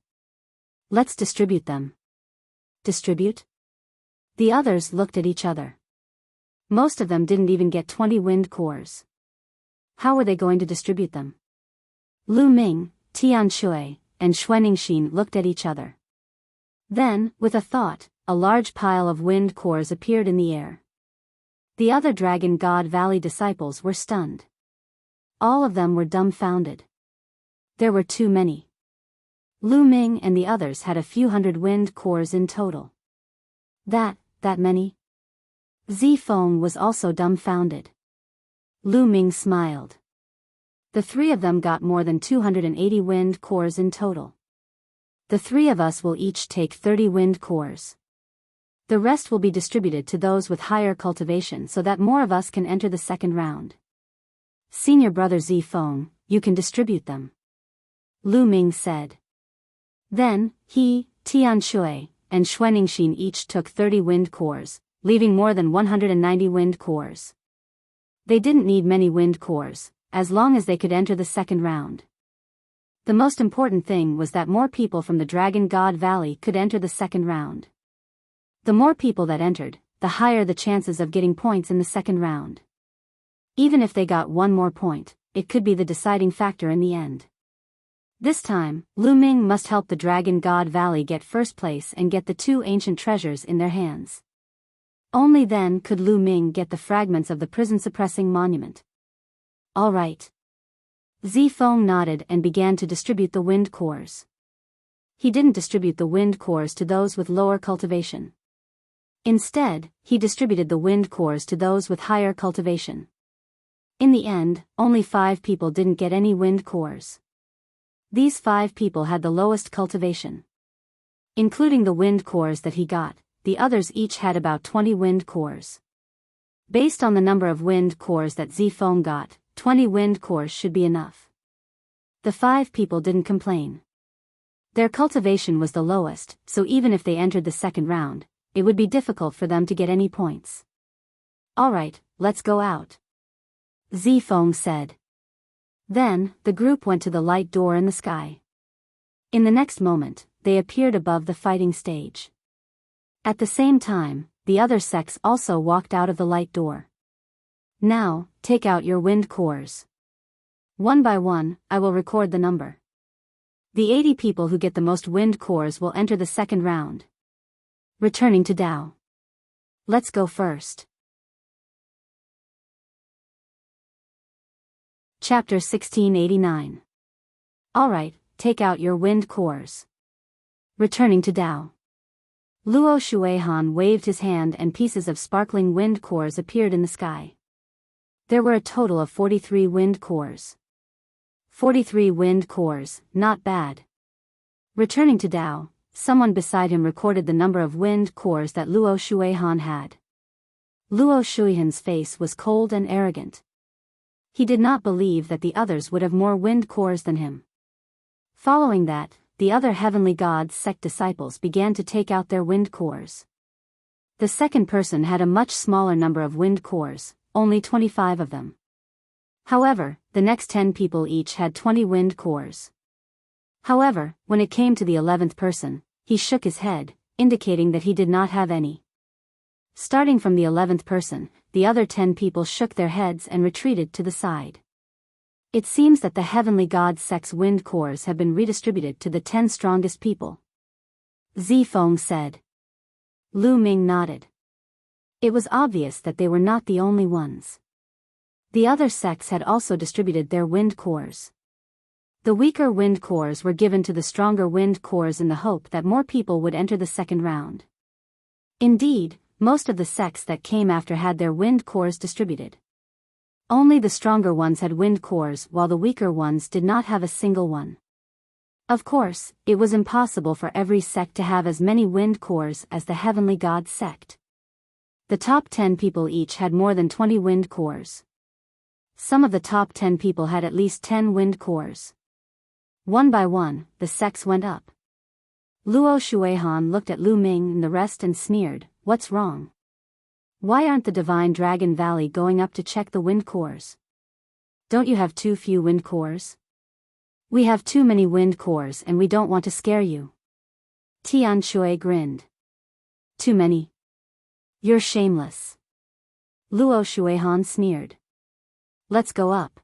Let's distribute them. Distribute? The others looked at each other. Most of them didn't even get 20 wind cores. How were they going to distribute them? Lu Ming, Tian Shui, and Xuanixin looked at each other. Then, with a thought, a large pile of wind cores appeared in the air. The other Dragon God Valley disciples were stunned. All of them were dumbfounded. There were too many. Lu Ming and the others had a few hundred wind cores in total. That many? Zifeng was also dumbfounded. Lu Ming smiled. The three of them got more than 280 wind cores in total. The three of us will each take 30 wind cores. The rest will be distributed to those with higher cultivation so that more of us can enter the second round. Senior brother Zifeng, you can distribute them. Lu Ming said. Then, he, Tian Shui, and Xuanixin each took 30 wind cores, leaving more than 190 wind cores. They didn't need many wind cores, as long as they could enter the second round. The most important thing was that more people from the Dragon God Valley could enter the second round. The more people that entered, the higher the chances of getting points in the second round. Even if they got one more point, it could be the deciding factor in the end. This time, Lu Ming must help the Dragon God Valley get first place and get the two ancient treasures in their hands. Only then could Lu Ming get the fragments of the prison-suppressing monument. All right. Zifeng nodded and began to distribute the wind cores. He didn't distribute the wind cores to those with lower cultivation. Instead, he distributed the wind cores to those with higher cultivation. In the end, only 5 people didn't get any wind cores. These 5 people had the lowest cultivation. Including the wind cores that he got, the others each had about 20 wind cores. Based on the number of wind cores that Zifeng got, 20 wind cores should be enough. The 5 people didn't complain. Their cultivation was the lowest, so even if they entered the second round, it would be difficult for them to get any points. Alright, let's go out, Zifeng said. Then, the group went to the light door in the sky. In the next moment, they appeared above the fighting stage. At the same time, the other sects also walked out of the light door. Now, take out your wind cores. One by one, I will record the number. The 80 people who get the most wind cores will enter the second round. Returning to Dao. Let's go first. Chapter 1689. Alright, take out your wind cores. Returning to Dao. Luo Shuihan waved his hand and pieces of sparkling wind cores appeared in the sky. There were a total of 43 wind cores. 43 wind cores, not bad. Returning to Dao, someone beside him recorded the number of wind cores that Luo Shuihan had. Luo Shuihan's face was cold and arrogant. He did not believe that the others would have more wind cores than him. Following that, the other Heavenly Gods sect disciples began to take out their wind cores. The second person had a much smaller number of wind cores, only 25 of them. However, the next 10 people each had 20 wind cores. However, when it came to the 11th person, he shook his head, indicating that he did not have any. Starting from the 11th person, the other 10 people shook their heads and retreated to the side. It seems that the Heavenly God sect's wind cores have been redistributed to the 10 strongest people. Zifeng said. Lu Ming nodded. It was obvious that they were not the only ones. The other sects had also distributed their wind cores. The weaker wind cores were given to the stronger wind cores in the hope that more people would enter the second round. Indeed, most of the sects that came after had their wind cores distributed. Only the stronger ones had wind cores while the weaker ones did not have a single one. Of course, it was impossible for every sect to have as many wind cores as the Heavenly God sect. The top 10 people each had more than 20 wind cores. Some of the top 10 people had at least 10 wind cores. One by one, the sects went up. Luo Shuihan looked at Lu Ming and the rest and sneered, "What's wrong? Why aren't the Divine Dragon Valley going up to check the wind cores? Don't you have too few wind cores? We have too many wind cores and we don't want to scare you." Tian Shui grinned. "Too many? You're shameless." Luo Shuihan sneered. "Let's go up."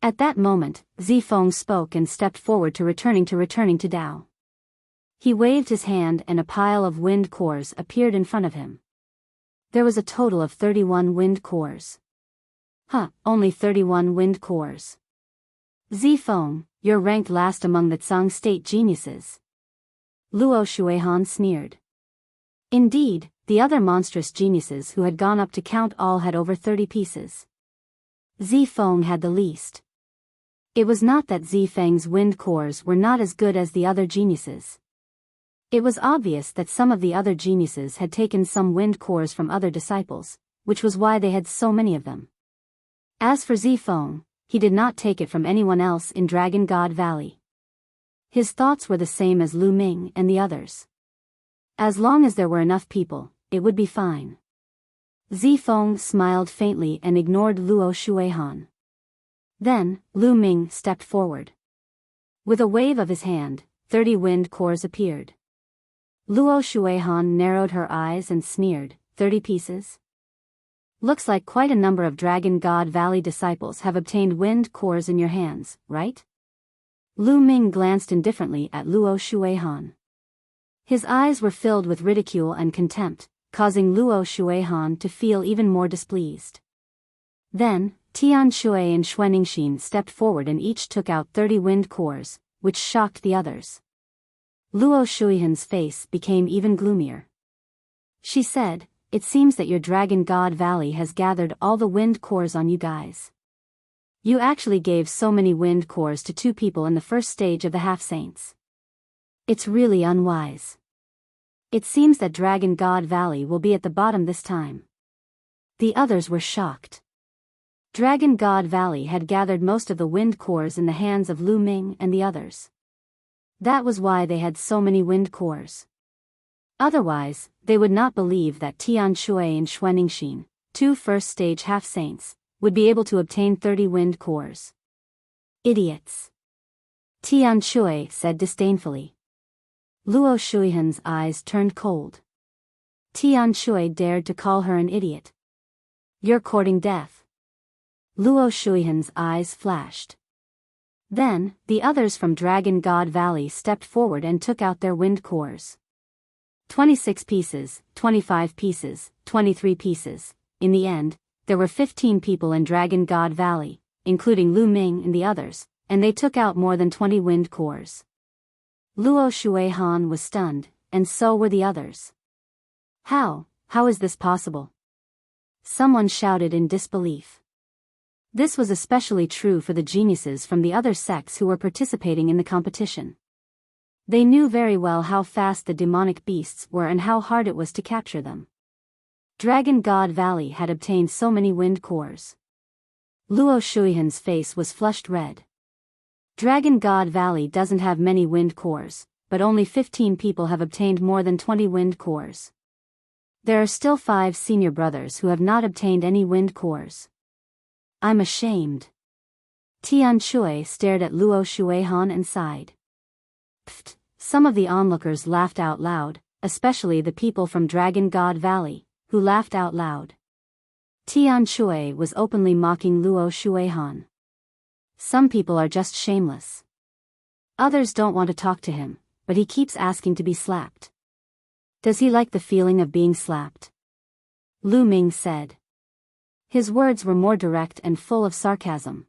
At that moment, Zifeng spoke and stepped forward to returning to Dao. He waved his hand and a pile of wind cores appeared in front of him. There was a total of 31 wind cores. Only 31 wind cores. Zifeng, you're ranked last among the Tsang state geniuses. Luo Shuihan sneered. Indeed, the other monstrous geniuses who had gone up to count all had over 30 pieces. Zifeng had the least. It was not that Zifeng's wind cores were not as good as the other geniuses. It was obvious that some of the other geniuses had taken some wind cores from other disciples, which was why they had so many of them. As for Zifeng, he did not take it from anyone else in Dragon God Valley. His thoughts were the same as Lu Ming and the others. As long as there were enough people, it would be fine. Zifeng smiled faintly and ignored Luo Shuihan. Then, Lu Ming stepped forward. With a wave of his hand, 30 wind cores appeared. Luo Shuihan narrowed her eyes and sneered, 30 pieces? Looks like quite a number of Dragon God Valley disciples have obtained wind cores in your hands, right? Lu Ming glanced indifferently at Luo Shuihan. His eyes were filled with ridicule and contempt, causing Luo Shuihan to feel even more displeased. Then, Tian Shui and Xuanixin stepped forward and each took out 30 wind cores, which shocked the others. Luo Shuihan's face became even gloomier. She said, "It seems that your Dragon God Valley has gathered all the wind cores on you guys. You actually gave so many wind cores to 2 people in the first stage of the half-saints. It's really unwise. It seems that Dragon God Valley will be at the bottom this time." The others were shocked. Dragon God Valley had gathered most of the wind cores in the hands of Lu Ming and the others. That was why they had so many wind cores. Otherwise, they would not believe that Tian Shui and Xuanixin, 2 first-stage half-saints, would be able to obtain 30 wind cores. Idiots. Tian Shui said disdainfully. Luo Shuihan's eyes turned cold. Tian Shui dared to call her an idiot. "You're courting death." Luo Shuihan's eyes flashed. Then, the others from Dragon God Valley stepped forward and took out their wind cores. 26 pieces, 25 pieces, 23 pieces. In the end, there were 15 people in Dragon God Valley, including Lu Ming and the others, and they took out more than 20 wind cores. Luo Shuihan was stunned, and so were the others. How is this possible?" Someone shouted in disbelief. This was especially true for the geniuses from the other sects who were participating in the competition. They knew very well how fast the demonic beasts were and how hard it was to capture them. Dragon God Valley had obtained so many wind cores. Luo Shuihan's face was flushed red. Dragon God Valley doesn't have many wind cores, but only 15 people have obtained more than 20 wind cores. There are still 5 senior brothers who have not obtained any wind cores. I'm ashamed. Tian Shui stared at Luo Shuihan and sighed. Pfft, some of the onlookers laughed out loud, especially the people from Dragon God Valley, who laughed out loud. Tian Shui was openly mocking Luo Shuihan. Some people are just shameless. Others don't want to talk to him, but he keeps asking to be slapped. Does he like the feeling of being slapped? Lu Ming said. His words were more direct and full of sarcasm.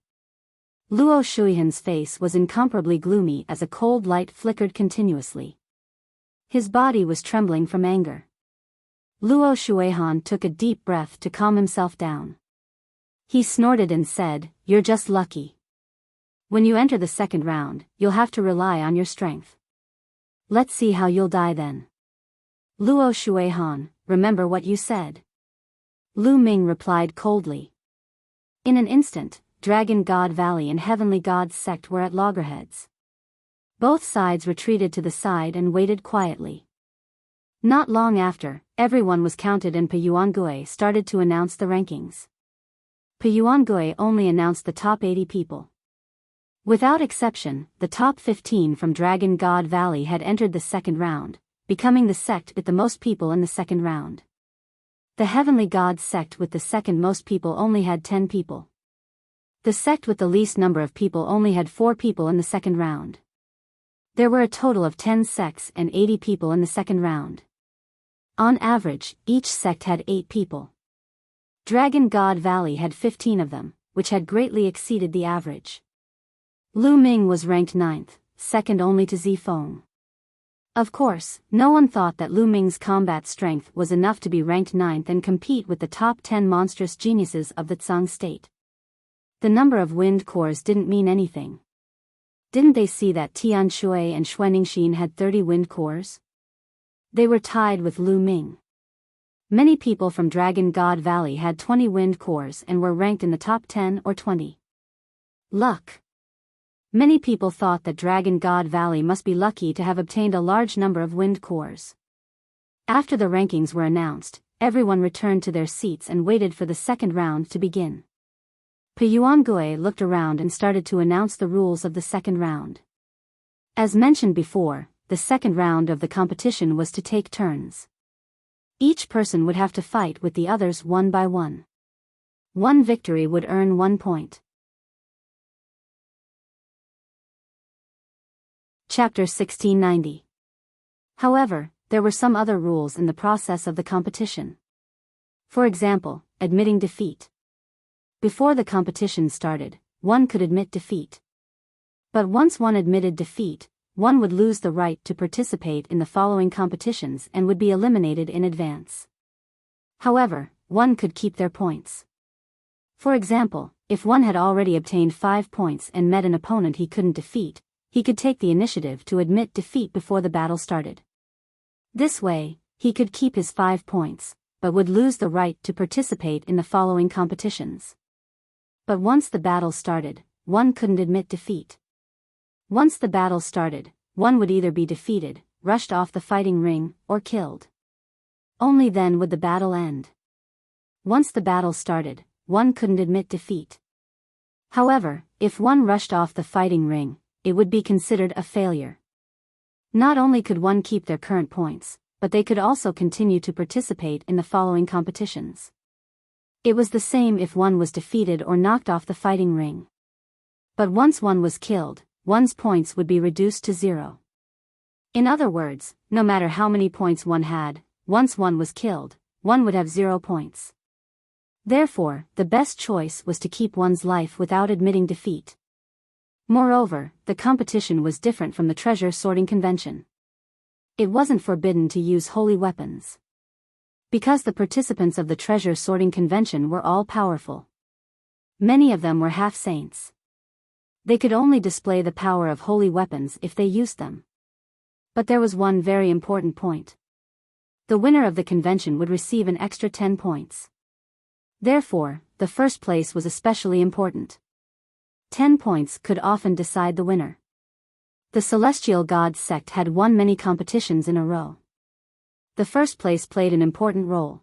Luo Shuihan's face was incomparably gloomy as a cold light flickered continuously. His body was trembling from anger. Luo Shuihan took a deep breath to calm himself down. He snorted and said, "You're just lucky. When you enter the second round, you'll have to rely on your strength. Let's see how you'll die then." Luo Shuihan, remember what you said. Lu Ming replied coldly. In an instant, Dragon God Valley and Heavenly God's sect were at loggerheads. Both sides retreated to the side and waited quietly. Not long after, everyone was counted and Peyuangui started to announce the rankings. Peyuangui only announced the top 80 people. Without exception, the top 15 from Dragon God Valley had entered the second round, becoming the sect with the most people in the second round. The Heavenly God sect with the second most people only had 10 people. The sect with the least number of people only had 4 people in the second round. There were a total of 10 sects and 80 people in the second round. On average, each sect had 8 people. Dragon God Valley had 15 of them, which had greatly exceeded the average. Lu Ming was ranked 9th, second only to Zifeng. Of course, no one thought that Lu Ming's combat strength was enough to be ranked 9th and compete with the top 10 monstrous geniuses of the Tsang state. The number of wind cores didn't mean anything. Didn't they see that Tian Shui and Xuanixin had 30 wind cores? They were tied with Lu Ming. Many people from Dragon God Valley had 20 wind cores and were ranked in the top 10 or 20. Luck. Many people thought that Dragon God Valley must be lucky to have obtained a large number of wind cores. After the rankings were announced, everyone returned to their seats and waited for the second round to begin. Peyuangui looked around and started to announce the rules of the second round. As mentioned before, the second round of the competition was to take turns. Each person would have to fight with the others one by one. One victory would earn 1 point. Chapter 1690. However, there were some other rules in the process of the competition. For example, admitting defeat. Before the competition started, one could admit defeat. But once one admitted defeat, one would lose the right to participate in the following competitions and would be eliminated in advance. However, one could keep their points. For example, if one had already obtained 5 points and met an opponent he couldn't defeat, he could take the initiative to admit defeat before the battle started. This way, he could keep his 5 points, but would lose the right to participate in the following competitions. But once the battle started, one couldn't admit defeat. Once the battle started, one would either be defeated, rushed off the fighting ring, or killed. Only then would the battle end. Once the battle started, one couldn't admit defeat. However, if one rushed off the fighting ring, it would be considered a failure. Not only could one keep their current points, but they could also continue to participate in the following competitions. It was the same if one was defeated or knocked off the fighting ring. But once one was killed, one's points would be reduced to 0. In other words, no matter how many points one had, once one was killed, one would have 0 points. Therefore, the best choice was to keep one's life without admitting defeat. Moreover, the competition was different from the treasure sorting convention. It wasn't forbidden to use holy weapons. Because the participants of the treasure sorting convention were all powerful. Many of them were half-saints. They could only display the power of holy weapons if they used them. But there was one very important point. The winner of the convention would receive an extra 10 points. Therefore, the first place was especially important. 10 points could often decide the winner. The Celestial Gods sect had won many competitions in a row. The first place played an important role.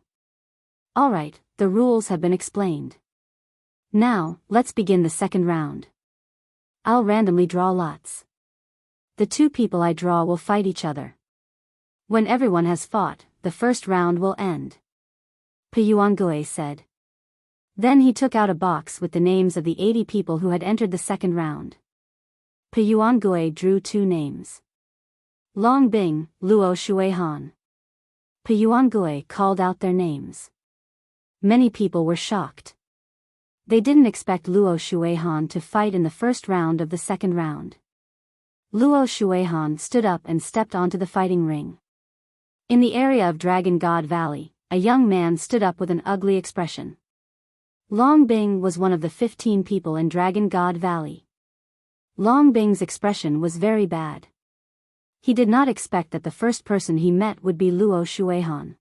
Alright, the rules have been explained. Now, let's begin the second round. I'll randomly draw lots. The 2 people I draw will fight each other. When everyone has fought, the first round will end. Piyuangui said. Then he took out a box with the names of the 80 people who had entered the second round. Piyuangui drew 2 names. Long Bing, Luo Shuihan. Piyuangui called out their names. Many people were shocked. They didn't expect Luo Shuihan to fight in the first round of the second round. Luo Shuihan stood up and stepped onto the fighting ring. In the area of Dragon God Valley, a young man stood up with an ugly expression. Long Bing was one of the 15 people in Dragon God Valley. Long Bing's expression was very bad. He did not expect that the first person he met would be Luo Shuihan.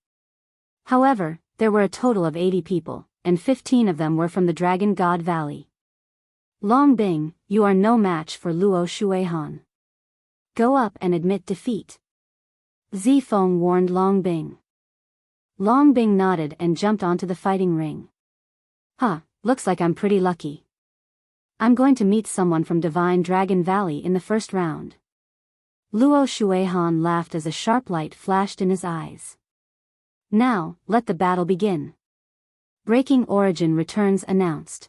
However, there were a total of 80 people, and 15 of them were from the Dragon God Valley. Long Bing, you are no match for Luo Shuihan. Go up and admit defeat. Zifeng warned Long Bing. Long Bing nodded and jumped onto the fighting ring. Looks like I'm pretty lucky. I'm going to meet someone from Divine Dragon Valley in the first round. Luo Shuihan laughed as a sharp light flashed in his eyes. Now, let the battle begin. Breaking Origin Returns announced.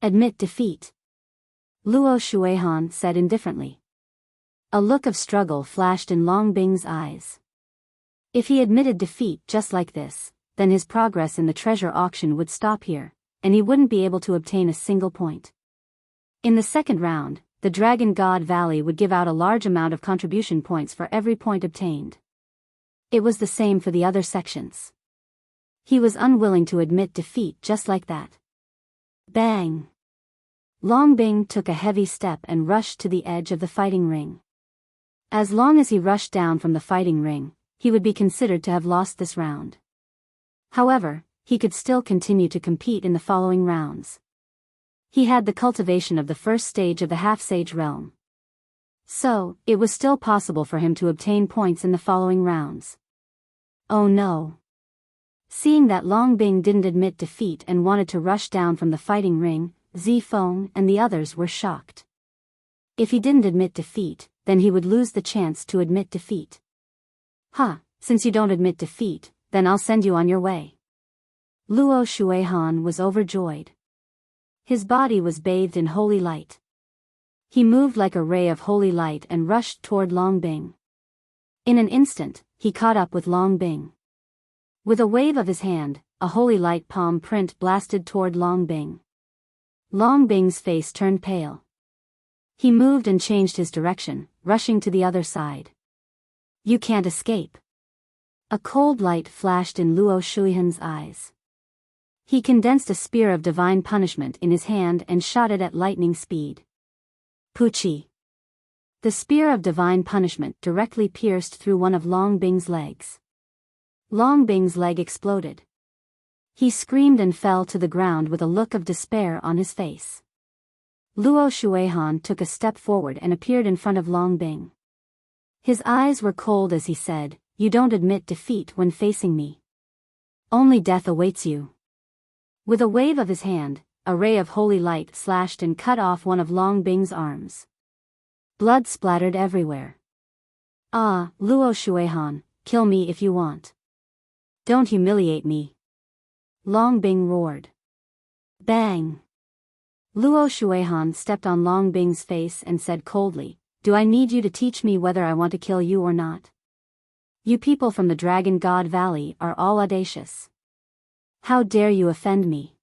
Admit defeat. Luo Shuihan said indifferently. A look of struggle flashed in Long Bing's eyes. If he admitted defeat just like this, then his progress in the treasure auction would stop here, and he wouldn't be able to obtain a single point. In the second round, the Dragon God Valley would give out a large amount of contribution points for every point obtained. It was the same for the other sections. He was unwilling to admit defeat just like that. Bang! Long Bing took a heavy step and rushed to the edge of the fighting ring. As long as he rushed down from the fighting ring, he would be considered to have lost this round. However, he could still continue to compete in the following rounds. He had the cultivation of the first stage of the half-sage realm. So, it was still possible for him to obtain points in the following rounds. Oh no! Seeing that Long Bing didn't admit defeat and wanted to rush down from the fighting ring, Zifeng and the others were shocked. If he didn't admit defeat, then he would lose the chance to admit defeat. Since you don't admit defeat, then I'll send you on your way. Luo Shuihan was overjoyed. His body was bathed in holy light. He moved like a ray of holy light and rushed toward Long Bing. In an instant, he caught up with Long Bing. With a wave of his hand, a holy light palm print blasted toward Long Bing. Long Bing's face turned pale. He moved and changed his direction, rushing to the other side. You can't escape. A cold light flashed in Luo Shuihan's eyes. He condensed a spear of divine punishment in his hand and shot it at lightning speed. Puchi. The spear of divine punishment directly pierced through one of Long Bing's legs. Long Bing's leg exploded. He screamed and fell to the ground with a look of despair on his face. Luo Shuihan took a step forward and appeared in front of Long Bing. His eyes were cold as he said, "You don't admit defeat when facing me. Only death awaits you." With a wave of his hand, a ray of holy light slashed and cut off one of Long Bing's arms. Blood splattered everywhere. "Ah, Luo Shuihan, kill me if you want. Don't humiliate me." Long Bing roared. Bang! Luo Shuihan stepped on Long Bing's face and said coldly, "Do I need you to teach me whether I want to kill you or not? You people from the Dragon God Valley are all audacious. How dare you offend me?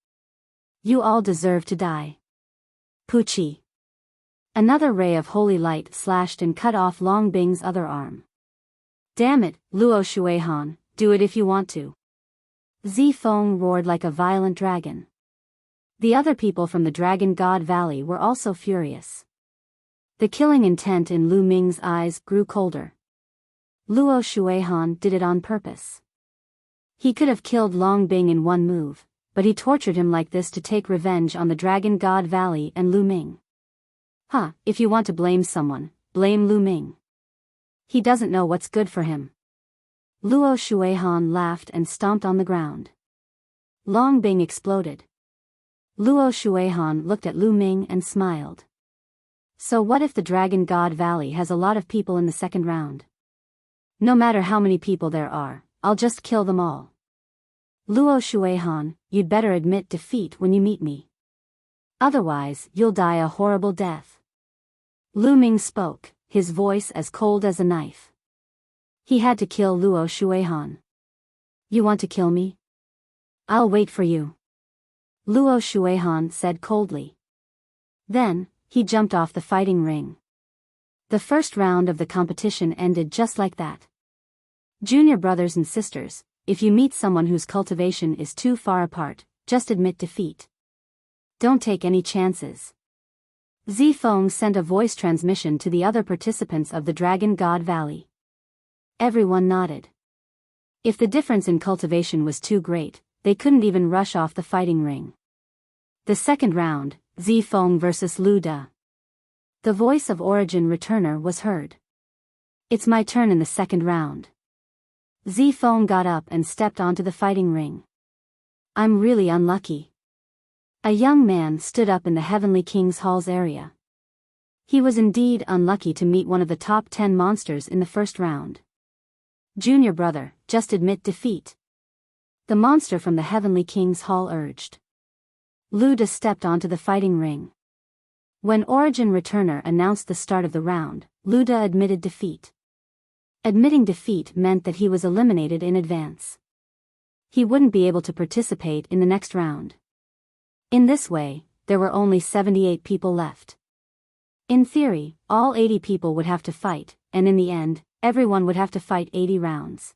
You all deserve to die." Puchi. Another ray of holy light slashed and cut off Long Bing's other arm. "Damn it, Luo Shuihan, do it if you want to." Zifeng roared like a violent dragon. The other people from the Dragon God Valley were also furious. The killing intent in Lu Ming's eyes grew colder. Luo Shuihan did it on purpose. He could have killed Long Bing in one move, but he tortured him like this to take revenge on the Dragon God Valley and Lu Ming. If you want to blame someone, blame Lu Ming. He doesn't know what's good for him. Luo Shuihan laughed and stomped on the ground. Long Bing exploded. Luo Shuihan looked at Lu Ming and smiled. So what if the Dragon God Valley has a lot of people in the second round? No matter how many people there are, I'll just kill them all. Luo Shuihan, you'd better admit defeat when you meet me. Otherwise, you'll die a horrible death. Lu Ming spoke, his voice as cold as a knife. He had to kill Luo Shuihan. You want to kill me? I'll wait for you. Luo Shuihan said coldly. Then, he jumped off the fighting ring. The first round of the competition ended just like that. Junior brothers and sisters, if you meet someone whose cultivation is too far apart, just admit defeat. Don't take any chances. Zifeng sent a voice transmission to the other participants of the Dragon God Valley. Everyone nodded. If the difference in cultivation was too great, they couldn't even rush off the fighting ring. The second round, Zifeng versus Lu Da. The voice of Origin Returner was heard. It's my turn in the second round. Zifeng got up and stepped onto the fighting ring. I'm really unlucky. A young man stood up in the Heavenly King's Hall's area. He was indeed unlucky to meet one of the top 10 monsters in the first round. Junior brother, just admit defeat. The monster from the Heavenly King's Hall urged. Lu Da stepped onto the fighting ring. When Origin Returner announced the start of the round, Lu Da admitted defeat. Admitting defeat meant that he was eliminated in advance. He wouldn't be able to participate in the next round. In this way, there were only 78 people left. In theory, all 80 people would have to fight, and in the end, everyone would have to fight 80 rounds.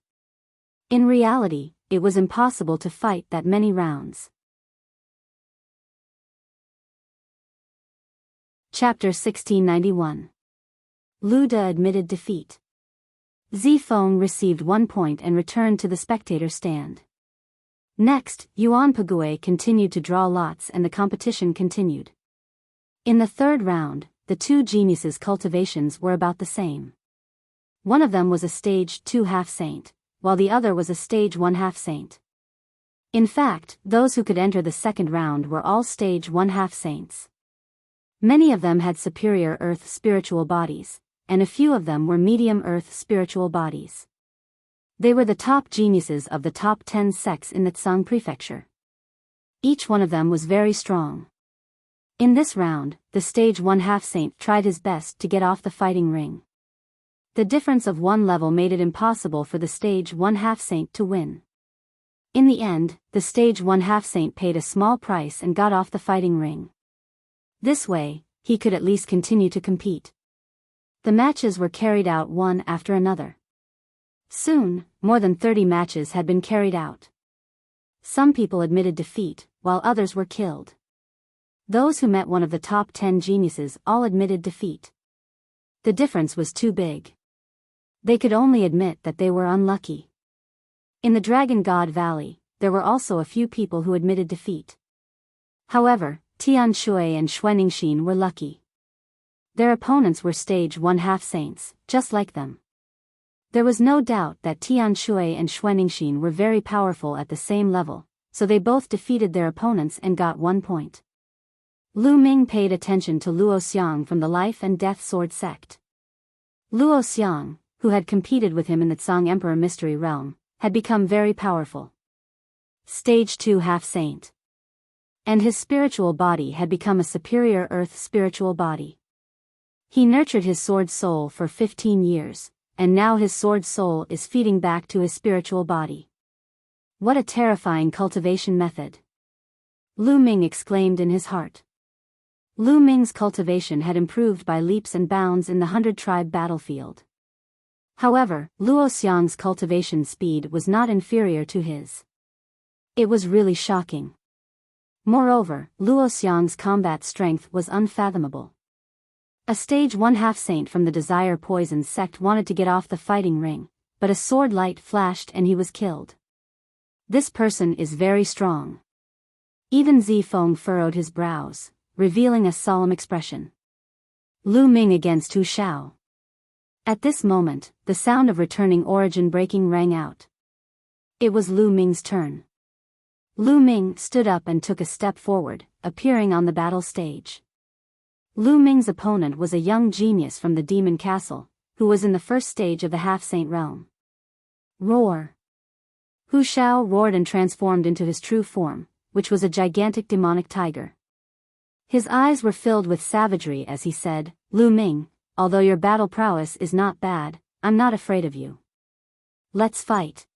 In reality, it was impossible to fight that many rounds. Chapter 1691. Lu Da admitted defeat. Zifeng received 1 point and returned to the spectator stand. Next, Yuan Pague continued to draw lots and the competition continued. In the third round, the two geniuses' cultivations were about the same. One of them was a stage 2 half-saint, while the other was a stage 1 half-saint. In fact, those who could enter the second round were all stage 1 half-saints. Many of them had superior earth spiritual bodies, and a few of them were medium earth spiritual bodies. They were the top geniuses of the top 10 sects in the Tsang prefecture. Each one of them was very strong. In this round, the stage 1 half-saint tried his best to get off the fighting ring. The difference of one level made it impossible for the stage 1 half-saint to win. In the end, the stage 1 half-saint paid a small price and got off the fighting ring. This way, he could at least continue to compete. The matches were carried out one after another. Soon, more than 30 matches had been carried out. Some people admitted defeat, while others were killed. Those who met one of the top 10 geniuses all admitted defeat. The difference was too big. They could only admit that they were unlucky. In the Dragon God Valley, there were also a few people who admitted defeat. However, Tian Shui and Xuaningxin were lucky. Their opponents were stage 1 half-saints, just like them. There was no doubt that Tian Shui and Xuaningxin were very powerful at the same level, so they both defeated their opponents and got 1 point. Lu Ming paid attention to Luo Xiang from the Life and Death Sword sect. Luo Xiang, who had competed with him in the Tsang Emperor Mystery Realm, had become very powerful. Stage 2 half-saint. And his spiritual body had become a superior earth spiritual body. He nurtured his sword soul for 15 years, and now his sword soul is feeding back to his spiritual body. What a terrifying cultivation method! Lu Ming exclaimed in his heart. Lu Ming's cultivation had improved by leaps and bounds in the 100-tribe battlefield. However, Luo Xiang's cultivation speed was not inferior to his. It was really shocking. Moreover, Luo Xiang's combat strength was unfathomable. A stage 1 half-saint from the Desire Poison sect wanted to get off the fighting ring, but a sword light flashed and he was killed. This person is very strong. Even Zifeng furrowed his brows, revealing a solemn expression. Lu Ming against Hu Shao. At this moment, the sound of returning origin breaking rang out. It was Lu Ming's turn. Lu Ming stood up and took a step forward, appearing on the battle stage. Lu Ming's opponent was a young genius from the Demon Castle, who was in the first stage of the half-saint realm. Roar! Hu Shao roared and transformed into his true form, which was a gigantic demonic tiger. His eyes were filled with savagery as he said, "Lu Ming, although your battle prowess is not bad, I'm not afraid of you. Let's fight."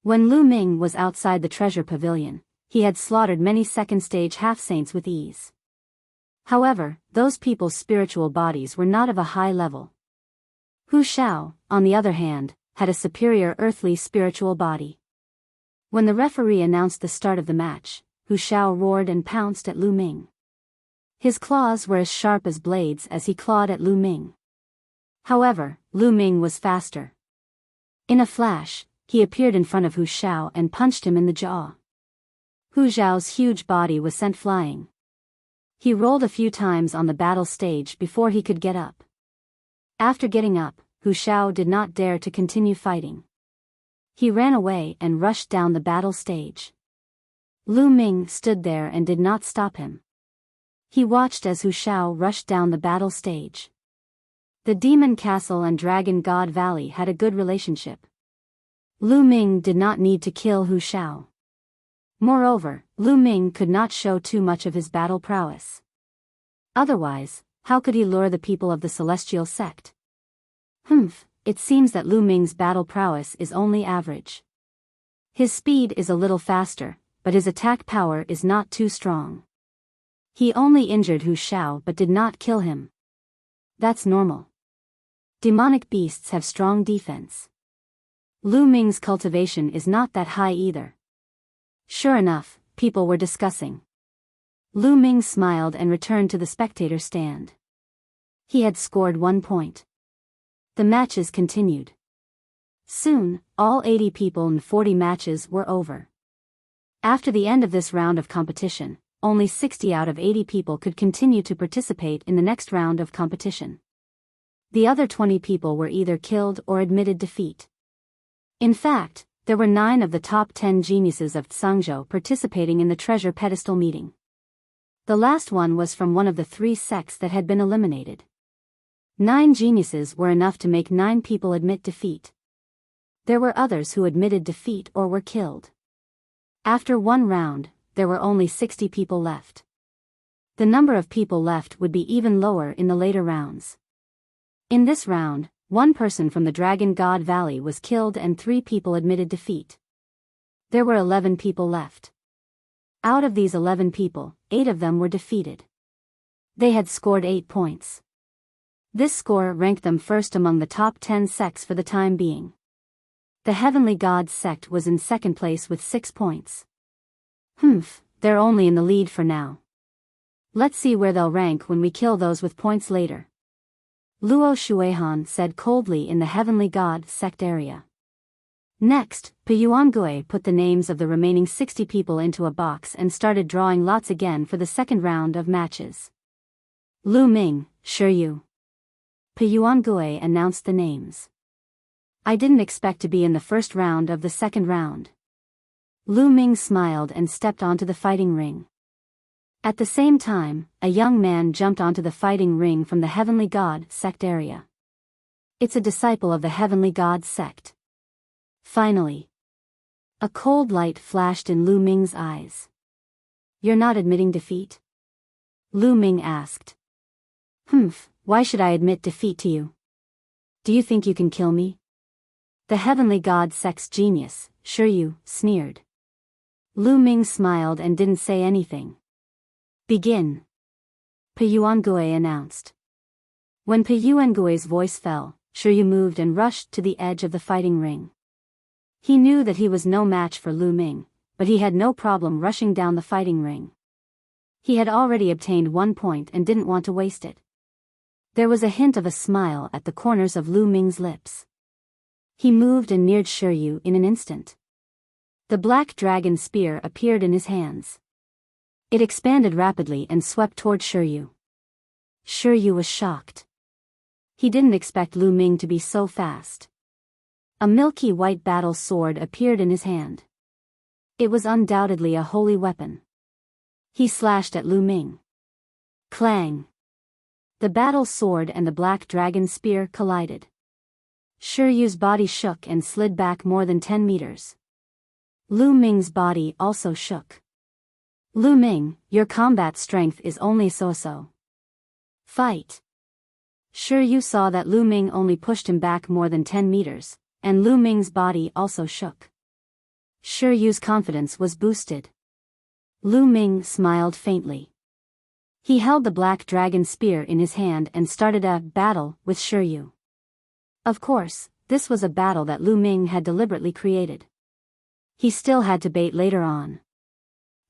When Lu Ming was outside the treasure pavilion, he had slaughtered many second-stage half-saints with ease. However, those people's spiritual bodies were not of a high level. Hu Shao, on the other hand, had a superior earthly spiritual body. When the referee announced the start of the match, Hu Shao roared and pounced at Lu Ming. His claws were as sharp as blades as he clawed at Lu Ming. However, Lu Ming was faster. In a flash, he appeared in front of Hu Shao and punched him in the jaw. Hu Xiao's huge body was sent flying. He rolled a few times on the battle stage before he could get up. After getting up, Hu Shao did not dare to continue fighting. He ran away and rushed down the battle stage. Lu Ming stood there and did not stop him. He watched as Hu Shao rushed down the battle stage. The Demon Castle and Dragon God Valley had a good relationship. Lu Ming did not need to kill Hu Shao. Moreover, Lu Ming could not show too much of his battle prowess. Otherwise, how could he lure the people of the Celestial Sect? It seems that Lu Ming's battle prowess is only average. His speed is a little faster, but his attack power is not too strong. He only injured Hu Shao but did not kill him. That's normal. Demonic beasts have strong defense. Lu Ming's cultivation is not that high either. Sure enough, people were discussing. Lu Ming smiled and returned to the spectator stand. He had scored 1 point. The matches continued. Soon, all 80 people in 40 matches were over. After the end of this round of competition, only 60 out of 80 people could continue to participate in the next round of competition. The other 20 people were either killed or admitted defeat. In fact, there were 9 of the top 10 geniuses of Tsangzhou participating in the treasure pedestal meeting. The last one was from one of the 3 sects that had been eliminated. 9 geniuses were enough to make 9 people admit defeat. There were others who admitted defeat or were killed. After 1 round, there were only 60 people left. The number of people left would be even lower in the later rounds. In this round, 1 person from the Dragon God Valley was killed and 3 people admitted defeat. There were 11 people left. Out of these 11 people, 8 of them were defeated. They had scored 8 points. This score ranked them first among the top 10 sects for the time being. The Heavenly Gods sect was in second place with 6 points. They're only in the lead for now. Let's see where they'll rank when we kill those with points later. Luo Shuihan said coldly in the Heavenly God sect area. Next, Piyuangui put the names of the remaining 60 people into a box and started drawing lots again for the second round of matches. Lu Ming, Shiyu. Piyuangui announced the names. I didn't expect to be in the first round of the second round. Lu Ming smiled and stepped onto the fighting ring. At the same time, a young man jumped onto the fighting ring from the Heavenly God sect area. It's a disciple of the Heavenly God sect. Finally. A cold light flashed in Lu Ming's eyes. You're not admitting defeat? Lu Ming asked. Why should I admit defeat to you? Do you think you can kill me? The Heavenly God sect's genius, Shiyu, sneered. Lu Ming smiled and didn't say anything. Begin. Piyuangui announced. When Piyuangui's voice fell, Shiyu moved and rushed to the edge of the fighting ring. He knew that he was no match for Lu Ming, but he had no problem rushing down the fighting ring. He had already obtained 1 point and didn't want to waste it. There was a hint of a smile at the corners of Lu Ming's lips. He moved and neared Shiyu in an instant. The black dragon spear appeared in his hands. It expanded rapidly and swept toward Shiyu. Shiyu was shocked. He didn't expect Lu Ming to be so fast. A milky white battle sword appeared in his hand. It was undoubtedly a holy weapon. He slashed at Lu Ming. Clang! The battle sword and the black dragon spear collided. Shiryu's body shook and slid back more than 10 meters. Lu Ming's body also shook. Lu Ming, your combat strength is only so-so. Fight! Shiryu saw that Lu Ming only pushed him back more than 10 meters, and Lu Ming's body also shook. Shiryu's confidence was boosted. Lu Ming smiled faintly. He held the black dragon spear in his hand and started a battle with Shiryu. Of course, this was a battle that Lu Ming had deliberately created. He still had to bait later on.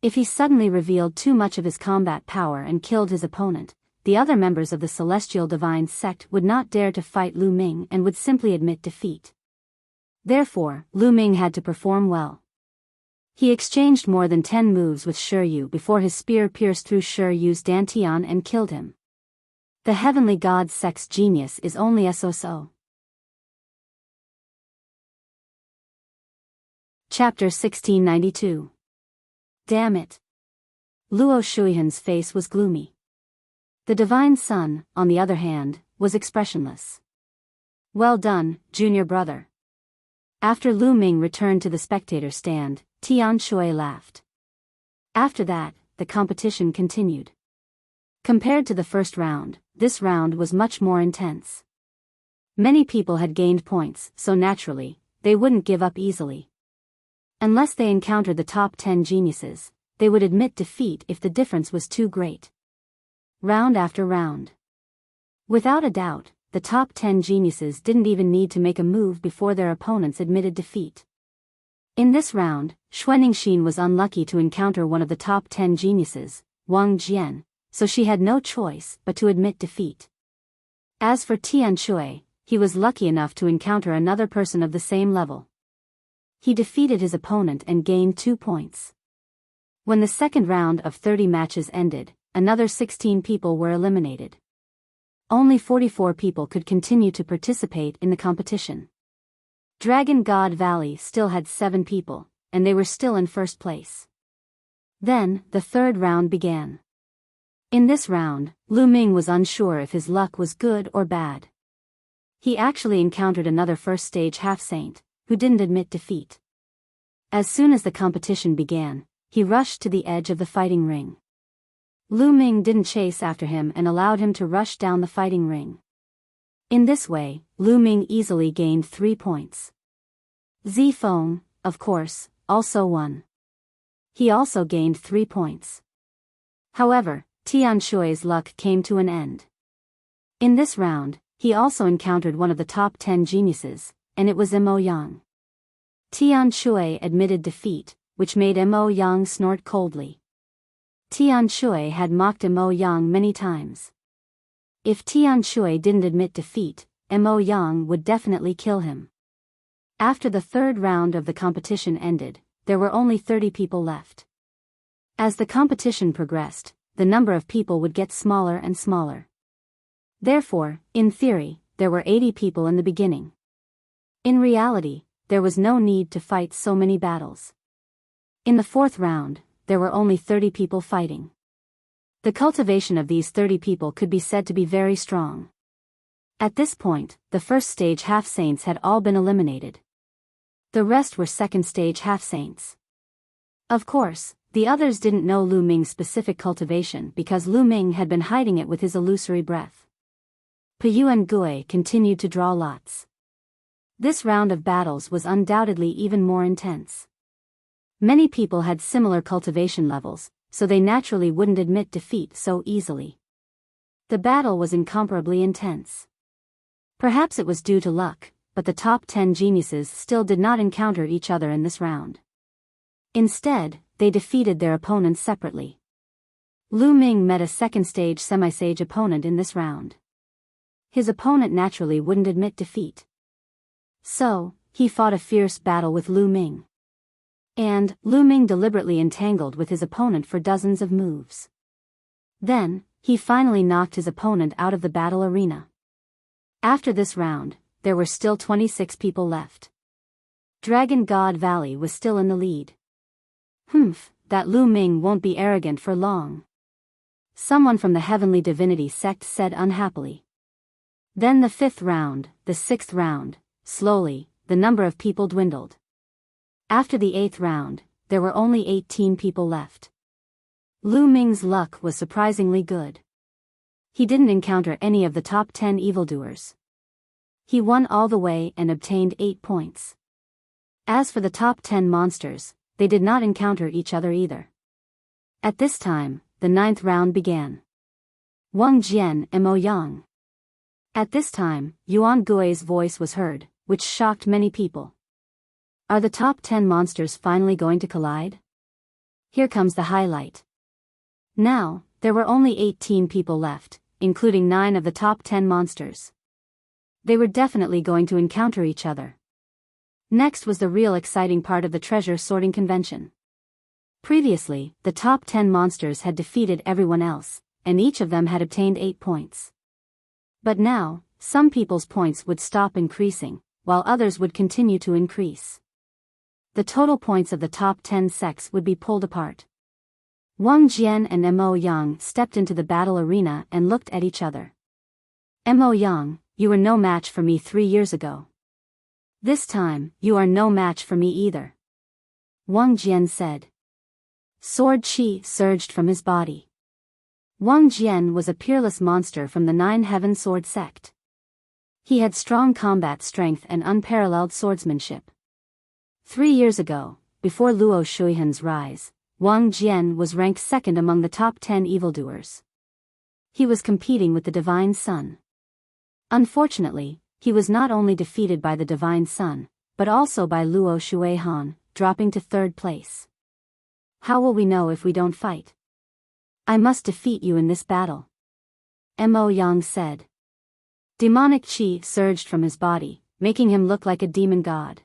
If he suddenly revealed too much of his combat power and killed his opponent, the other members of the Celestial Divine Sect would not dare to fight Lu Ming and would simply admit defeat. Therefore, Lu Ming had to perform well. He exchanged more than 10 moves with Shiryu before his spear pierced through Shiryu's dantian and killed him. The Heavenly God Sect's genius is only so-so. Chapter 1692. Damn it. Luo Shuihan's face was gloomy. The Divine Son, on the other hand, was expressionless. Well done, junior brother. After Lu Ming returned to the spectator stand, Tian Shui laughed. After that, the competition continued. Compared to the first round, this round was much more intense. Many people had gained points, so naturally, they wouldn't give up easily. Unless they encountered the top 10 geniuses, they would admit defeat if the difference was too great. Round after round. Without a doubt, the top 10 geniuses didn't even need to make a move before their opponents admitted defeat. In this round, Xuaningxin was unlucky to encounter one of the top 10 geniuses, Wang Jian, so she had no choice but to admit defeat. As for Tian Shui, he was lucky enough to encounter another person of the same level. He defeated his opponent and gained 2 points. When the second round of 30 matches ended, another 16 people were eliminated. Only 44 people could continue to participate in the competition. Dragon God Valley still had 7 people, and they were still in first place. Then, the third round began. In this round, Lu Ming was unsure if his luck was good or bad. He actually encountered another first-stage half-saint, who didn't admit defeat. As soon as the competition began, he rushed to the edge of the fighting ring. Lu Ming didn't chase after him and allowed him to rush down the fighting ring. In this way, Lu Ming easily gained 3 points. Zifeng, of course, also won. He also gained 3 points. However, Tian Shui's luck came to an end. In this round, he also encountered one of the top 10 geniuses, and it was Mo Yang. Tian Shui admitted defeat, which made Mo Yang snort coldly. Tian Shui had mocked Mo Yang many times. If Tian Shui didn't admit defeat, Mo Yang would definitely kill him. After the third round of the competition ended, there were only 30 people left. As the competition progressed, the number of people would get smaller and smaller. Therefore, in theory, there were 80 people in the beginning. In reality, there was no need to fight so many battles. In the fourth round, there were only 30 people fighting. The cultivation of these 30 people could be said to be very strong. At this point, the first stage half-saints had all been eliminated. The rest were second stage half-saints. Of course, the others didn't know Lu Ming's specific cultivation because Lu Ming had been hiding it with his illusory breath. Puyu and Gui continued to draw lots. This round of battles was undoubtedly even more intense. Many people had similar cultivation levels, so they naturally wouldn't admit defeat so easily. The battle was incomparably intense. Perhaps it was due to luck, but the top 10 geniuses still did not encounter each other in this round. Instead, they defeated their opponents separately. Lu Ming met a second-stage semi-sage opponent in this round. His opponent naturally wouldn't admit defeat. So, he fought a fierce battle with Lu Ming. And, Lu Ming deliberately entangled with his opponent for dozens of moves. Then, he finally knocked his opponent out of the battle arena. After this round, there were still 26 people left. Dragon God Valley was still in the lead. That Lu Ming won't be arrogant for long. Someone from the Heavenly Divinity sect said unhappily. Then the fifth round, the sixth round, slowly, the number of people dwindled. After the eighth round, there were only 18 people left. Lu Ming's luck was surprisingly good. He didn't encounter any of the top 10 evildoers. He won all the way and obtained 8 points. As for the top 10 monsters, they did not encounter each other either. At this time, the ninth round began. Wang Jian and Mo Yang. At this time, Yuan Gui's voice was heard, which shocked many people. Are the top 10 monsters finally going to collide? Here comes the highlight. Now, there were only 18 people left, including 9 of the top 10 monsters. They were definitely going to encounter each other. Next was the real exciting part of the treasure sorting convention. Previously, the top 10 monsters had defeated everyone else, and each of them had obtained 8 points. But now, some people's points would stop increasing, while others would continue to increase. The total points of the top 10 sects would be pulled apart. Wang Jian and Mo Yang stepped into the battle arena and looked at each other. Mo Yang, you were no match for me 3 years ago. This time, you are no match for me either. Wang Jian said. Sword chi surged from his body. Wang Jian was a peerless monster from the Nine Heaven Sword sect. He had strong combat strength and unparalleled swordsmanship. 3 years ago, before Luo Shuihan's rise, Wang Jian was ranked second among the top 10 evildoers. He was competing with the Divine Sun. Unfortunately, he was not only defeated by the Divine Sun, but also by Luo Shuihan, dropping to third place. How will we know if we don't fight? I must defeat you in this battle. Mo Yang said. Demonic chi surged from his body, making him look like a demon god.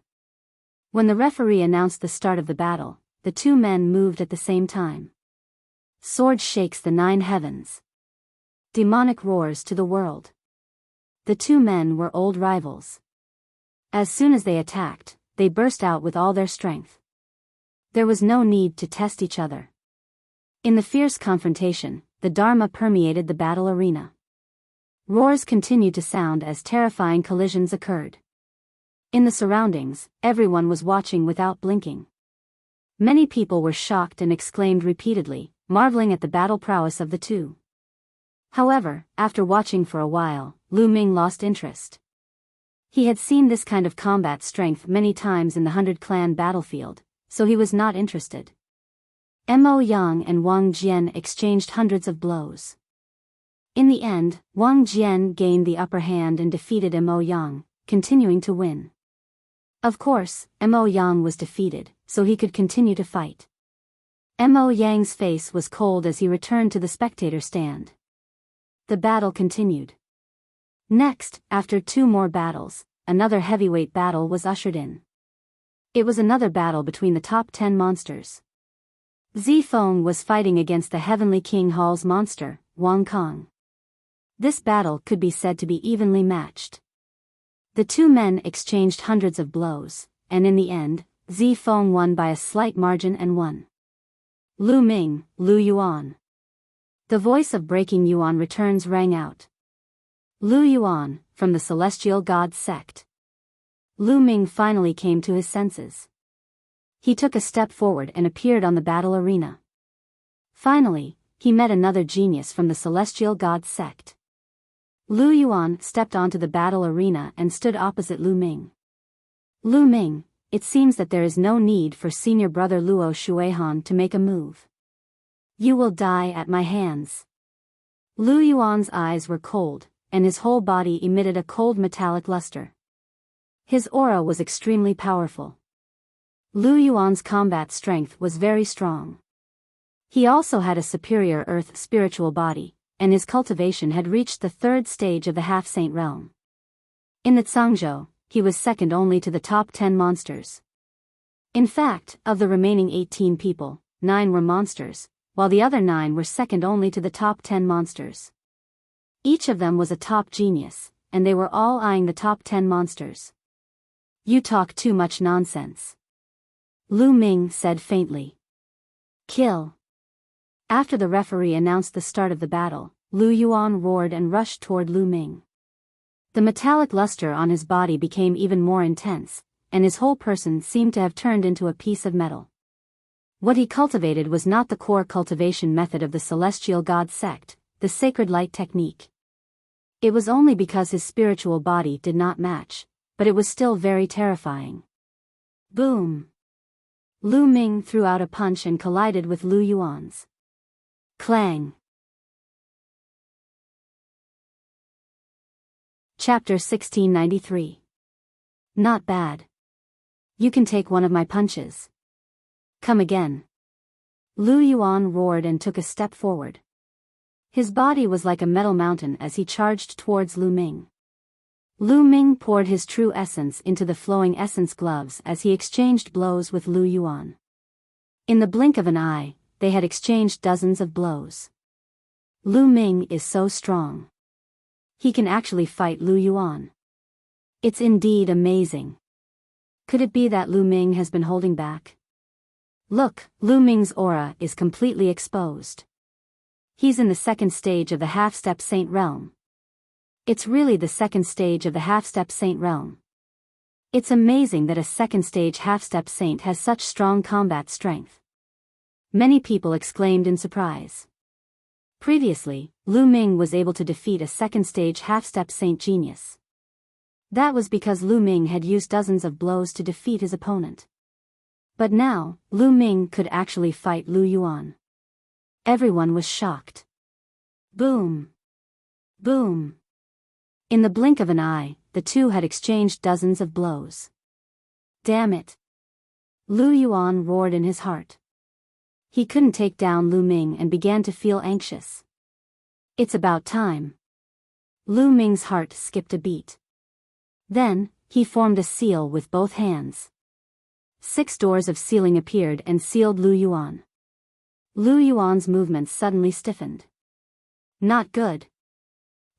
When the referee announced the start of the battle, the two men moved at the same time. Sword shakes the 9 heavens. Demonic roars to the world. The two men were old rivals. As soon as they attacked, they burst out with all their strength. There was no need to test each other. In the fierce confrontation, the Dharma permeated the battle arena. Roars continued to sound as terrifying collisions occurred. In the surroundings, everyone was watching without blinking. Many people were shocked and exclaimed repeatedly, marveling at the battle prowess of the two. However, after watching for a while, Lu Ming lost interest. He had seen this kind of combat strength many times in the 100 Clan battlefield, so he was not interested. Mo Yang and Wang Jian exchanged hundreds of blows. In the end, Wang Jian gained the upper hand and defeated Mo Yang, continuing to win. Of course, Mo Yang was defeated, so he could continue to fight. Mo Yang's face was cold as he returned to the spectator stand. The battle continued. Next, after 2 more battles, another heavyweight battle was ushered in. It was another battle between the top 10 monsters. Zifeng was fighting against the Heavenly King Hall's monster, Wang Kong. This battle could be said to be evenly matched. The 2 men exchanged hundreds of blows, and in the end, Zifeng won by a slight margin and won. Lu Ming, Lu Yuan. The voice of Breaking Yuan Returns rang out. Lu Yuan, from the Celestial God sect. Lu Ming finally came to his senses. He took a step forward and appeared on the battle arena. Finally, he met another genius from the Celestial God sect. Lu Yuan stepped onto the battle arena and stood opposite Lu Ming. Lu Ming, it seems that there is no need for senior brother Luo Shuihan to make a move. You will die at my hands. Lu Yuan's eyes were cold, and his whole body emitted a cold metallic luster. His aura was extremely powerful. Lu Yuan's combat strength was very strong. He also had a superior earth spiritual body, and his cultivation had reached the 3rd stage of the half-saint realm. In the Cangzhou, he was second only to the top 10 monsters. In fact, of the remaining 18 people, 9 were monsters, while the other 9 were second only to the top 10 monsters. Each of them was a top genius, and they were all eyeing the top 10 monsters. You talk too much nonsense. Lu Ming said faintly. Kill. After the referee announced the start of the battle, Lu Yuan roared and rushed toward Lu Ming. The metallic luster on his body became even more intense, and his whole person seemed to have turned into a piece of metal. What he cultivated was not the core cultivation method of the Celestial God sect, the sacred light technique. It was only because his spiritual body did not match, but it was still very terrifying. Boom! Lu Ming threw out a punch and collided with Lu Yuan's. Clang! Chapter 1693. Not bad. You can take one of my punches. Come again. Lu Yuan roared and took a step forward. His body was like a metal mountain as he charged towards Lu Ming. Lu Ming poured his true essence into the flowing essence gloves as he exchanged blows with Lu Yuan. In the blink of an eye, they had exchanged dozens of blows. Lu Ming is so strong. He can actually fight Lu Yuan. It's indeed amazing. Could it be that Lu Ming has been holding back? Look, Lu Ming's aura is completely exposed. He's in the 2nd stage of the half-step saint realm. It's really the 2nd stage of the half-step saint realm. It's amazing that a 2nd stage half-step saint has such strong combat strength. Many people exclaimed in surprise. Previously, Lu Ming was able to defeat a 2nd stage half-step saint genius. That was because Lu Ming had used dozens of blows to defeat his opponent. But now, Lu Ming could actually fight Lu Yuan. Everyone was shocked. Boom! Boom! In the blink of an eye, the two had exchanged dozens of blows. Damn it! Lu Yuan roared in his heart. He couldn't take down Lu Ming and began to feel anxious. It's about time. Lu Ming's heart skipped a beat. Then, he formed a seal with both hands. 6 doors of sealing appeared and sealed Lu Yuan. Lu Yuan's movements suddenly stiffened. Not good.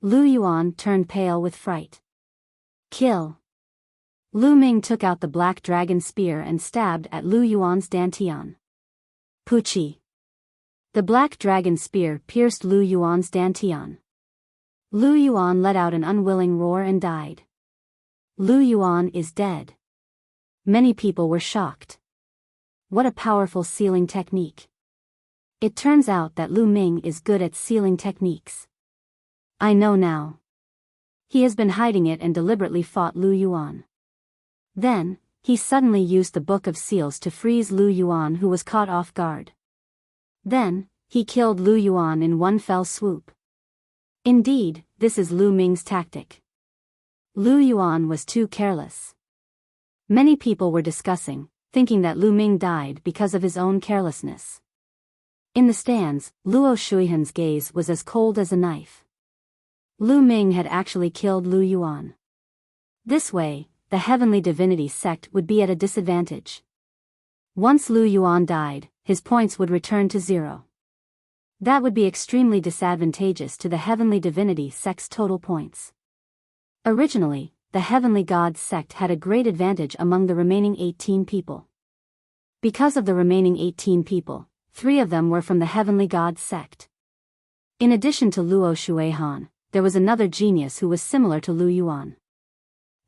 Lu Yuan turned pale with fright. Kill. Lu Ming took out the black dragon spear and stabbed at Lu Yuan's dantian. Puchi. The black dragon spear pierced Lu Yuan's dantian. Lu Yuan let out an unwilling roar and died. Lu Yuan is dead. Many people were shocked. What a powerful sealing technique. It turns out that Lu Ming is good at sealing techniques. I know now. He has been hiding it and deliberately fought Lu Yuan. Then, he suddenly used the Book of Seals to freeze Lu Yuan, who was caught off guard. Then, he killed Lu Yuan in one fell swoop. Indeed, this is Lu Ming's tactic. Lu Yuan was too careless. Many people were discussing, thinking that Lu Ming died because of his own carelessness. In the stands, Luo Shuihan's gaze was as cold as a knife. Lu Ming had actually killed Lu Yuan. This way, the heavenly divinity sect would be at a disadvantage. Once Lu Yuan died, his points would return to 0. That would be extremely disadvantageous to the heavenly divinity sect's total points. Originally, the heavenly gods sect had a great advantage among the remaining 18 people. Because of the remaining 18 people, 3 of them were from the heavenly gods sect. In addition to Luo Shuihan, there was another genius who was similar to Lu Yuan.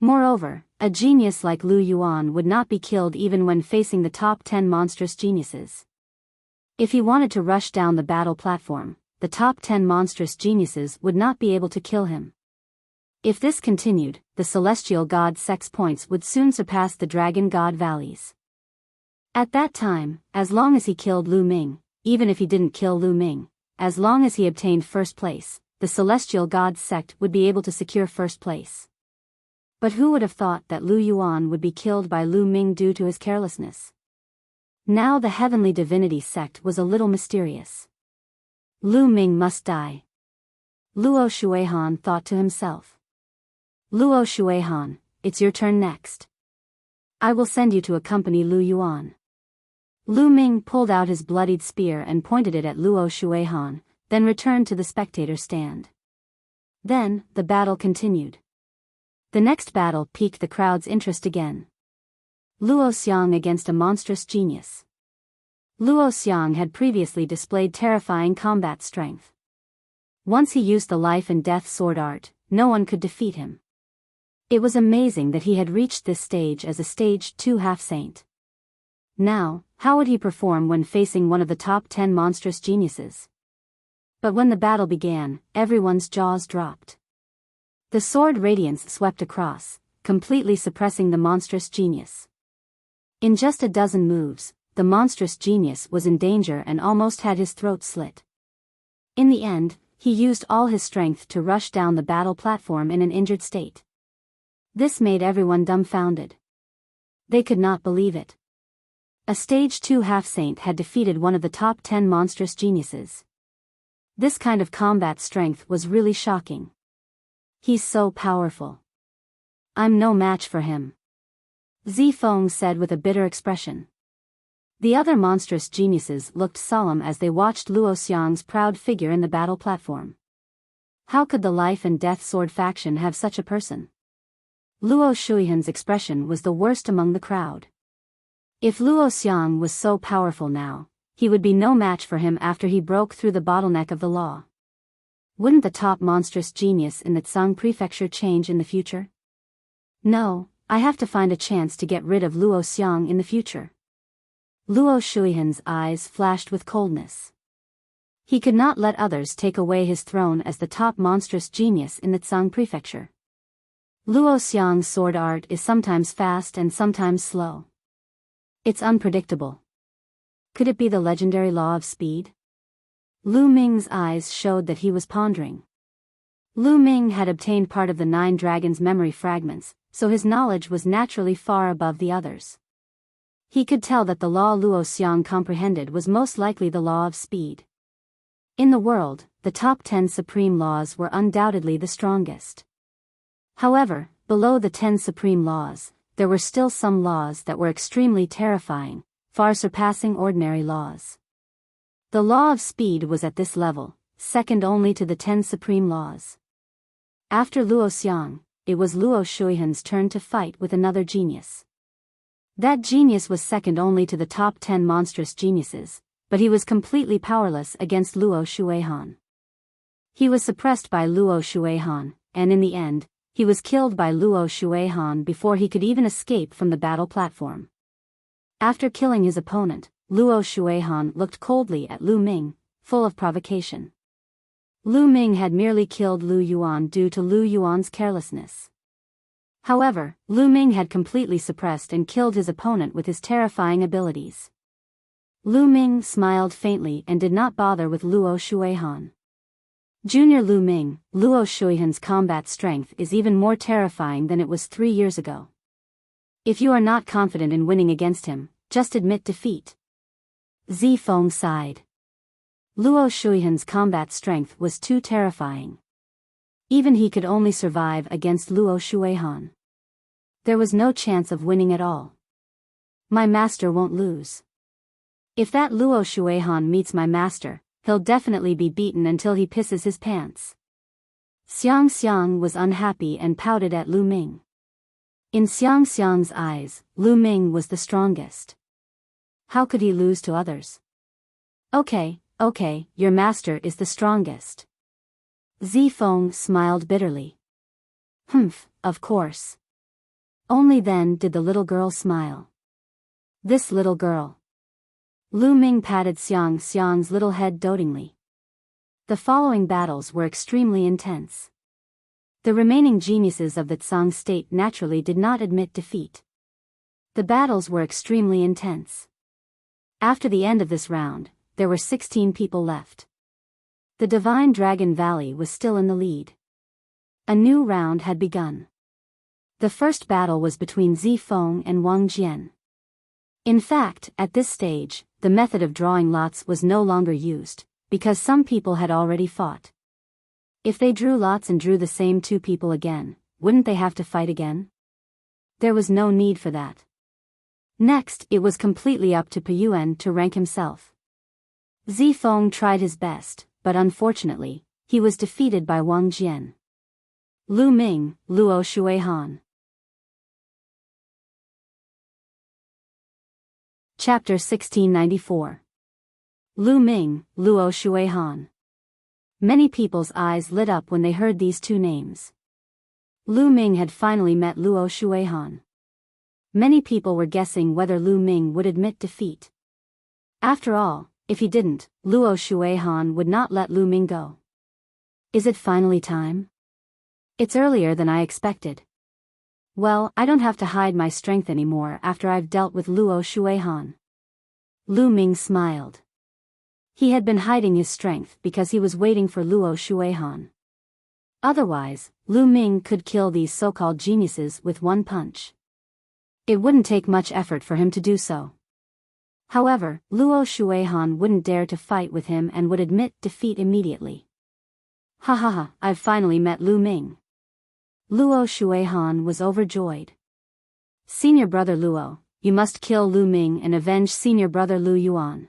Moreover, a genius like Lu Yuan would not be killed even when facing the top 10 monstrous geniuses. If he wanted to rush down the battle platform, the top 10 monstrous geniuses would not be able to kill him. If this continued, the celestial god sect's points would soon surpass the dragon god valleys. At that time, as long as he killed Lu Ming, even if he didn't kill Lu Ming, as long as he obtained first place, the celestial god sect would be able to secure first place. But who would have thought that Lu Yuan would be killed by Lu Ming due to his carelessness? Now the heavenly divinity sect was a little mysterious. Lu Ming must die. Luo Shuihan thought to himself. Luo Shuihan, it's your turn next. I will send you to accompany Lu Yuan. Lu Ming pulled out his bloodied spear and pointed it at Luo Shuihan, then returned to the spectator stand. Then, the battle continued. The next battle piqued the crowd's interest again. Luo Xiang against a monstrous genius. Luo Xiang had previously displayed terrifying combat strength. Once he used the life and death sword art, no one could defeat him. It was amazing that he had reached this stage as a stage 2 half-saint. Now, how would he perform when facing one of the top 10 monstrous geniuses? But when the battle began, everyone's jaws dropped. The sword radiance swept across, completely suppressing the monstrous genius. In just a dozen moves, the monstrous genius was in danger and almost had his throat slit. In the end, he used all his strength to rush down the battle platform in an injured state. This made everyone dumbfounded. They could not believe it. A stage 2 half-saint had defeated one of the top 10 monstrous geniuses. This kind of combat strength was really shocking. He's so powerful. I'm no match for him. Zifeng said with a bitter expression. The other monstrous geniuses looked solemn as they watched Luo Xiang's proud figure in the battle platform. How could the life and death sword faction have such a person? Luo Shuihan's expression was the worst among the crowd. If Luo Xiang was so powerful now, he would be no match for him after he broke through the bottleneck of the law. Wouldn't the top monstrous genius in the Tsang prefecture change in the future? No, I have to find a chance to get rid of Luo Xiang in the future. Luo Shuihan's eyes flashed with coldness. He could not let others take away his throne as the top monstrous genius in the Tsang prefecture. Luo Xiang's sword art is sometimes fast and sometimes slow. It's unpredictable. Could it be the legendary law of speed? Lu Ming's eyes showed that he was pondering. Lu Ming had obtained part of the 9 dragons' memory fragments, so his knowledge was naturally far above the others. He could tell that the law Luo Xiang comprehended was most likely the law of speed. In the world, the top 10 supreme laws were undoubtedly the strongest. However, below the 10 supreme laws, there were still some laws that were extremely terrifying, far surpassing ordinary laws. The law of speed was at this level, second only to the 10 supreme laws. After Luo Xiang, it was Luo Shuihan's turn to fight with another genius. That genius was second only to the top 10 monstrous geniuses, but he was completely powerless against Luo Shuihan. He was suppressed by Luo Shuihan, and in the end, he was killed by Luo Shuihan before he could even escape from the battle platform. After killing his opponent, Luo Shuihan looked coldly at Lu Ming, full of provocation. Lu Ming had merely killed Lu Yuan due to Lu Yuan's carelessness. However, Lu Ming had completely suppressed and killed his opponent with his terrifying abilities. Lu Ming smiled faintly and did not bother with Luo Shuihan. Junior Lu Ming, Luo Shuihan's combat strength is even more terrifying than it was 3 years ago. If you are not confident in winning against him, just admit defeat. Zi Feng sighed. Luo Shuihan's combat strength was too terrifying. Even he could only survive against Luo Shuihan. There was no chance of winning at all. My master won't lose. If that Luo Shuihan meets my master, he'll definitely be beaten until he pisses his pants. Xiang Xiang was unhappy and pouted at Lu Ming. In Xiang Xiang's eyes, Lu Ming was the strongest. How could he lose to others? Okay, your master is the strongest. Zi Feng smiled bitterly. Humph, of course. Only then did the little girl smile. This little girl. Lu Ming patted Xiang Xiang's little head dotingly. The following battles were extremely intense. The remaining geniuses of the Tsang state naturally did not admit defeat. The battles were extremely intense. After the end of this round, there were 16 people left. The Divine Dragon Valley was still in the lead. A new round had begun. The first battle was between Zi Feng and Wang Jian. In fact, at this stage, the method of drawing lots was no longer used, because some people had already fought. If they drew lots and drew the same 2 people again, wouldn't they have to fight again? There was no need for that. Next, it was completely up to Peyuan to rank himself. Zi Feng tried his best, but unfortunately, he was defeated by Wang Jian. Lu Ming, Luo Shuihan. Chapter 1694. Lu Ming, Luo Shuihan. Many people's eyes lit up when they heard these 2 names. Lu Ming had finally met Luo Shuihan. Many people were guessing whether Lu Ming would admit defeat. After all, if he didn't, Luo Shuihan would not let Lu Ming go. Is it finally time? It's earlier than I expected. Well, I don't have to hide my strength anymore after I've dealt with Luo Shuihan. Lu Ming smiled. He had been hiding his strength because he was waiting for Luo Shuihan. Otherwise, Lu Ming could kill these so-called geniuses with one punch. It wouldn't take much effort for him to do so. However, Luo Shuihan wouldn't dare to fight with him and would admit defeat immediately. Ha ha ha, I've finally met Lu Ming. Luo Shuihan was overjoyed. Senior brother Luo, you must kill Lu Ming and avenge senior brother Lu Yuan.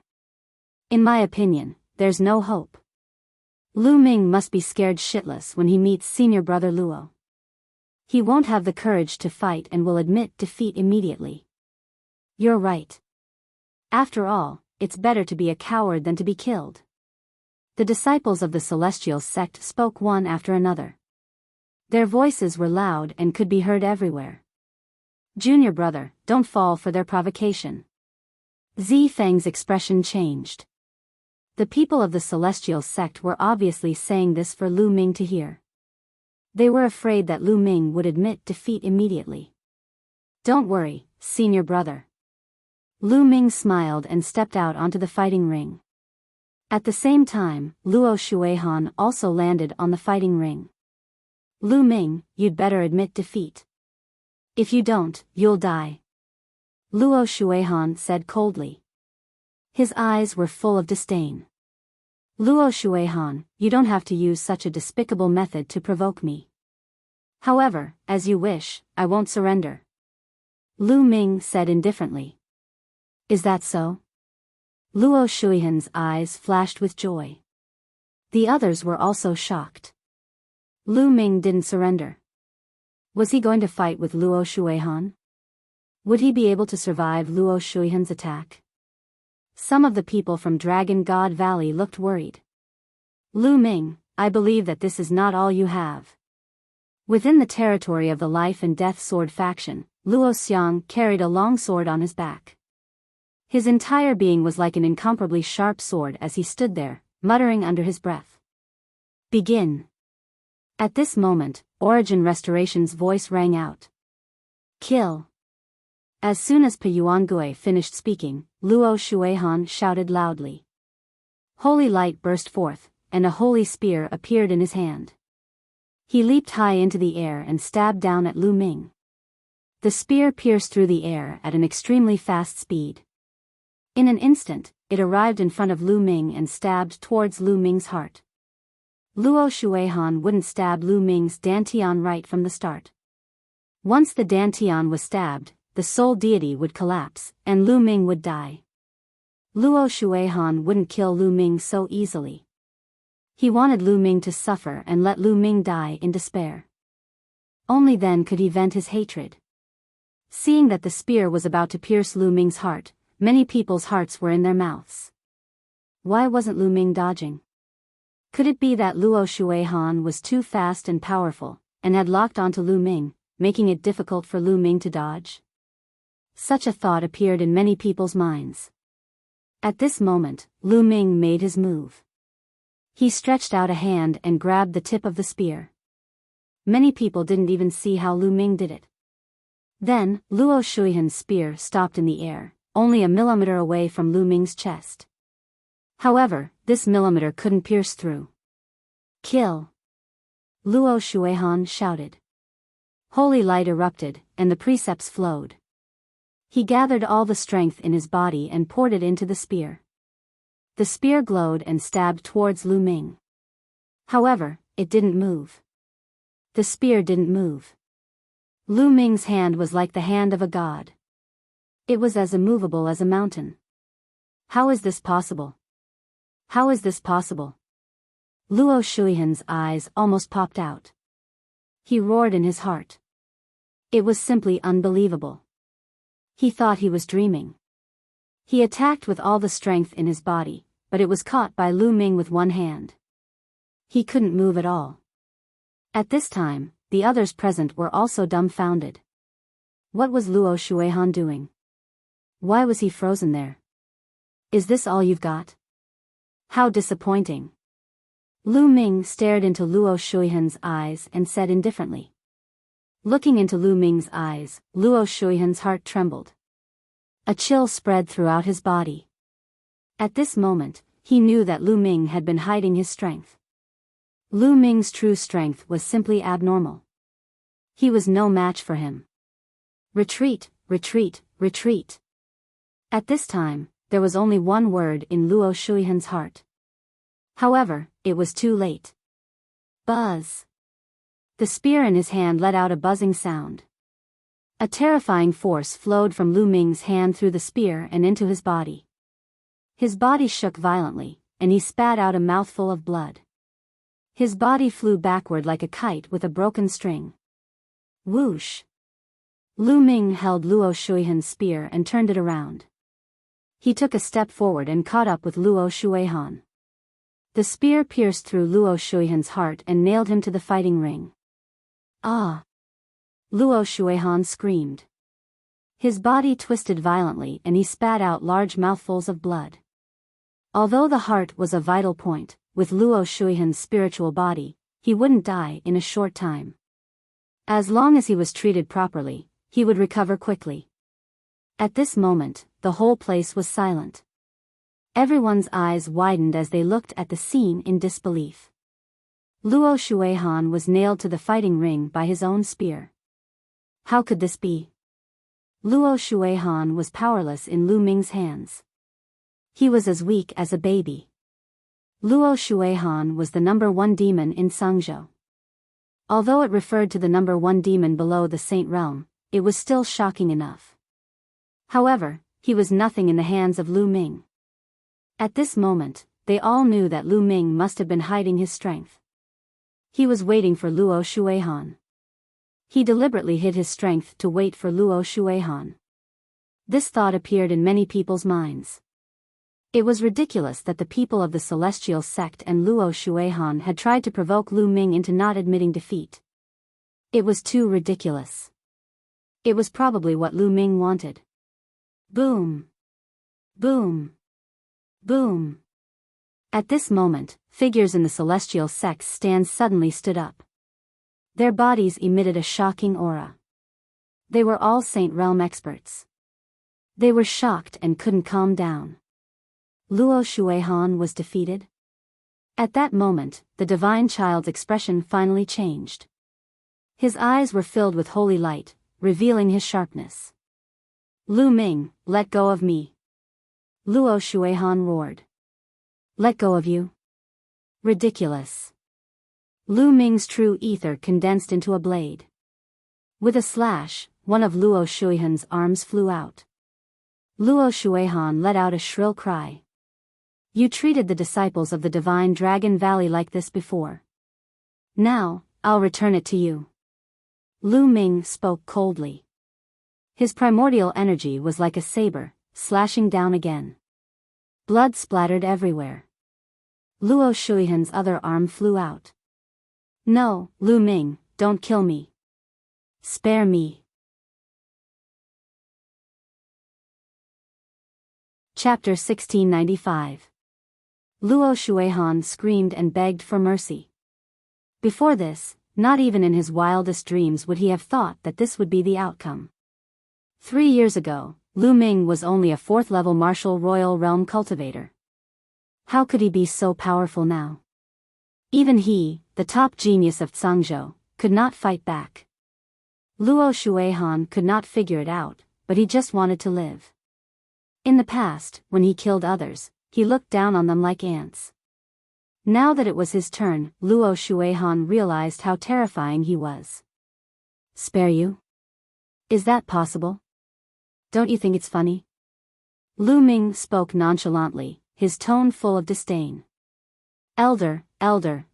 In my opinion, there's no hope. Lu Ming must be scared shitless when he meets senior brother Luo. He won't have the courage to fight and will admit defeat immediately. You're right. After all, it's better to be a coward than to be killed. The disciples of the Celestial sect spoke one after another. Their voices were loud and could be heard everywhere. Junior brother, don't fall for their provocation. Zi Feng's expression changed. The people of the Celestial sect were obviously saying this for Lu Ming to hear. They were afraid that Lu Ming would admit defeat immediately. Don't worry, senior brother. Lu Ming smiled and stepped out onto the fighting ring. At the same time, Luo Shuihan also landed on the fighting ring. Lu Ming, you'd better admit defeat. If you don't, you'll die. Luo Shuihan said coldly. His eyes were full of disdain. Luo Shuihan, you don't have to use such a despicable method to provoke me. However, as you wish, I won't surrender. Lu Ming said indifferently. Is that so? Luo Shuihan's eyes flashed with joy. The others were also shocked. Lu Ming didn't surrender. Was he going to fight with Luo Shuihan? Would he be able to survive Luo Shuihan's attack? Some of the people from Dragon God Valley looked worried. Lu Ming, I believe that this is not all you have. Within the territory of the Life and Death Sword faction, Luo Xiang carried a long sword on his back. His entire being was like an incomparably sharp sword as he stood there, muttering under his breath. Begin. At this moment, Origin Restoration's voice rang out. Kill. As soon as Peyuangui finished speaking, Luo Shuihan shouted loudly. Holy light burst forth, and a holy spear appeared in his hand. He leaped high into the air and stabbed down at Lu Ming. The spear pierced through the air at an extremely fast speed. In an instant, it arrived in front of Lu Ming and stabbed towards Lu Ming's heart. Luo Shuihan wouldn't stab Lu Ming's dantian right from the start. Once the dantian was stabbed, the soul deity would collapse, and Lu Ming would die. Luo Shuihan wouldn't kill Lu Ming so easily. He wanted Lu Ming to suffer and let Lu Ming die in despair. Only then could he vent his hatred. Seeing that the spear was about to pierce Lu Ming's heart, many people's hearts were in their mouths. Why wasn't Lu Ming dodging? Could it be that Luo Shuihan was too fast and powerful, and had locked onto Lu Ming, making it difficult for Lu Ming to dodge? Such a thought appeared in many people's minds. At this moment, Lu Ming made his move. He stretched out a hand and grabbed the tip of the spear. Many people didn't even see how Lu Ming did it. Then, Luo Shuihan's spear stopped in the air, only a millimeter away from Lu Ming's chest. However, this millimeter couldn't pierce through. Kill! Luo Shuihan shouted. Holy light erupted, and the precepts flowed. He gathered all the strength in his body and poured it into the spear. The spear glowed and stabbed towards Lu Ming. However, it didn't move. The spear didn't move. Lu Ming's hand was like the hand of a god. It was as immovable as a mountain. How is this possible? How is this possible? Luo Shuihan's eyes almost popped out. He roared in his heart. It was simply unbelievable. He thought he was dreaming. He attacked with all the strength in his body, but it was caught by Lu Ming with one hand. He couldn't move at all. At this time, the others present were also dumbfounded. What was Luo Shuihan doing? Why was he frozen there? Is this all you've got? How disappointing. Lu Ming stared into Luo Shuihan's eyes and said indifferently. Looking into Lu Ming's eyes, Luo Shuihan's heart trembled. A chill spread throughout his body. At this moment, he knew that Lu Ming had been hiding his strength. Lu Ming's true strength was simply abnormal. He was no match for him. Retreat, retreat, retreat. At this time, there was only one word in Luo Shuihan's heart. However, it was too late. Buzz. The spear in his hand let out a buzzing sound. A terrifying force flowed from Lu Ming's hand through the spear and into his body. His body shook violently, and he spat out a mouthful of blood. His body flew backward like a kite with a broken string. Whoosh! Lu Ming held Luo Shuihan's spear and turned it around. He took a step forward and caught up with Luo Shuihan. The spear pierced through Luo Shuihan's heart and nailed him to the fighting ring. Ah! Luo Shuihan screamed. His body twisted violently and he spat out large mouthfuls of blood. Although the heart was a vital point, with Luo Shuihan's spiritual body, he wouldn't die in a short time. As long as he was treated properly, he would recover quickly. At this moment, the whole place was silent. Everyone's eyes widened as they looked at the scene in disbelief. Luo Shuihan was nailed to the fighting ring by his own spear. How could this be? Luo Shuihan was powerless in Lu Ming's hands. He was as weak as a baby. Luo Shuihan was the #1 demon in Sangzhou. Although it referred to the #1 demon below the Saint Realm, it was still shocking enough. However, he was nothing in the hands of Lu Ming. At this moment, they all knew that Lu Ming must have been hiding his strength. He was waiting for Luo Shuihan. He deliberately hid his strength to wait for Luo Shuihan. This thought appeared in many people's minds. It was ridiculous that the people of the Celestial Sect and Luo Shuihan had tried to provoke Lu Ming into not admitting defeat. It was too ridiculous. It was probably what Lu Ming wanted. Boom! Boom! Boom! At this moment, figures in the Celestial Sect's stands suddenly stood up. Their bodies emitted a shocking aura. They were all Saint Realm experts. They were shocked and couldn't calm down. Luo Shuihan was defeated? At that moment, the divine child's expression finally changed. His eyes were filled with holy light, revealing his sharpness. Lu Ming, let go of me. Luo Shuihan roared. Let go of you? Ridiculous. Lu Ming's true ether condensed into a blade. With a slash, one of Luo Shuihan's arms flew out. Luo Shuihan let out a shrill cry. You treated the disciples of the divine Dragon Valley like this before. Now, I'll return it to you. Lu Ming spoke coldly. His primordial energy was like a saber, slashing down again. Blood splattered everywhere. Luo Shuihan's other arm flew out. No, Lu Ming, don't kill me. Spare me. Chapter 1695. Luo Shuihan screamed and begged for mercy. Before this, not even in his wildest dreams would he have thought that this would be the outcome. 3 years ago, Lu Ming was only a 4th-level martial royal realm cultivator. How could he be so powerful now? Even he, the top genius of Zhangzhou, could not fight back. Luo Shuihan could not figure it out, but he just wanted to live. In the past, when he killed others, he looked down on them like ants. Now that it was his turn, Luo Shuihan realized how terrifying he was. Spare you? Is that possible? Don't you think it's funny? Lu Ming spoke nonchalantly, his tone full of disdain. Elder,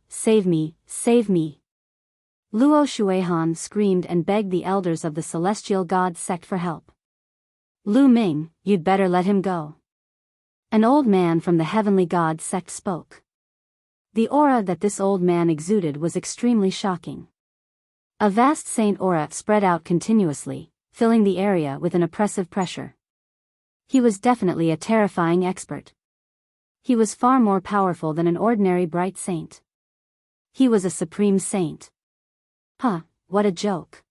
save me, save me. Luo Shuihan screamed and begged the elders of the Celestial God sect for help. Lu Ming, you'd better let him go. An old man from the Heavenly God sect spoke. The aura that this old man exuded was extremely shocking. A vast saint aura spread out continuously, filling the area with an oppressive pressure. He was definitely a terrifying expert. He was far more powerful than an ordinary bright saint. He was a supreme saint. Huh, what a joke.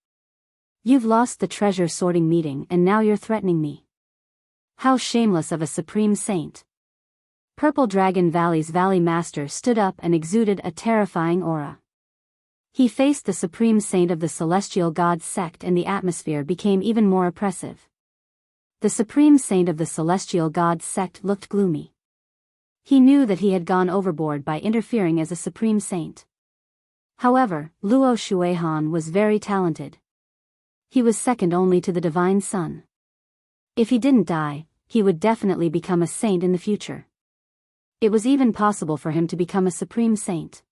You've lost the treasure sorting meeting and now you're threatening me. How shameless of a supreme saint. Purple Dragon Valley's Valley Master stood up and exuded a terrifying aura. He faced the supreme saint of the Celestial God sect and the atmosphere became even more oppressive. The supreme saint of the Celestial God sect looked gloomy. He knew that he had gone overboard by interfering as a supreme saint. However, Luo Shuihan was very talented. He was second only to the Divine Sun. If he didn't die, he would definitely become a saint in the future. It was even possible for him to become a supreme saint.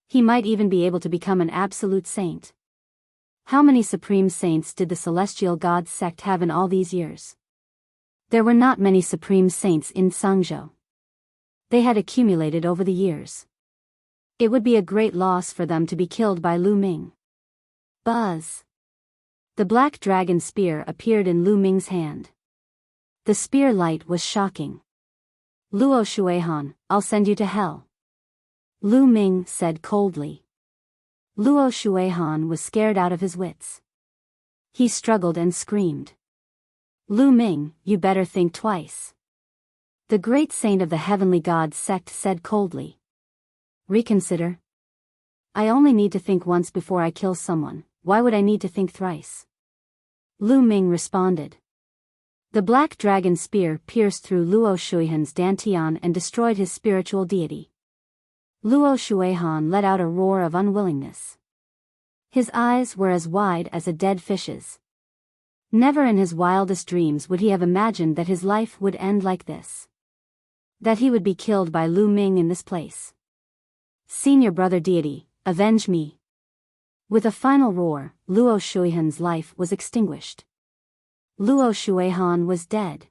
He might even be able to become an absolute saint. How many supreme saints did the Celestial God sect have in all these years? There were not many supreme saints in Zhangzhou. They had accumulated over the years. It would be a great loss for them to be killed by Lu Ming. Buzz! The black dragon spear appeared in Lu Ming's hand. The spear light was shocking. Luo Shuihan, I'll send you to hell. Lu Ming said coldly. Luo Shuihan was scared out of his wits. He struggled and screamed. Lu Ming, you better think twice. The great saint of the Heavenly God sect said coldly. Reconsider. I only need to think once before I kill someone, why would I need to think thrice? Lu Ming responded. The black dragon spear pierced through Luo Shuihan's dantian and destroyed his spiritual deity. Luo Shuihan let out a roar of unwillingness. His eyes were as wide as a dead fish's. Never in his wildest dreams would he have imagined that his life would end like this. That he would be killed by Lu Ming in this place. Senior brother deity, avenge me. With a final roar, Luo Shuihan's life was extinguished. Luo Shuihan was dead.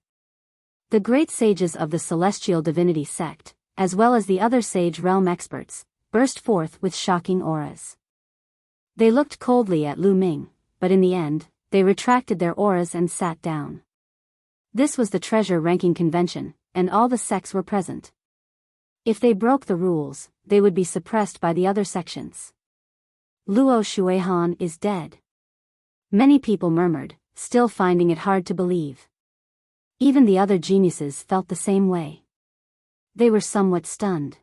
The great sages of the Celestial Divinity sect, as well as the other sage realm experts, burst forth with shocking auras. They looked coldly at Lu Ming, but in the end, they retracted their auras and sat down. This was the treasure ranking convention, and all the sects were present. If they broke the rules, they would be suppressed by the other sections. Luo Shuihan is dead. Many people murmured, still finding it hard to believe. Even the other geniuses felt the same way. They were somewhat stunned.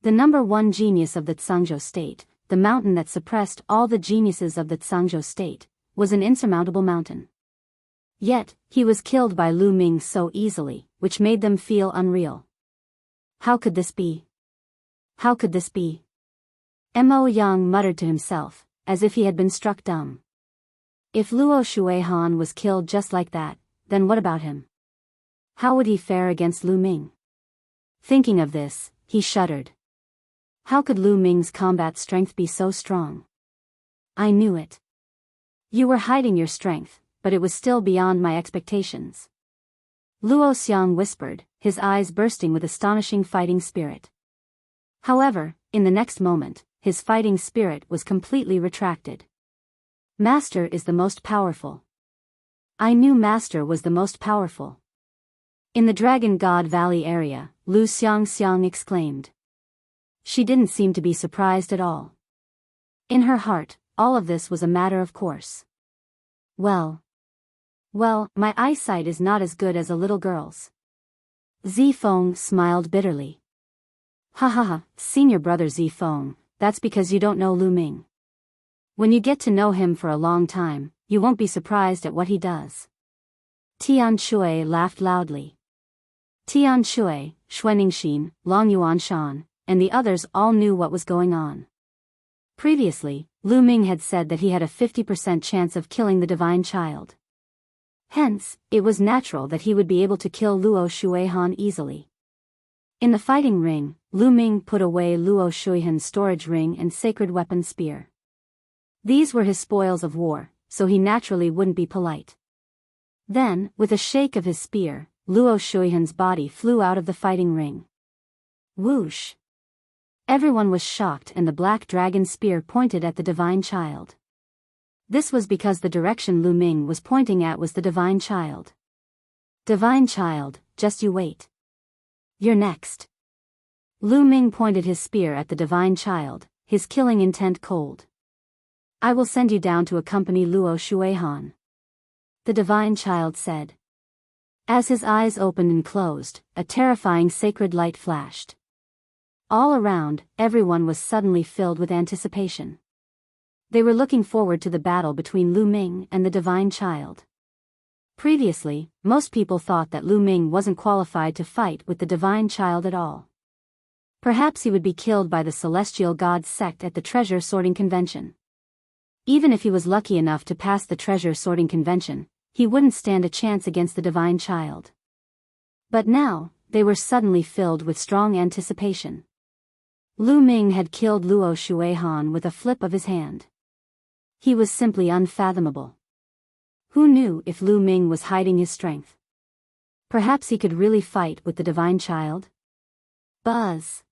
The number one genius of the Tsangzhou state, the mountain that suppressed all the geniuses of the Tsangzhou state, was an insurmountable mountain. Yet, he was killed by Lu Ming so easily, which made them feel unreal. How could this be? How could this be? Mo Yang muttered to himself, as if he had been struck dumb. If Luo Shuihan was killed just like that, then what about him? How would he fare against Lu Ming? Thinking of this, he shuddered. How could Lu Ming's combat strength be so strong? I knew it. You were hiding your strength, but it was still beyond my expectations. Luo Xiang whispered, his eyes bursting with astonishing fighting spirit. However, in the next moment, his fighting spirit was completely retracted. Master is the most powerful. I knew Master was the most powerful. In the Dragon God Valley area, Lu Xiang exclaimed. She didn't seem to be surprised at all. In her heart, all of this was a matter of course. Well, my eyesight is not as good as a little girl's. Zifeng smiled bitterly. Ha ha ha, senior brother Zifeng, that's because you don't know Lu Ming. When you get to know him for a long time, you won't be surprised at what he does. Tian Shui laughed loudly. Tian Shui, Xuaningxin, Long Yuanshan, and the others all knew what was going on. Previously, Lu Ming had said that he had a 50% chance of killing the divine child. Hence, it was natural that he would be able to kill Luo Shuihan easily. In the fighting ring, Lu Ming put away Luo Shuihan's storage ring and sacred weapon spear. These were his spoils of war, so he naturally wouldn't be polite. Then, with a shake of his spear, Luo Shuihan's body flew out of the fighting ring. Whoosh! Everyone was shocked and the black dragon spear pointed at the divine child. This was because the direction Lu Ming was pointing at was the divine child. Divine child, just you wait. You're next. Lu Ming pointed his spear at the divine child, his killing intent cold. I will send you down to accompany Luo Shuihan. The divine child said. As his eyes opened and closed, a terrifying sacred light flashed. All around, everyone was suddenly filled with anticipation. They were looking forward to the battle between Lu Ming and the divine child. Previously, most people thought that Lu Ming wasn't qualified to fight with the divine child at all. Perhaps he would be killed by the celestial god sect at the treasure sorting convention. Even if he was lucky enough to pass the treasure sorting convention, he wouldn't stand a chance against the divine child. But now, they were suddenly filled with strong anticipation. Lu Ming had killed Luo Shuihan with a flip of his hand. He was simply unfathomable. Who knew if Lu Ming was hiding his strength? Perhaps he could really fight with the divine child? Buzz!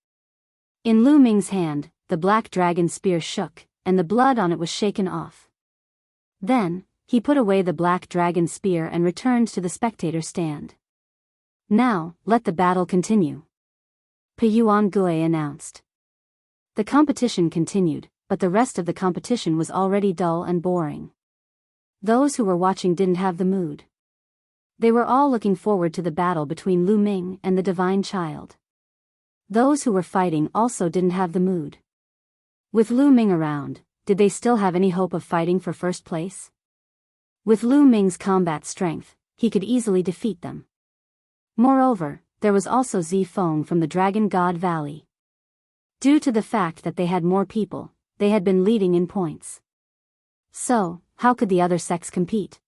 In Lu Ming's hand, the black dragon spear shook, and the blood on it was shaken off. Then, he put away the black dragon spear and returned to the spectator stand. Now, let the battle continue. Peyuan Gui announced. The competition continued, but the rest of the competition was already dull and boring. Those who were watching didn't have the mood. They were all looking forward to the battle between Lu Ming and the divine child. Those who were fighting also didn't have the mood. With Lu Ming around, did they still have any hope of fighting for first place? With Lu Ming's combat strength, he could easily defeat them. Moreover, there was also Zifeng from the Dragon God Valley. Due to the fact that they had more people, they had been leading in points. So, how could the other sects compete?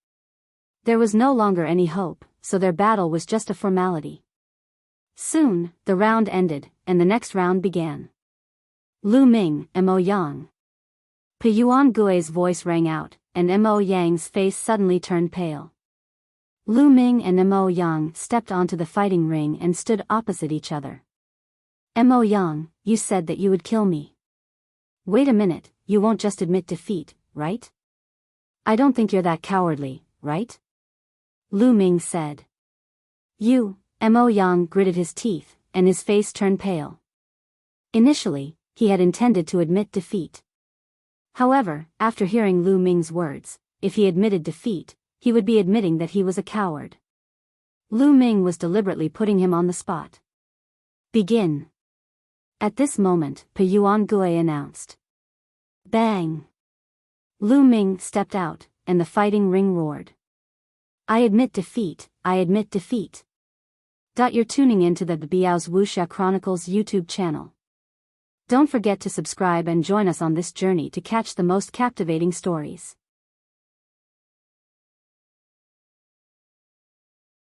There was no longer any hope, so their battle was just a formality. Soon, the round ended, and the next round began. Lu Ming, Mo Yang. Peyuan Gui's voice rang out, and Mo Yang's face suddenly turned pale. Lu Ming and Mo Yang stepped onto the fighting ring and stood opposite each other. Mo Yang, you said that you would kill me. Wait a minute, you won't just admit defeat, right? I don't think you're that cowardly, right? Lu Ming said. You, Mo Yang gritted his teeth, and his face turned pale. Initially, he had intended to admit defeat. However, after hearing Lu Ming's words, if he admitted defeat, he would be admitting that he was a coward. Lu Ming was deliberately putting him on the spot. Begin. At this moment, Pe Yuan Gui announced. Bang! Lu Ming stepped out, and the fighting ring roared. I admit defeat, I admit defeat. You're tuning into the Biyao's Wuxia Chronicles YouTube channel. Don't forget to subscribe and join us on this journey to catch the most captivating stories.